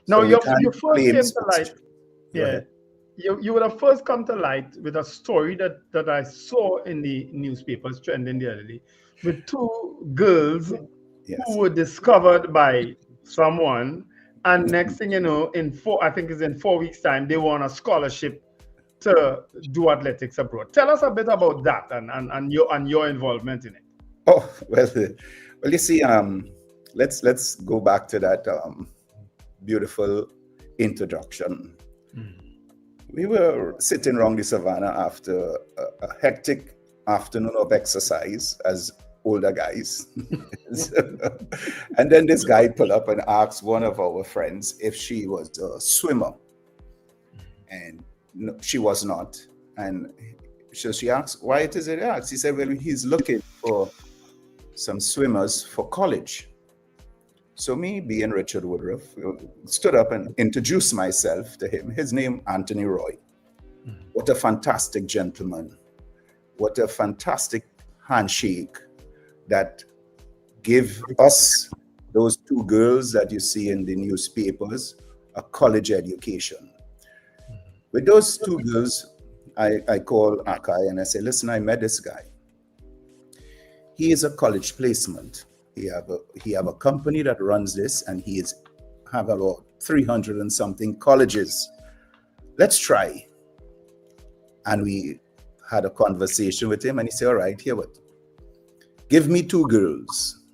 Now, So you first came to light. Go ahead. You would have first come to light with a story that I saw in the newspapers trending the other day, with two girls who were discovered by someone, and next thing you know, I think it's in 4 weeks' time, they won a scholarship to do athletics abroad. Tell us a bit about that and your involvement in it. Oh, well, you see, let's go back to that beautiful introduction. We were sitting around the savannah after a hectic afternoon of exercise as older guys. And then this guy pulled up and asked one of our friends if she was a swimmer. And no, she was not. And so she asked, why it is it asked? He said, well, he's looking for some swimmers for college. So me, being Richard Woodruff, stood up and introduced myself to him. His name, Anthony Roy. What a fantastic gentleman. What a fantastic handshake that gave us, those two girls that you see in the newspapers, a college education. With those two girls, I call Akai and I say, listen, I met this guy. He is a college placement. He have a company that runs this, and he have about 300 and something colleges. Let's try. And we had a conversation with him, and he said, all right, here what? Give me two girls,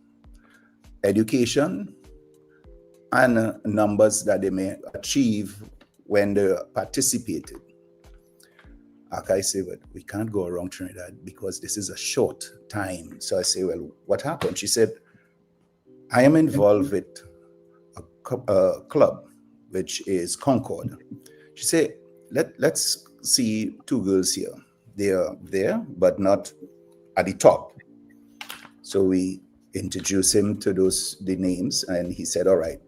education and numbers that they may achieve when they participated. Akai said, but we can't go around Trinidad because this is a short time. So I say, well, what happened? She said, I am involved with a club, which is Concord. She said, let's see two girls here. They are there, but not at the top. So we introduced him to the names, and he said, all right.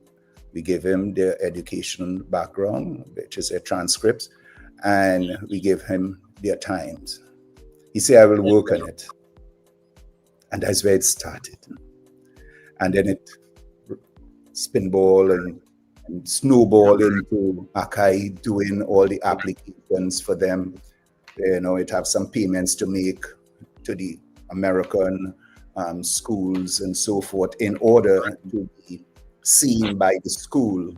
We gave him their education background, which is their transcripts, and we gave him their times. He said, I will work on it. And that's where it started. And then it spinball and snowball into Akai doing all the applications for them. You know, it have some payments to make to the American schools and so forth in order to be seen by the school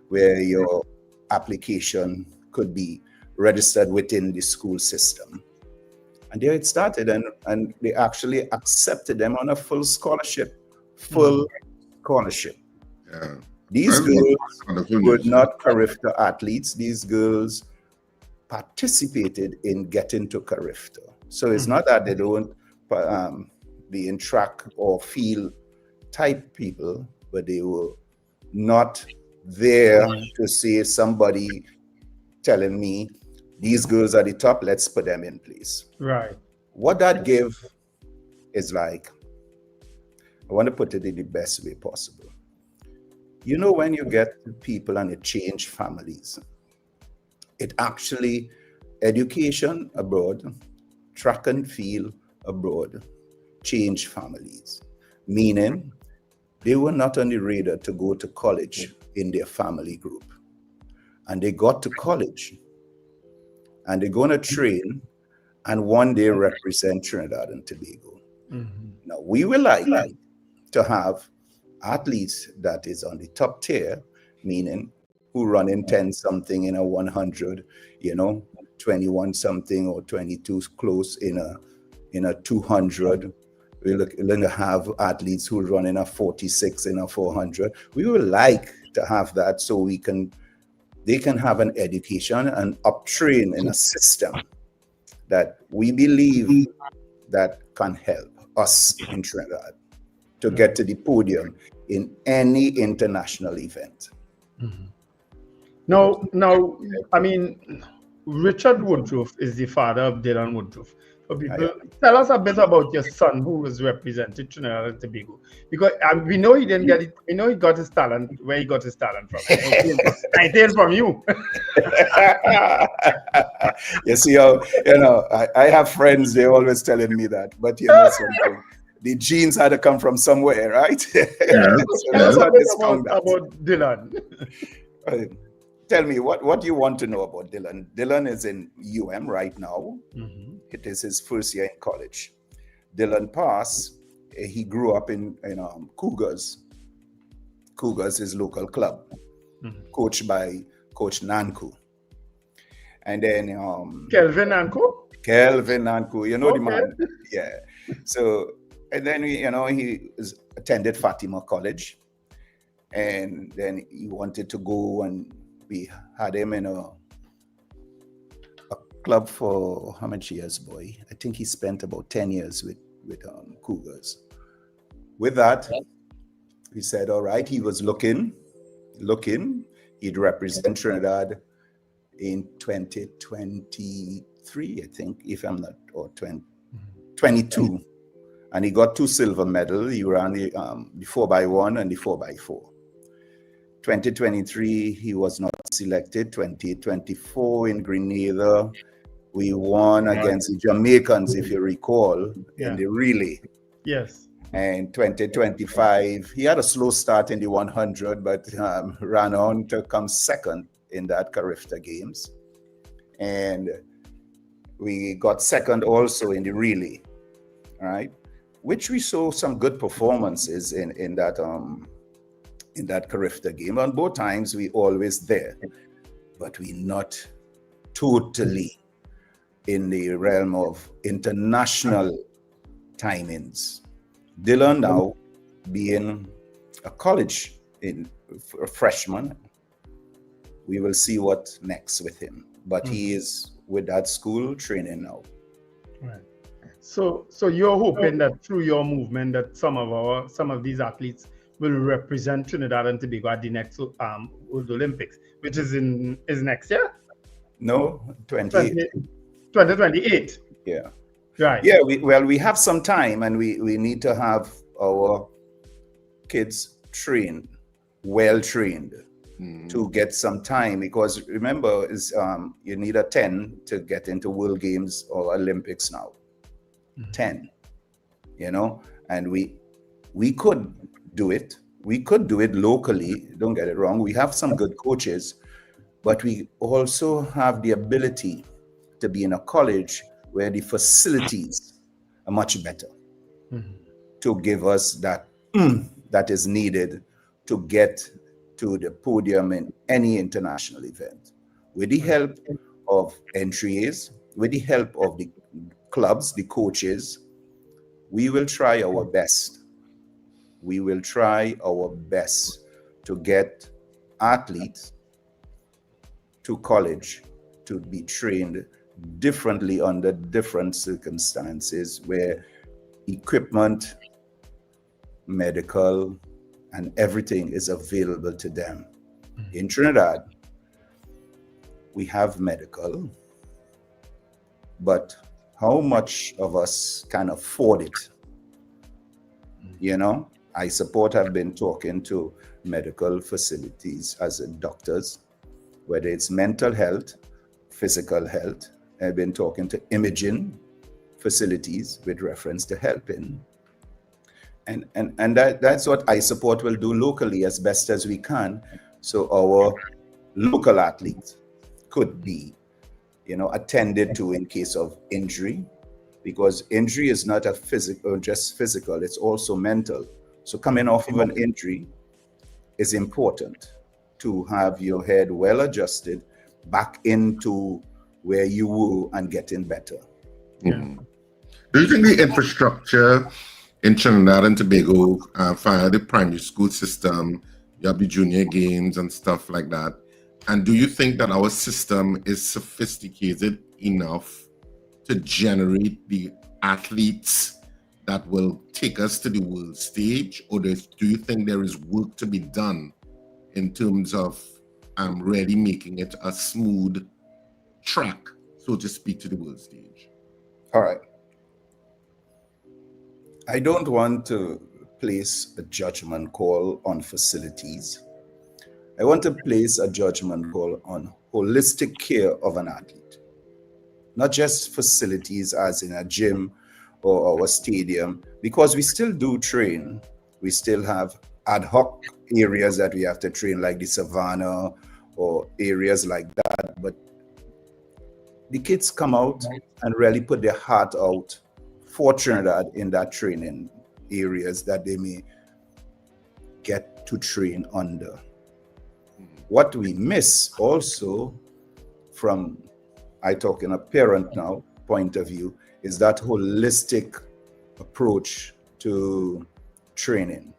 where your application could be registered within the school system. And there it started, and they actually accepted them on a full scholarship. Yeah. These girls were not Carifta athletes. These girls participated in getting to Carifta. So it's not that they don't be in track or field type people, but they were not there to see somebody telling me these girls are the top, let's put them in place. Right. What that gave is like, I want to put it in the best way possible. You know, when you get people and it change families, it actually, education abroad, track and field abroad, change families. Meaning, they were not on the radar to go to college in their family group. And they got to college, and they're going to train and one day represent Trinidad and Tobago. Now, we will like to have athletes that is on the top tier, meaning who run in 10 something in a 100, 21 something or 22 close in a 200. We're going to have athletes who run in a 46 in a 400. We would like to have that so they can have an education and up-train in a system that we believe that can help us in Trinidad to get to the podium in any international event. Now, I mean, Richard Woodruff is the father of Dylan Woodruff. for people. Tell us a bit about your son who was represented Trinidad and Tobago, because we know he didn't get it. We know he got his talent where he got his talent from. I take it from you. You see how, I have friends, they're always telling me that, but you know something, the genes had to come from somewhere, right? Tell us a bit about Dylan. Tell me, what do you want to know about Dylan? Dylan is in UM right now. It is his first year in college. Dylan Pass, he grew up in Cougars. Cougars, his local club, coached by Coach Nanku. And then Kelvin Nanku? Kelvin Nanku, you know the man. Yeah. So, and then he attended Fatima College. And then he wanted to go, and we had him in a club for how many years, boy? I think he spent about 10 years with Cougars. With that, he said, all right, he was looking. He'd represent Trinidad in 2023, I think, if I'm not, or 2022. And he got 2 silver medals. He ran the 4x1 and the 4x4. 2023, he was not selected. 2024 in Grenada, we won against the Jamaicans, if you recall, in the relay. Yes. And 2025, he had a slow start in the 100, but ran on to come second in that Carifta Games. And we got second also in the relay, right? Which we saw some good performances in that Carifta game. On both times, we always there, but we not totally in the realm of international timings. Dylan now being a college a freshman, we will see what next with him. But he is with that school training now. Right. So you're hoping that through your movement that some of these athletes will represent Trinidad and Tobago at the next World Olympics, which is next year? No, 2028. Yeah. Right. Yeah, we have some time, and we need to have our kids trained, well trained, to get some time, because remember, you need a 10 to get into World Games or Olympics now. 10, and we could do it. We could do it locally, don't get it wrong. We have some good coaches, but we also have the ability to be in a college where the facilities are much better to give us that that is needed to get to the podium in any international event. With the help of entries, with the help of the clubs, the coaches, we will try our best. We will try our best to get athletes to college to be trained differently under different circumstances where equipment, medical, and everything is available to them. In Trinidad, we have medical, but how much of us can afford it? I have been talking to medical facilities as doctors, whether it's mental health, physical health. I've been talking to imaging facilities with reference to helping. And that's what iSupport will do locally as best as we can. So our local athletes could be, attended to in case of injury, because injury is not just physical, it's also mental. So coming off of an injury is important to have your head well adjusted back into where you were and getting better. Do you think the infrastructure in Trinidad and Tobago via the primary school system, you have the junior games and stuff like that, and do you think that our system is sophisticated enough to generate the athletes that will take us to the world stage, or do you think there is work to be done in terms of really making it a smooth track, so to speak, to the world stage? All right. I don't want to place a judgment call on facilities. I want to place a judgment call on holistic care of an athlete. Not just facilities as in a gym or a stadium, because we still do train. We still have ad hoc areas that we have to train, like the savannah or areas like that. But the kids come out and really put their heart out for Trinidad in that training areas that they may get to train under. What we miss also from, I talk in a parent now point of view, is that holistic approach to training.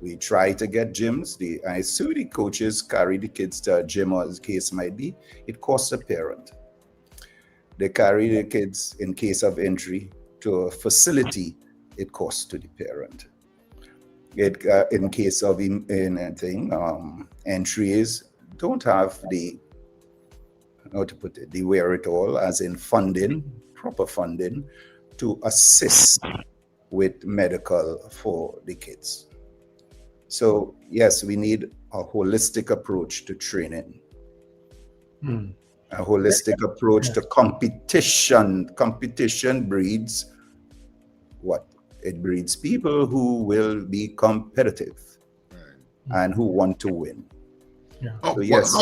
We try to get gyms. I see the coaches carry the kids to a gym, or as the case might be. It costs a parent. They carry the kids in case of injury to a facility. It costs to the parent. In case of entries, don't have the, how to put it, the wherewithal, as in funding, proper funding, to assist with medical for the kids. So yes, we need a holistic approach to training. A holistic approach to competition. Competition breeds what? It breeds people who will be competitive and who want to win. Yeah. So yes.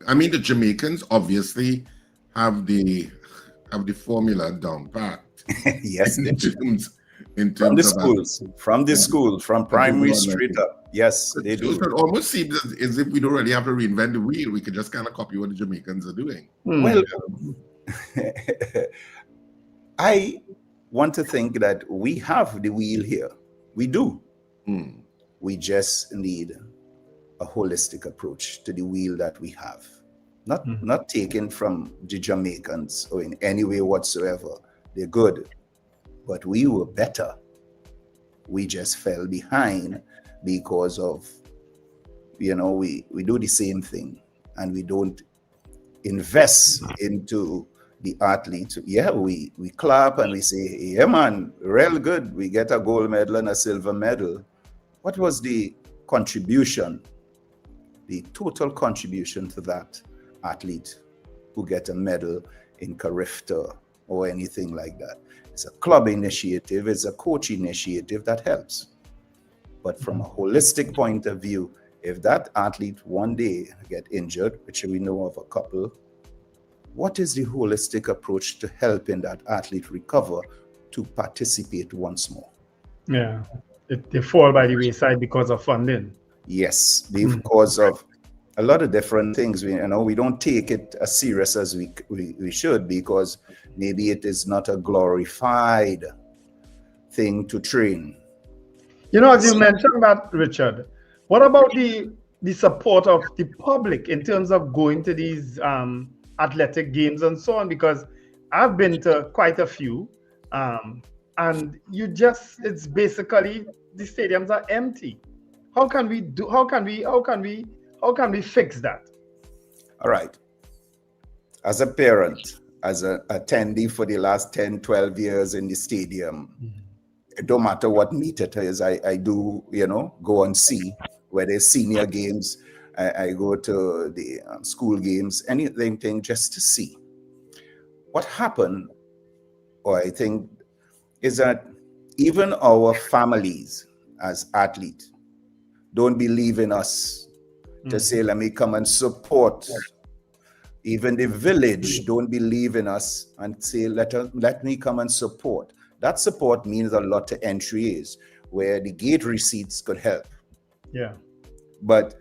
I mean, the Jamaicans obviously have the formula down pat. Yes, in terms from the of schools, from primary straight up. Yes, they do. It almost seems as if we don't really have to reinvent the wheel. We could just kind of copy what the Jamaicans are doing. Well, I want to think that we have the wheel here. We do. We just need a holistic approach to the wheel that we have. Not taken from the Jamaicans or in any way whatsoever. They're good, but we were better. We just fell behind because of, we do the same thing and we don't invest into the athletes. Yeah, we clap and we say, yeah man, real good. We get a gold medal and a silver medal. What was the contribution, the total contribution to that athlete who get a medal in Carifta or anything like that? It's a club initiative, it's a coach initiative that helps. But from a holistic point of view, if that athlete one day get injured, which we know of a couple, what is the holistic approach to helping that athlete recover to participate once more? Yeah, they fall by the wayside because of funding. Yes, because of a lot of different things. We don't take it as serious as we should, because maybe it is not a glorified thing to train. As you mentioned that, Richard, what about the support of the public in terms of going to these athletic games and so on? Because I've been to quite a few, and it's basically the stadiums are empty. How can we fix that? All right. As a parent, as an attendee for the last 10, 12 years in the stadium, it don't matter what meet it is, I do, go and see. Where there's senior games, I go to the school games, anything just to see. What happened, or I think, is that even our families as athletes don't believe in us to say, let me come and support. Even the village don't believe in us and say, let me come and support. That support means a lot to entries where the gate receipts could help. Yeah. But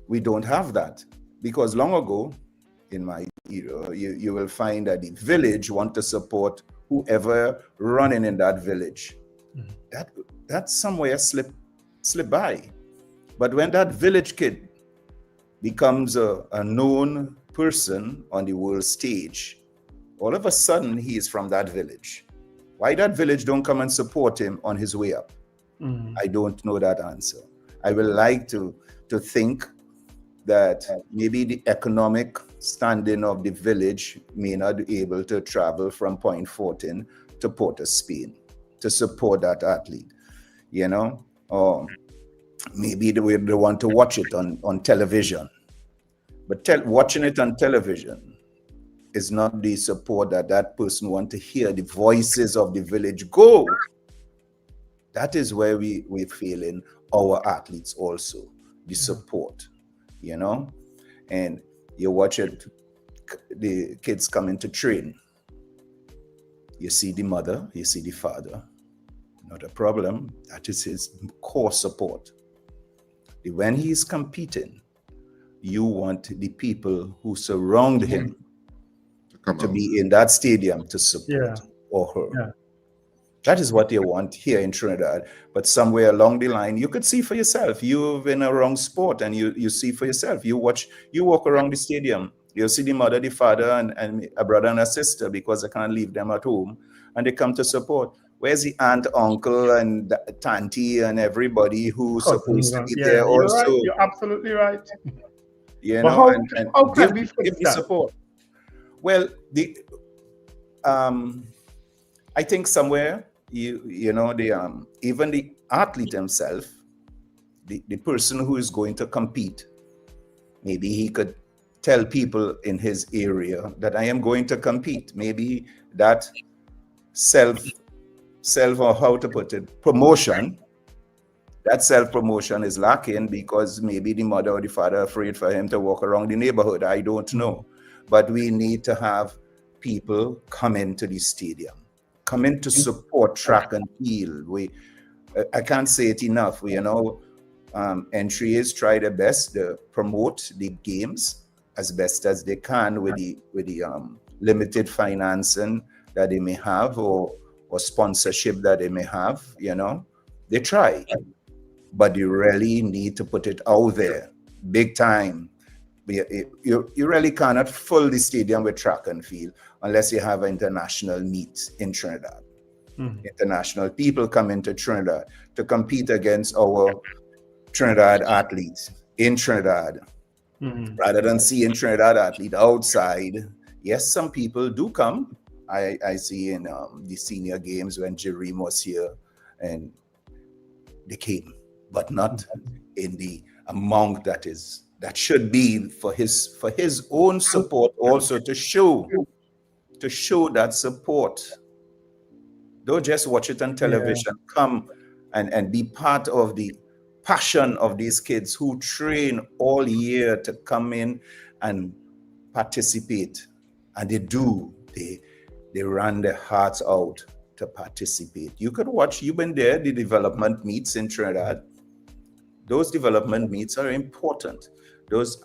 we don't have that, because long ago, in my era, you will find that the village want to support whoever running in that village. That somewhere slip by. But when that village kid becomes a known person on the world stage, all of a sudden he is from that village. Why that village don't come and support him on his way up? I don't know that answer. I would like to think that maybe the economic standing of the village may not be able to travel from Point 14 to Port of Spain to support that athlete, you know, or maybe they want to watch it on television. But watching it on television is not the support that person want to hear the voices of the village go. That is where we're feeling our athletes also, the support, you know. And you watch it, the kids coming to train. You see the mother, you see the father. Not a problem. That is his core support. When he is competing, you want the people who surround him to be in that stadium to support or her. Yeah. That is what you want here in Trinidad. But somewhere along the line, you could see for yourself. You're in a wrong sport and you see for yourself. You walk around the stadium. You'll see the mother, the father, and a brother and a sister because they can't leave them at home. And they come to support. Where's the aunt, uncle, and the tanty and everybody who's supposed to be there also? Right. You're absolutely right. You but know, how can we fix give the support. Well, I think somewhere you know even the athlete himself, the person who is going to compete, maybe he could tell people in his area that I am going to compete. Maybe that self or how to put it, promotion. That self-promotion is lacking because maybe the mother or the father are afraid for him to walk around the neighborhood. I don't know. But we need to have people come into the stadium, come in to support track and field. I can't say it enough. Entries try their best to promote the games as best as they can with the limited financing that they may have or sponsorship that they may have. They try. But you really need to put it out there, big time. You really cannot fill the stadium with track and field unless you have an international meet in Trinidad. Mm-hmm. International people come into Trinidad to compete against our Trinidad athletes in Trinidad, rather than seeing Trinidad athlete outside. Yes, some people do come. I see in the senior games when Jerem was here, and they came. But not in the amount that should be for his own support, also to show that support. Don't just watch it on television. Come and be part of the passion of these kids who train all year to come in and participate. And they do. They run their hearts out to participate. You could watch, you've been there, the development meets in Trinidad. Those development meets are important. Those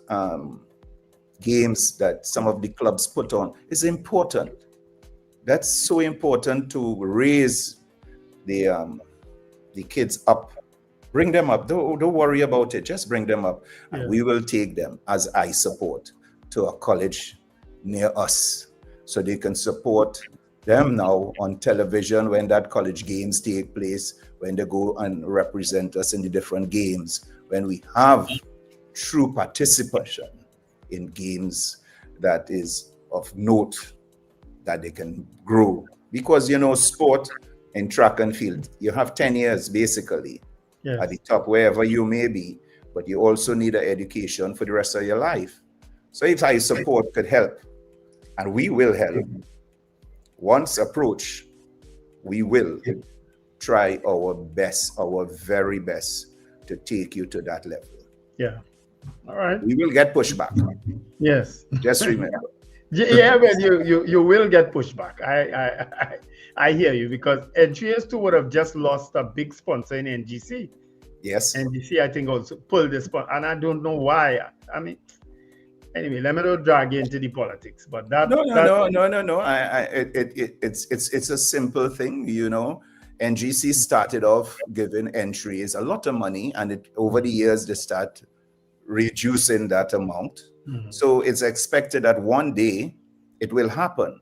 games that some of the clubs put on is important. That's so important to raise the kids up. Bring them up. Don't worry about it. Just bring them up. Yeah. And we will take them as I support to a college near us so they can support them now on television when that college games take place, when they go and represent us in the different games, when we have true participation in games that is of note, that they can grow. Because, sport in track and field, you have 10 years basically at the top, wherever you may be, but you also need an education for the rest of your life. So if I support could help, and we will help, once approach, we will try our best, our very best to take you to that level. Yeah. All right. We will get pushback. Yes. Just remember. Yeah, but you will get pushback. I hear you, because NGS2 would have just lost a big sponsor in NGC. Yes. NGC, I think, also pulled this sponsor, and I don't know why. I mean, anyway, let me not drag you into the politics, but that no. It's a simple thing, NGC started off giving entries a lot of money, and over the years they start reducing that amount. Mm-hmm. So it's expected that one day it will happen.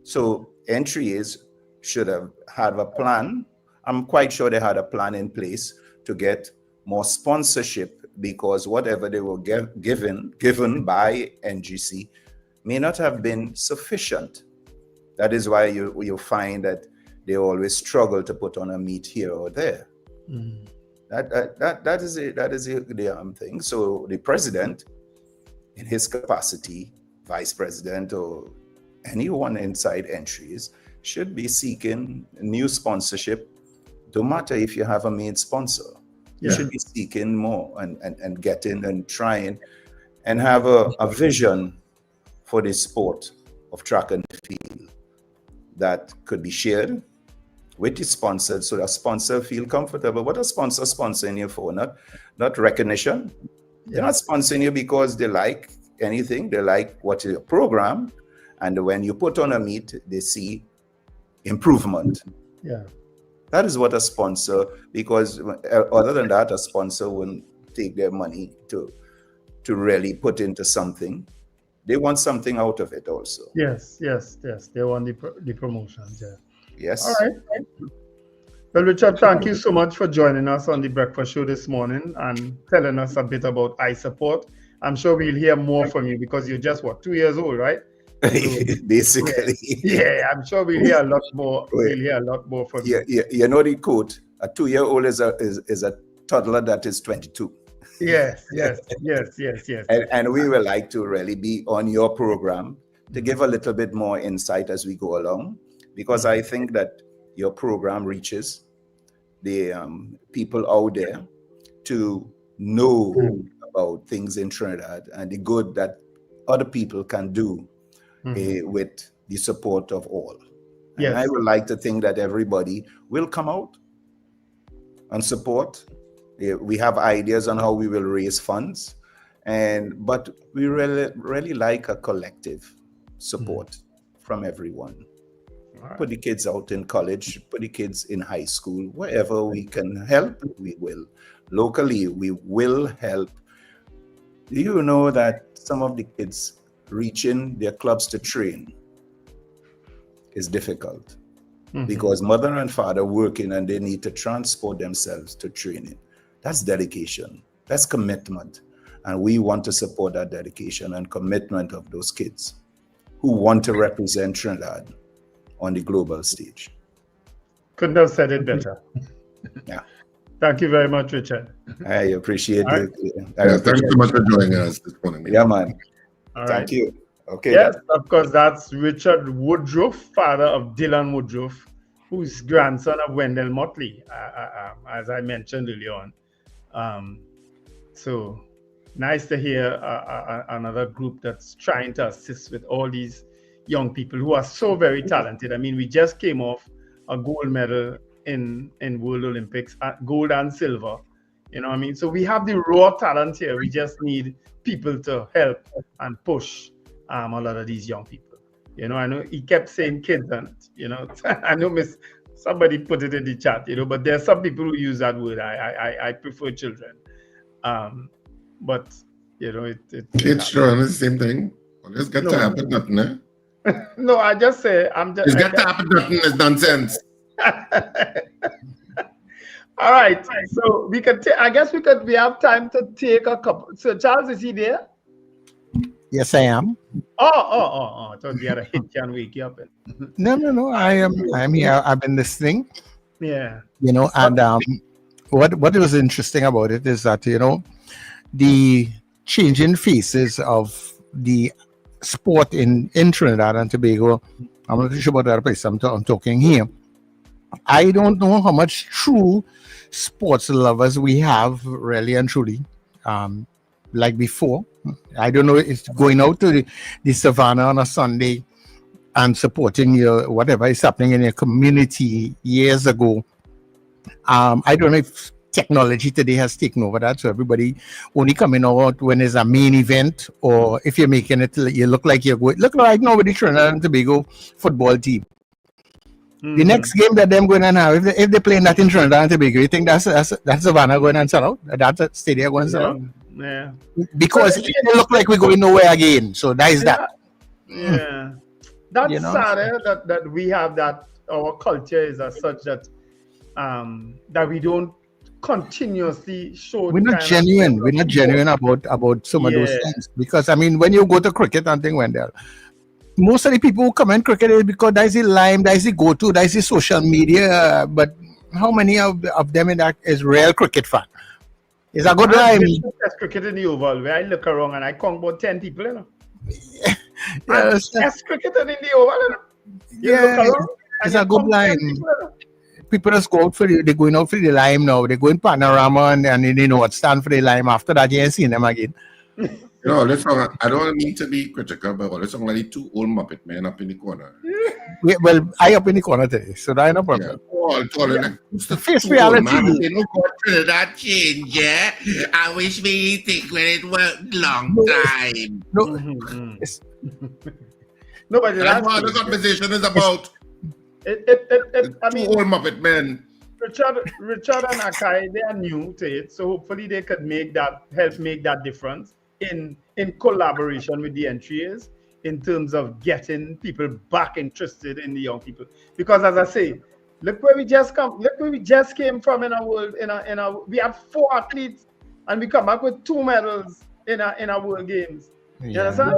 So entries should have had a plan. I'm quite sure they had a plan in place to get more sponsorship, because whatever they were given by NGC may not have been sufficient. That is why you find that they always struggle to put on a meet here or there. That is the thing. So the president, in his capacity, vice president or anyone inside entries, should be seeking new sponsorship. Don't matter if you have a main sponsor. You should be seeking more and getting and trying and have a vision for the sport of track and field that could be shared with the sponsor, so that sponsor feel comfortable. What a sponsor sponsoring you for? Not recognition. They're not sponsoring you because they like anything. They like what your program, and when you put on a meet, they see improvement. Yeah. That is what a sponsor, because other than that, a sponsor wouldn't take their money to really put into something. They want something out of it also. Yes. They want the promotions. Yeah. Yes. All right. Well, Richard, thank you so much for joining us on the Breakfast Show this morning and telling us a bit about iSupport. I'm sure we'll hear more from you because you're just 2 years old, right? So, basically. Yeah, I'm sure we'll hear a lot more. We'll hear a lot more from you. You know the quote: a 2-year-old is a toddler that is 22. Yes. And we would like to really be on your program to give a little bit more insight as we go along, because I think that your program reaches the people out there to know about things in Trinidad and the good that other people can do with the support of all. Yes. And I would like to think that everybody will come out and support. We have ideas on how we will raise funds, but we really like a collective support from everyone. Right. Put the kids out in college, put the kids in high school, wherever we can help, we will. Locally, we will help. Do you know that some of the kids reaching their clubs to train is difficult? Because mother and father working and they need to transport themselves to training. That's dedication, that's commitment. And we want to support that dedication and commitment of those kids who want to represent Trinidad on the global stage. Couldn't have said it better. Yeah. Thank you very much, Richard. I appreciate it. Thank you so much for joining us this morning. Yeah, man. All Thank you. Okay. Yes, of course, that's Richard Woodruff, father of Dylan Woodruff, who's grandson of Wendell Motley, as I mentioned earlier on. So nice to hear another group that's trying to assist with all these young people who are so very talented. I mean, we just came off a gold medal in World Olympics, gold and silver. You know what I mean? So we have the raw talent here. We just need people to help and push a lot of these young people. You know, I know he kept saying kids, and you know, I know somebody put it in the chat, you know, but there are some people who use that word. I prefer children. But you know, it's sure the same thing. Let's get to happen nothing, eh? No, I just say It's get to happen nothing is nonsense. All right, so we can I guess we have time to take a couple. So Charles, is he there? Yes, I am. Oh. I thought you had a hit can wake you up. No. I'm here. I've been listening. Yeah. You know, and what was interesting about it is that, you know, the changing faces of the sport in Trinidad and Tobago. I'm not sure about the other place I'm talking here. I don't know how much true sports lovers we have, really and truly, like before. I don't know if going out to the savannah on a Sunday and supporting your whatever is happening in your community years ago. I don't know if technology today has taken over that, so everybody only coming out when there's a main event, or if you're making it, you look like you're going. Look like now with the Trinidad and Tobago football team. The next game that them going and have, if they're playing that in Trinidad and Tobago, you think that's Savannah going and sell out? That's a stadium going and sell out? Yeah. Because it look like we're going nowhere again. So that is that. Yeah. That's You know? sad that we have that. Our culture is as such that that we don't continuously show. We're not genuine. We're not genuine about some of those things. Because I mean, when you go to cricket and thing, Wendell, most of the people who comment cricket is because that's the lime, that's the go-to, that's the social media. But how many of them in that is real cricket fan? It's a good lime. Test cricket in the Oval where I look around and I count about 10 people, you know. Test cricket in the Oval, you know. Yeah, it's a good lime. People just go out they're going out for the lime now. They go in Panorama and they know what stand for the lime. After that, you ain't seen them again. No, let's not, I don't mean to be critical, but let's not like two old Muppet men up in the corner. Well, I up in the corner today, so that's no problem. The face reality. They don't go Trinidad change, yeah? I wish me think when it worked long time. No, Nobody. That's what the conversation is about. I mean, two old Muppet men. Richard and Akai, they are new to it, so hopefully they could help make that difference in collaboration with the entries in terms of getting people back interested in the young people. Because as I say, look where we just came from in our world. We have 4 athletes and we come back with 2 medals in our world games. You understand?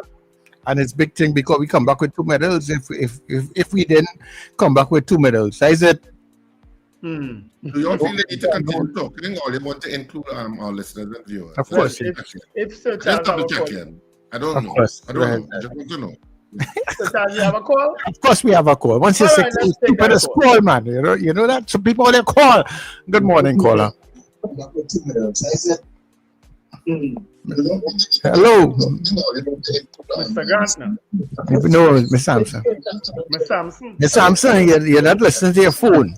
And it's big thing because we come back with 2 medals. If we didn't come back with 2 medals, I said. Do you all feel they need to continue talking, or they want to include our listeners and viewers? Of course. If Sir Let's Charles double check in. I don't know. I don't know. I just want to know. Sir Charles, you have a call? Of course, we have a call. Once you say people just call, man. You know that. So people they call. Good morning, caller. Hello. Mr. Grantner. No, Miss Sampson. Miss Sampson. Miss Sampson, you're not listening to your phone.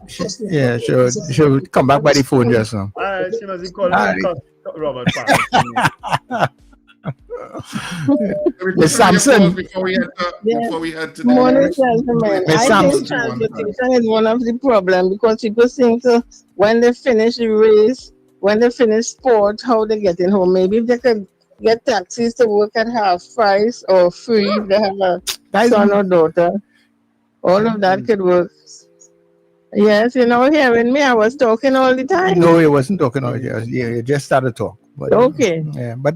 She'll come back by the phone just now. She must be calling Robert. Miss Sampson. Before we head to the morning, gentlemen. I think transportation is one of the problems because people think when they finish the race, when they finish sport, how they getting home. Maybe if they could get taxis to work at half price or free, if they have a son or daughter, all of that could work. Yes, hearing me, I was talking all the time. No, you wasn't talking all the time. You just started talk. But, okay. Yeah, but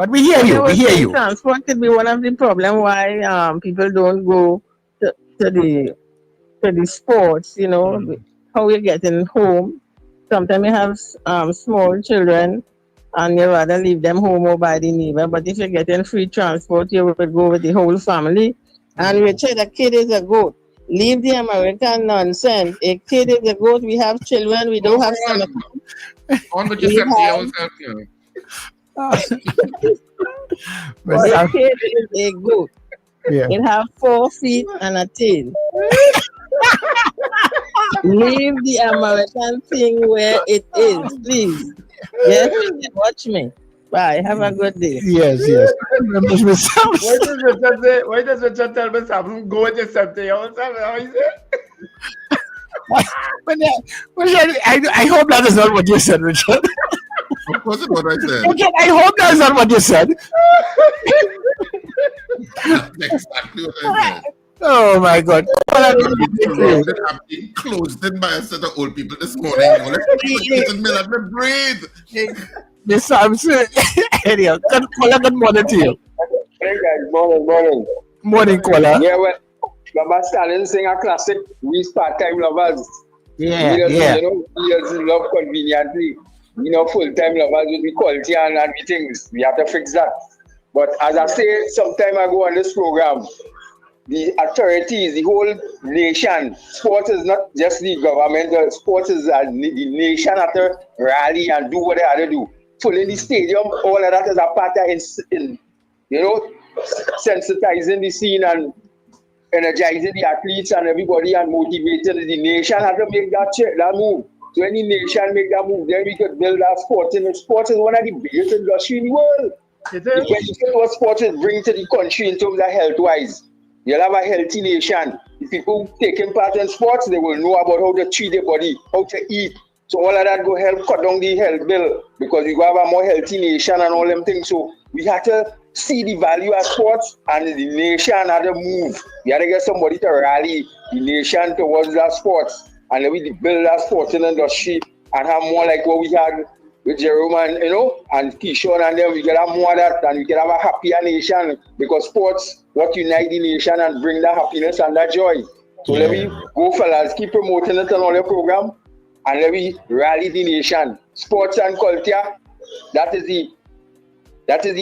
we hear you. We hear you. Transport could be one of the problems why people don't go to the sports. How you're getting home. Sometimes you have small children and you rather leave them home or by the neighbor. But if you're getting free transport, you would go with the whole family. And Richard, a kid is a goat. Leave the American nonsense. A kid is a goat. We have children. We don't have some. On with yourself. A kid is a goat. Yeah. It have 4 feet and a tail. Leave the American thing where it is, please. Yes, watch me. Bye. Have a good day. Yes. Why does Richard tell me something? Go with yourself to your how is it? I hope that is not what you said, Richard. Of course, it's what I said. Okay, I hope that is not what you said. That's exactly what I said. Oh my God. I've been closed in by a set of old people this morning. Let me breathe. Miss Sampson. Anyhow, good morning to you. Hey guys, morning. Morning, caller. Yeah, well, Baba Stalin sing a classic, we part-time lovers. Yeah. We just love conveniently. Full-time lovers with the quality and the things. We have to fix that. But as I say some time ago on this program, the authorities, the whole nation, sport is not just the government, sport is the nation have to rally and do what they have to do. Filling the stadium, all of that is a part of sensitizing the scene and energizing the athletes and everybody and motivating the nation have to make that move. So any nation make that move, then we could build our sport. And sport is one of the biggest industries in the world. What sport is bring to the country in terms of health-wise. You'll have a healthy nation. If people taking part in sports, they will know about how to treat their body, how to eat. So all of that go help cut down the health bill because we go have a more healthy nation and all them things. So we have to see the value of sports and the nation had to move. We had to get somebody to rally the nation towards that sports and then we build that sporting industry and have more like what we had with Jerome and and Kishon and them, we can have more of that, and we can have a happier nation, because sports what unite the nation and bring that happiness and that joy. So let me go, fellas, keep promoting it on all your program, and let me rally the nation. Sports and culture, that is the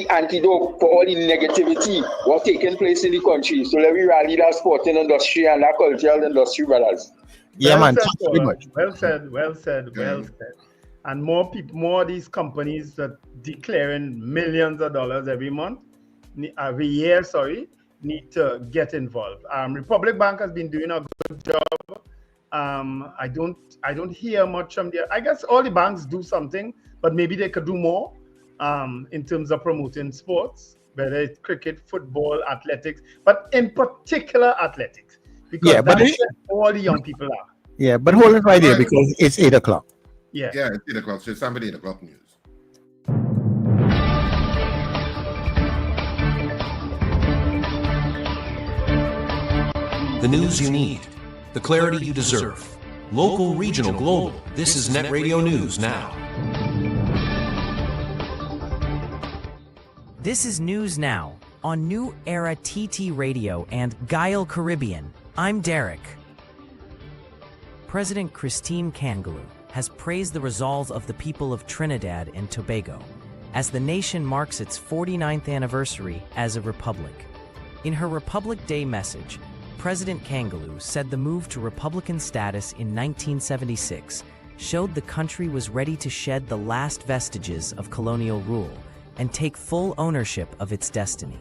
antidote for all the negativity what's taking place in the country. So let me rally that sporting industry and that cultural industry, brothers. Yeah, man. Thank you very much. Well said. And more people, more of these companies that declaring millions of dollars every year, need to get involved. Republic Bank has been doing a good job. I don't hear much from there. I guess all the banks do something, but maybe they could do more in terms of promoting sports, whether it's cricket, football, athletics, but in particular athletics, because that's where all the young people are. Yeah, but hold it right there because it's 8 o'clock. Yeah, it's 8 o'clock. So it's time for the 8 o'clock news. The news you need, the clarity you deserve. Local, regional, global. This is Net Radio News Now. This is News Now on New Era TT Radio and Guile Caribbean. I'm Derek. President Christine Kangaloo has praised the resolve of the people of Trinidad and Tobago as the nation marks its 49th anniversary as a republic. In her Republic Day message, President Kangaloo said the move to Republican status in 1976 showed the country was ready to shed the last vestiges of colonial rule and take full ownership of its destiny.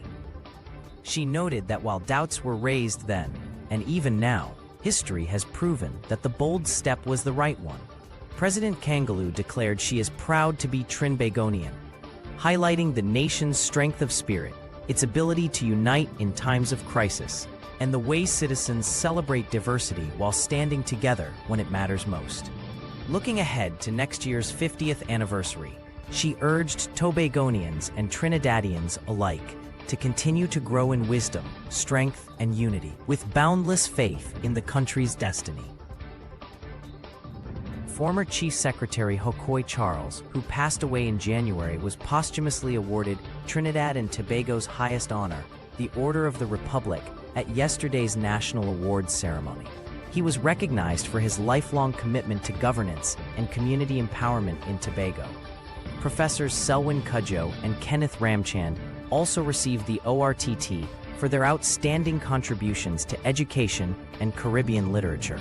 She noted that while doubts were raised then, and even now, history has proven that the bold step was the right one. President Kangaloo declared she is proud to be Trinbagonian, highlighting the nation's strength of spirit, its ability to unite in times of crisis, and the way citizens celebrate diversity while standing together when it matters most. Looking ahead to next year's 50th anniversary, she urged Tobagonians and Trinidadians alike to continue to grow in wisdom, strength, and unity, with boundless faith in the country's destiny. Former Chief Secretary Akai Charles, who passed away in January, was posthumously awarded Trinidad and Tobago's highest honor, the Order of the Republic, at yesterday's National Awards ceremony. He was recognized for his lifelong commitment to governance and community empowerment in Tobago. Professors Selwyn Cudjoe and Kenneth Ramchand also received the ORTT for their outstanding contributions to education and Caribbean literature.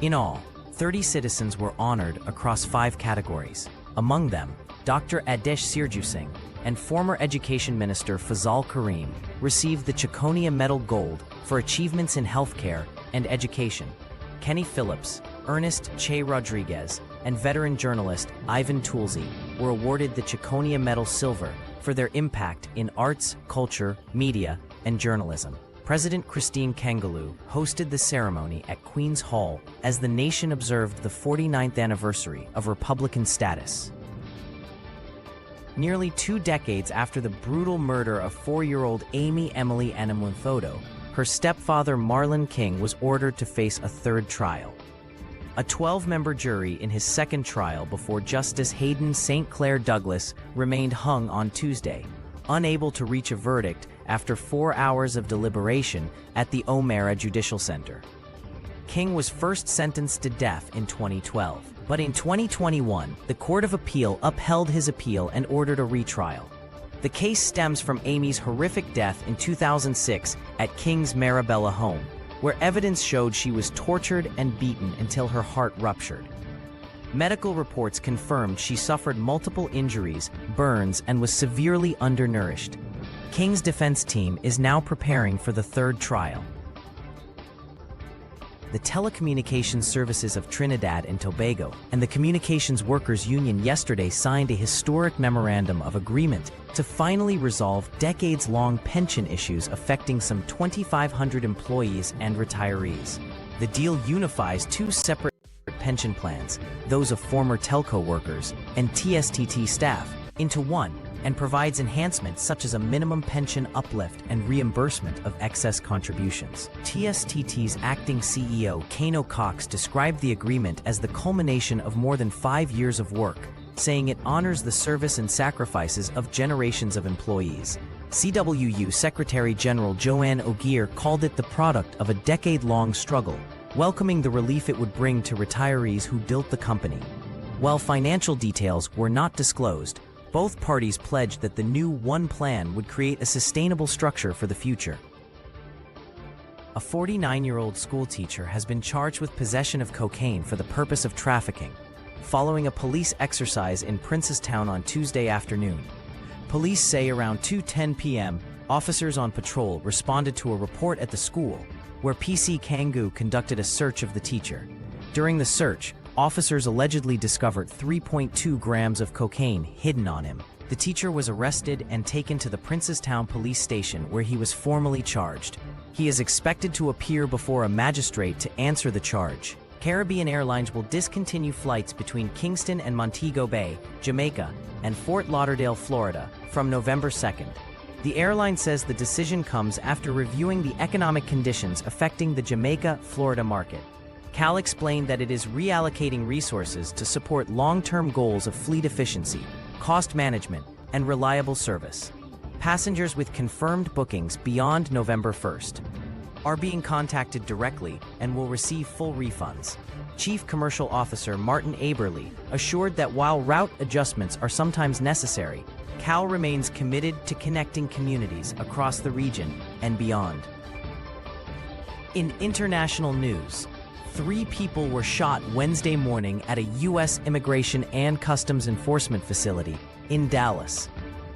In all, 30 citizens were honored across 5 categories. Among them, Dr. Adesh Sirjusing and former Education Minister Fazal Karim received the Chiconia Medal Gold for achievements in healthcare and education. Kenny Phillips, Ernest Che Rodriguez, and veteran journalist Ivan Toolsey were awarded the Chiconia Medal Silver for their impact in arts, culture, media, and journalism. President Christine Kangaloo hosted the ceremony at Queen's Hall as the nation observed the 49th anniversary of Republican status. Nearly 2 decades after the brutal murder of 4-year-old Amy Emily Anamunthodo, her stepfather Marlon King was ordered to face a 3rd trial. A 12-member jury in his 2nd trial before Justice Hayden St. Clair Douglas remained hung on Tuesday, unable to reach a verdict after 4 hours of deliberation at the O'Mara Judicial Center. King was first sentenced to death in 2012. But in 2021, the Court of Appeal upheld his appeal and ordered a retrial. The case stems from Amy's horrific death in 2006 at King's Marabella home, where evidence showed she was tortured and beaten until her heart ruptured. Medical reports confirmed she suffered multiple injuries, burns, and was severely undernourished. King's defense team is now preparing for the 3rd trial. The Telecommunications Services of Trinidad and Tobago and the Communications Workers Union yesterday signed a historic memorandum of agreement to finally resolve decades-long pension issues affecting some 2,500 employees and retirees. The deal unifies 2 separate pension plans, those of former telco workers and TSTT staff, into one, and provides enhancements such as a minimum pension uplift and reimbursement of excess contributions. TSTT's acting CEO Kano Cox described the agreement as the culmination of more than 5 years of work, saying it honors the service and sacrifices of generations of employees. CWU Secretary General Joanne O'Gear called it the product of a decade-long struggle, welcoming the relief it would bring to retirees who built the company. While financial details were not disclosed, both parties pledged that the new One Plan would create a sustainable structure for the future. A 49-year-old schoolteacher has been charged with possession of cocaine for the purpose of trafficking, following a police exercise in Princestown on Tuesday afternoon. Police say around 2:10 p.m., officers on patrol responded to a report at the school, where PC Kangu conducted a search of the teacher. During the search, officers allegedly discovered 3.2 grams of cocaine hidden on him. The teacher was arrested and taken to the Princestown police station where he was formally charged. He is expected to appear before a magistrate to answer the charge. Caribbean Airlines will discontinue flights between Kingston and Montego Bay, Jamaica, and Fort Lauderdale, Florida, from November 2nd. The airline says the decision comes after reviewing the economic conditions affecting the Jamaica, Florida market. CAL explained that it is reallocating resources to support long-term goals of fleet efficiency, cost management, and reliable service. Passengers with confirmed bookings beyond November 1st are being contacted directly and will receive full refunds. Chief Commercial Officer Martin Aberle assured that while route adjustments are sometimes necessary, CAL remains committed to connecting communities across the region and beyond. In international news, 3 people were shot Wednesday morning at a U.S. Immigration and Customs Enforcement facility in Dallas.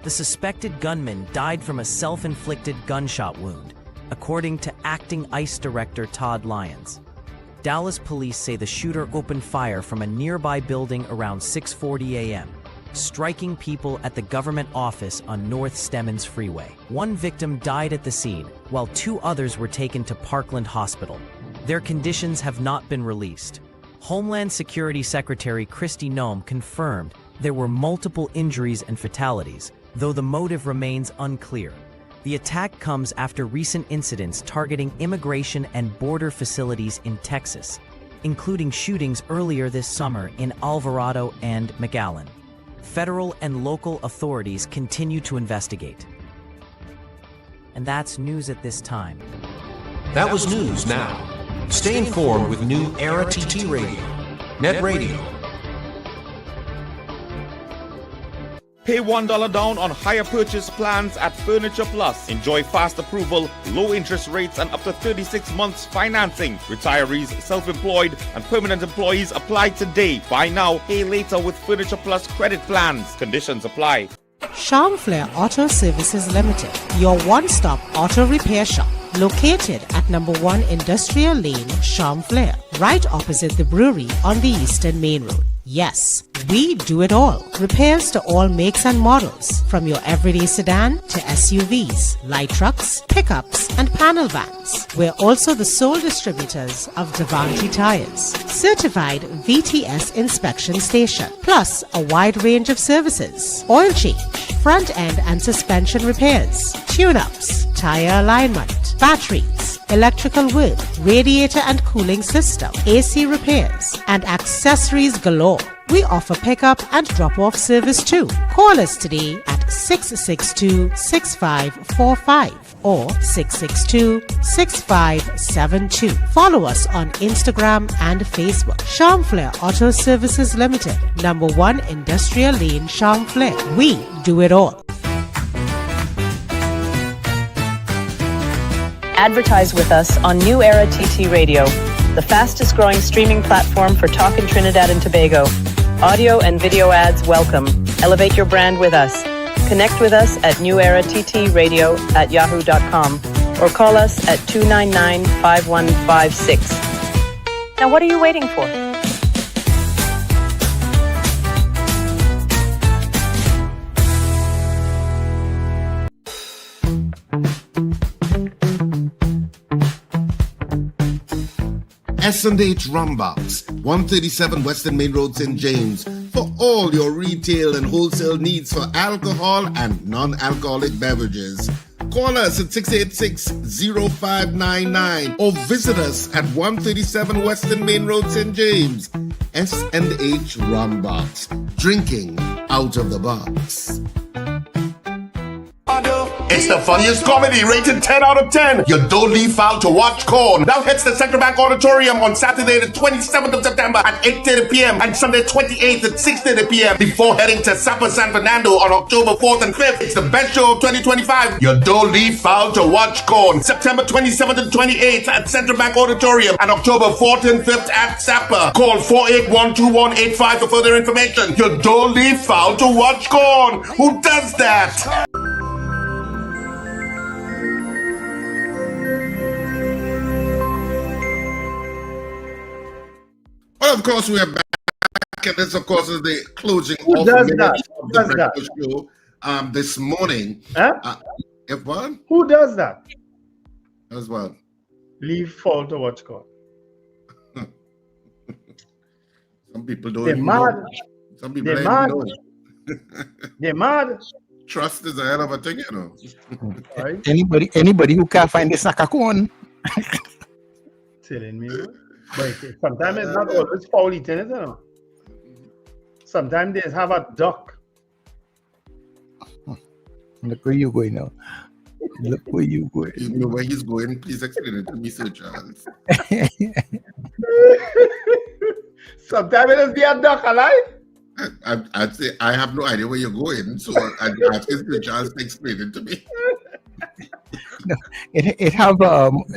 The suspected gunman died from a self-inflicted gunshot wound, according to Acting ICE Director Todd Lyons. Dallas police say the shooter opened fire from a nearby building around 6:40 a.m., striking people at the government office on North Stemmons Freeway. One victim died at the scene, while 2 others were taken to Parkland Hospital. Their conditions have not been released. Homeland Security Secretary Kristi Noem confirmed there were multiple injuries and fatalities, though the motive remains unclear. The attack comes after recent incidents targeting immigration and border facilities in Texas, including shootings earlier this summer in Alvarado and McAllen. Federal and local authorities continue to investigate. And that's news at this time. That was news now. Stay informed with New Era TT Radio, Net Radio. Pay $1 down on higher purchase plans at Furniture Plus. Enjoy fast approval, low interest rates, and up to 36 months financing. Retirees, self-employed, and permanent employees apply today. Buy now, pay later with Furniture Plus credit plans. Conditions apply. Charm Flair Auto Services Limited, your one-stop auto repair shop, located at number 1 Industrial Lane, Charm Flair, right opposite the brewery on the Eastern Main Road. Yes, we do it all. Repairs to all makes and models, from your everyday sedan to SUVs, light trucks, pickups, and panel vans. We're also the sole distributors of Devante tires, certified VTS inspection station, plus a wide range of services: oil change, front end and suspension repairs, tune-ups, tire alignment, batteries, electrical work, radiator and cooling system, AC repairs, and accessories galore. We offer pickup and drop-off service too. Call us today at 662-6545 or 662-6572. Follow us on Instagram and Facebook. Charm Flair Auto Services Limited, number 1 Industrial Lane, Charm Flair. We do it all. Advertise with us on New Era TT Radio, the fastest growing streaming platform for talk in Trinidad and Tobago. Audio and video ads welcome. Elevate your brand with us. Connect with us at newerattradio@yahoo.com or call us at 299-5156. Now what are you waiting for? S&H Rumbox, 137 Western Main Road, St. James, for all your retail and wholesale needs for alcohol and non-alcoholic beverages. Call us at 686-0599 or visit us at 137 Western Main Road, St. James. SNH Rum Box. Drinking out of the box. It's the funniest comedy, rated 10 out of 10. You don't leave out to watch Corn. Now hits the Central Bank Auditorium on Saturday the 27th of September at 8:30 p.m. and Sunday 28th at 6:30 p.m. before heading to Sapa San Fernando on October 4th and 5th. It's the best show of 2025. You don't leave out to watch Corn. September 27th and 28th at Central Bank Auditorium and October 4th and 5th at Sapa. Call 481-2185 for further information. You don't leave out to watch Corn. Who does that? Well, of course, we are back, and this, of course, is the closing Who of does the that? Who does that? breakfast show this morning. If what? Who does that? As well. Leave fall to watch God. Some people don't They're even mad. know. Some people They're don't mad. even know. They're mad. Trust is a hell of a thing, you know. Right? Anybody who can't find this nakakon. Telling me. But sometimes it's not always foul eating, is it? No? Sometimes they have a duck. Look where you going now. Look where you going. You know where he's going. Please explain it to me, Sir Charles. Sometimes it is be a duck alive. I'd say I have no idea where you're going, so I'd ask Sir Charles to explain it to me. No, it have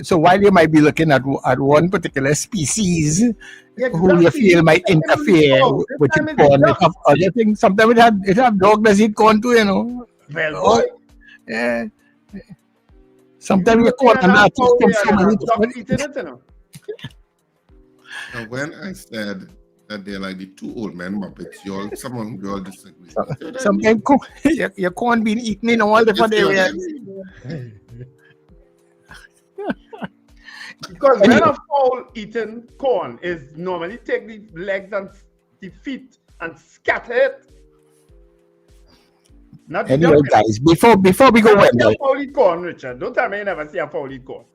so while you might be looking at one particular species who you feel might interfere with your corn, it have other things. Sometimes it have dog that eat corn too, you know. Well, yeah. Sometimes your corn and that comes from Now, when I said that they're like the two old men Muppets, someone you all disagree. Sometimes your corn being eaten in all different areas. Because when a fowl eating corn is normally take the legs and the feet and scatter it. Not Anyway, guys, before we go on. on, Fowl eat corn, Richard. Don't tell me you never see a fowl eat corn.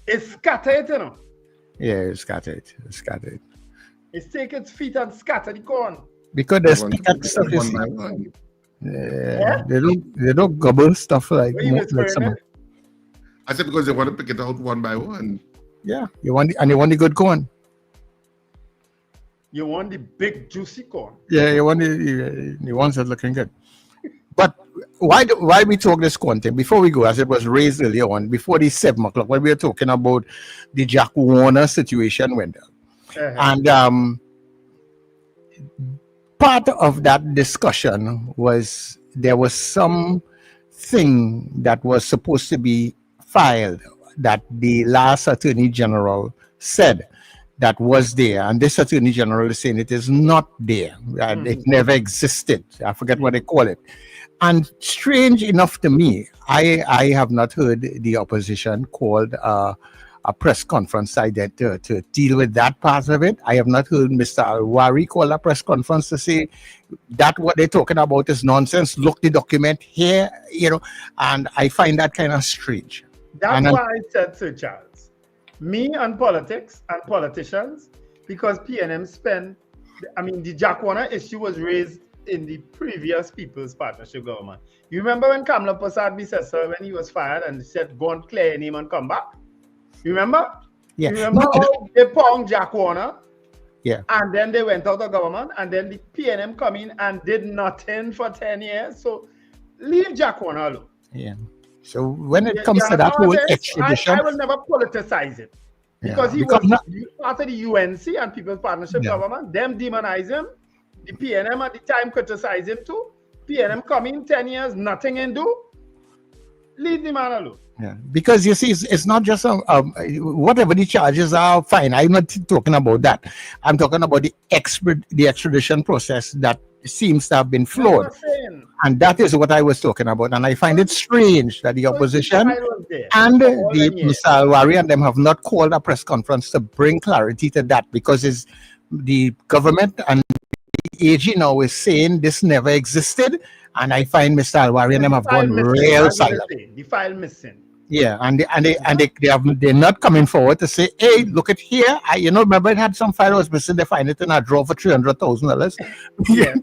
It's scatter it, you know. yeah, it's scattered. It's take its feet and scatter the corn. Because the spigot stuff is they don't gobble stuff like some. I said because they want to pick it out one by one. Yeah, you want the good corn. You want the big juicy corn. Yeah, you want the ones that looking good. But why we talk this corn thing before we go, as it was raised earlier on, before the 7 o'clock, when we were talking about the Jack Warner situation went down. And part of that discussion was there was some thing that was supposed to be filed that the last Attorney General said that was there, and this Attorney General is saying it is not there, and it never existed. I forget what they call it. And strange enough to me, I have not heard the opposition called a press conference to deal with that part of it. I have not heard Mr. Alwari call a press conference to say that what they're talking about is nonsense. Look the document here, and I find that kind of strange. That's why I said, Sir Charles, me and politics and politicians, because PNM the Jack Warner issue was raised in the previous People's Partnership government. You remember when Kamla Prasad said so when he was fired and said, go and clear your name and come back? You remember? Yeah. You remember how they pound Jack Warner? Yeah. And then they went out of government, and then the PNM come in and did nothing for 10 years. So leave Jack Warner alone. Yeah. So when it comes to that whole extradition, I will never politicize it. Because he was part of the UNC and People's Partnership government. Them demonize him. The PNM at the time criticize him too. PNM come in 10 years, nothing and do. Leave the man alone. Yeah, because you see, it's not just whatever the charges are, fine. I'm not talking about that. I'm talking about the extradition process that seems to have been flawed. And that is what I was talking about. And I find it strange that the opposition and the Mr. Alwari and them have not called a press conference to bring clarity to that, because it's the government and the AG now is saying this never existed. And I find Mr. Alwari and them have gone real silent. The file missing. Yeah, they're not coming forward to say, hey, look at here. Remember it had some file was missing. They find it in a drawer for $300,000. Yeah.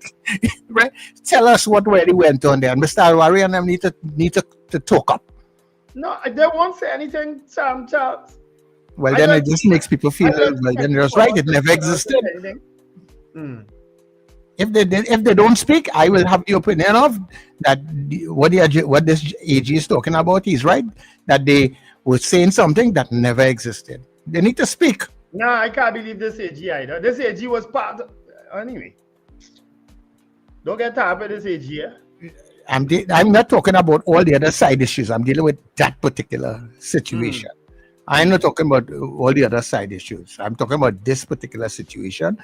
Right? Tell us what really went on there. And Mr. Alwari and them need to talk up. No, they won't say anything, Charles. Well, then it just makes people feel well. Then you're right. It never existed. If they don't speak, I will have the opinion of that. What this AG is talking about is right. That they were saying something that never existed. They need to speak. No, I can't believe this AG either. This AG was part of, anyway. Don't get tired with this AG. Yeah? I'm not talking about all the other side issues. I'm dealing with that particular situation. I'm not talking about all the other side issues. I'm talking about this particular situation.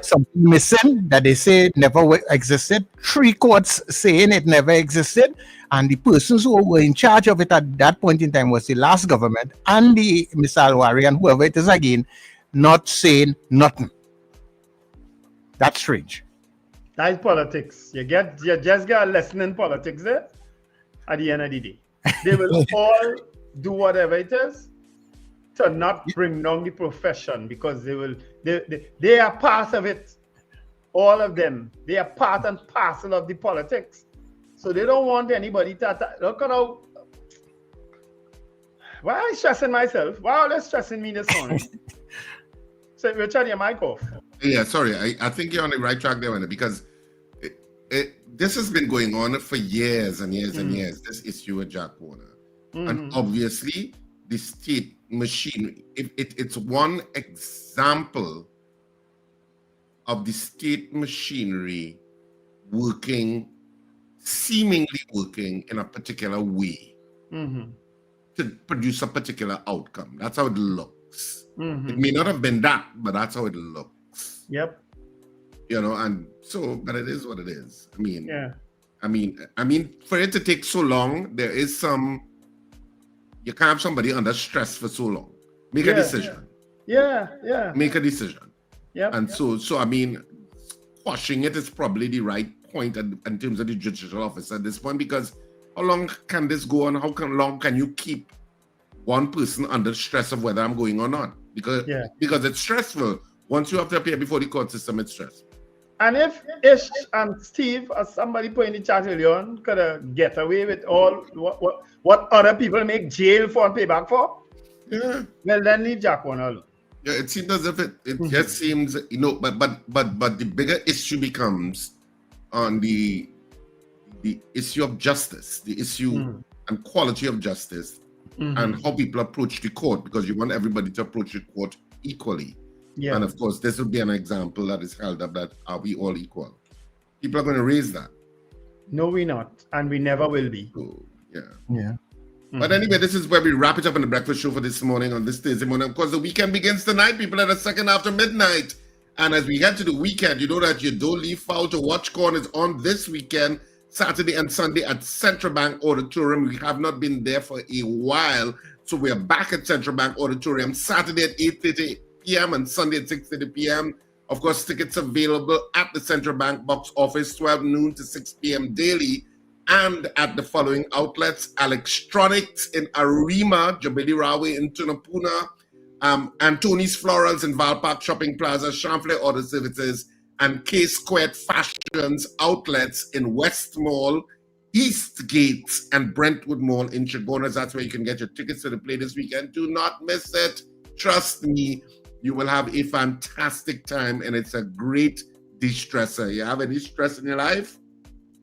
Something missing that they say never existed. 3 courts saying it never existed. And the persons who were in charge of it at that point in time was the last government and the Mr. Alwari and whoever it is again, not saying nothing. That's strange. That is politics. You just get a lesson in politics there at the end of the day. They will all do whatever it is to not bring down the profession because they are part of it. All of them. They are part and parcel of the politics. So they don't want anybody to look at how. Why am I stressing myself? Why are they stressing me this morning? So Richard, your mic off. Yeah, sorry. I think you're on the right track there, because this has been going on for years and years and years, this issue with Jack Warner. And obviously, the state machinery, it's one example of the state machinery seemingly working in a particular way to produce a particular outcome. That's how it looks. It may not have been that, but that's how it looks. Yep. And so, but it is what it is. I mean, for it to take so long, there is some. You can't have somebody under stress for so long. Make a decision. Yeah. Make a decision. Yeah. And so I mean, quashing it is probably the right point in terms of the judicial office at this point, because how long can this go on? How long can you keep one person under stress of whether I'm going or not? Because it's stressful. Once you have to appear before the court system, it's stressful. And if Ish and Steve, or somebody put in the chat earlier on, could get away with all what other people make jail for and pay back for, well, then leave Jack Warner alone. Yeah, it seems as if it just seems, but the bigger issue becomes on the issue of justice, the issue and quality of justice, and how people approach the court, because you want everybody to approach the court equally. Yeah. And of course, this would be an example that is held up that are we all equal? People are going to raise that. No, we're not. And we never will be. So, yeah. But anyway, this is where we wrap it up in the breakfast show for this morning, on this Thursday morning. Of course, the weekend begins tonight. People at a second after midnight. And as we head to the weekend, you know that you don't leave foul to watch corners on this weekend, Saturday and Sunday at Central Bank Auditorium. We have not been there for a while. So we are back at Central Bank Auditorium Saturday at 8:30 p.m. and Sunday at 6:30 p.m. Of course, tickets available at the Central Bank box office, 12 noon to 6 p.m. daily, and at the following outlets: Electronics in Arima, Jubilee Railway in Tunapuna, Antoni's Florals in Val Park Shopping Plaza, Champlain Auto Services, and K-Squared Fashions outlets in West Mall, Eastgate, and Brentwood Mall in Chagonas. That's where you can get your tickets to the play this weekend. Do not miss it. Trust me, you will have a fantastic time, and it's a great de-stressor. You have any stress in your life?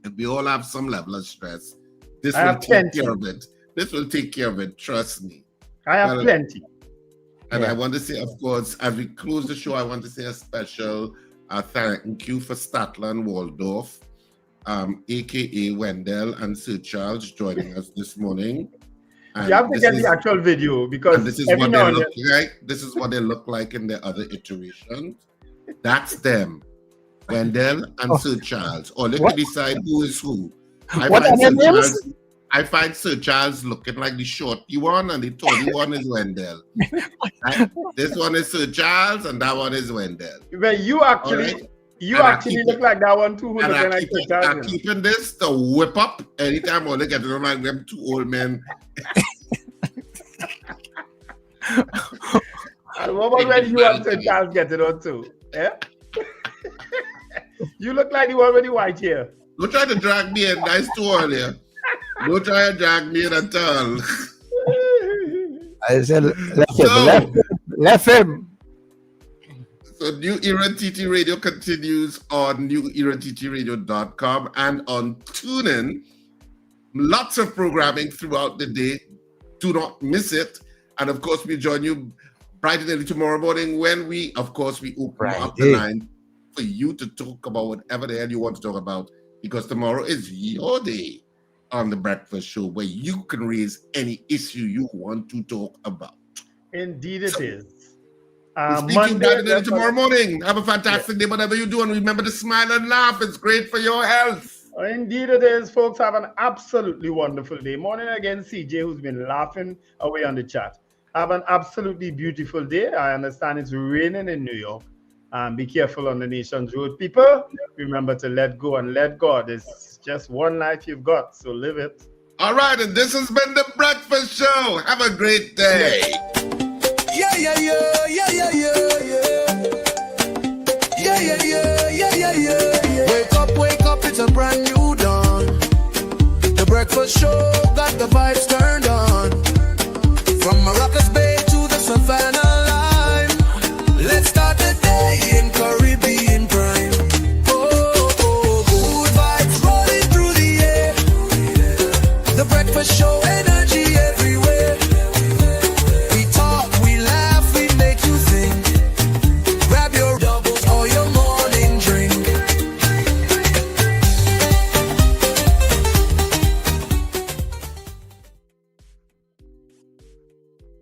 And we all have some level of stress. This will take care of it. This will take care of it. Trust me. I have plenty. And I want to say, of course, as we close the show, I want to say a special thank you for Statler and Waldorf, a.k.a. Wendell and Sir Charles, joining us this morning. And you have to get the actual video, because this is what they look like. This is what they look like in their other iterations. That's them, Wendell and Sir Charles. Or let me decide who is who. I find Sir Charles looking like the shorty one, and the tall one is Wendell. This one is Sir Charles, and that one is Wendell. But you actually, look like that one too. And I'm keeping this to whip up anytime I look at it. I'm like them two old men And what about when you and Sir Charles get it on too? Yeah? You look like the one with the white hair. Don't try to drag me in. Nice too earlier. Don't try to drag me in at all. I said, left him. So New Era TT Radio continues on newerattradio.com and on TuneIn. Lots of programming throughout the day. Do not miss it. And of course, we join you bright and early tomorrow morning when we open up the line for you to talk about whatever the hell you want to talk about, because tomorrow is your day on the Breakfast Show where you can raise any issue you want to talk about. Indeed it is. We'll speak to you bright and early tomorrow morning. Have a fantastic day, whatever you do, and remember to smile and laugh. It's great for your health. Indeed it is, folks. Have an absolutely wonderful day. Morning again, CJ, who's been laughing away on the chat. Have an absolutely beautiful day. I understand it's raining in New York. Be careful on the nation's road, people. Remember to let go and let God. It's just one life you've got, so live it. All right, and this has been the Breakfast Show. Have a great day. Yeah. Wake up, it's a brand new dawn. The Breakfast Show got the vibes turned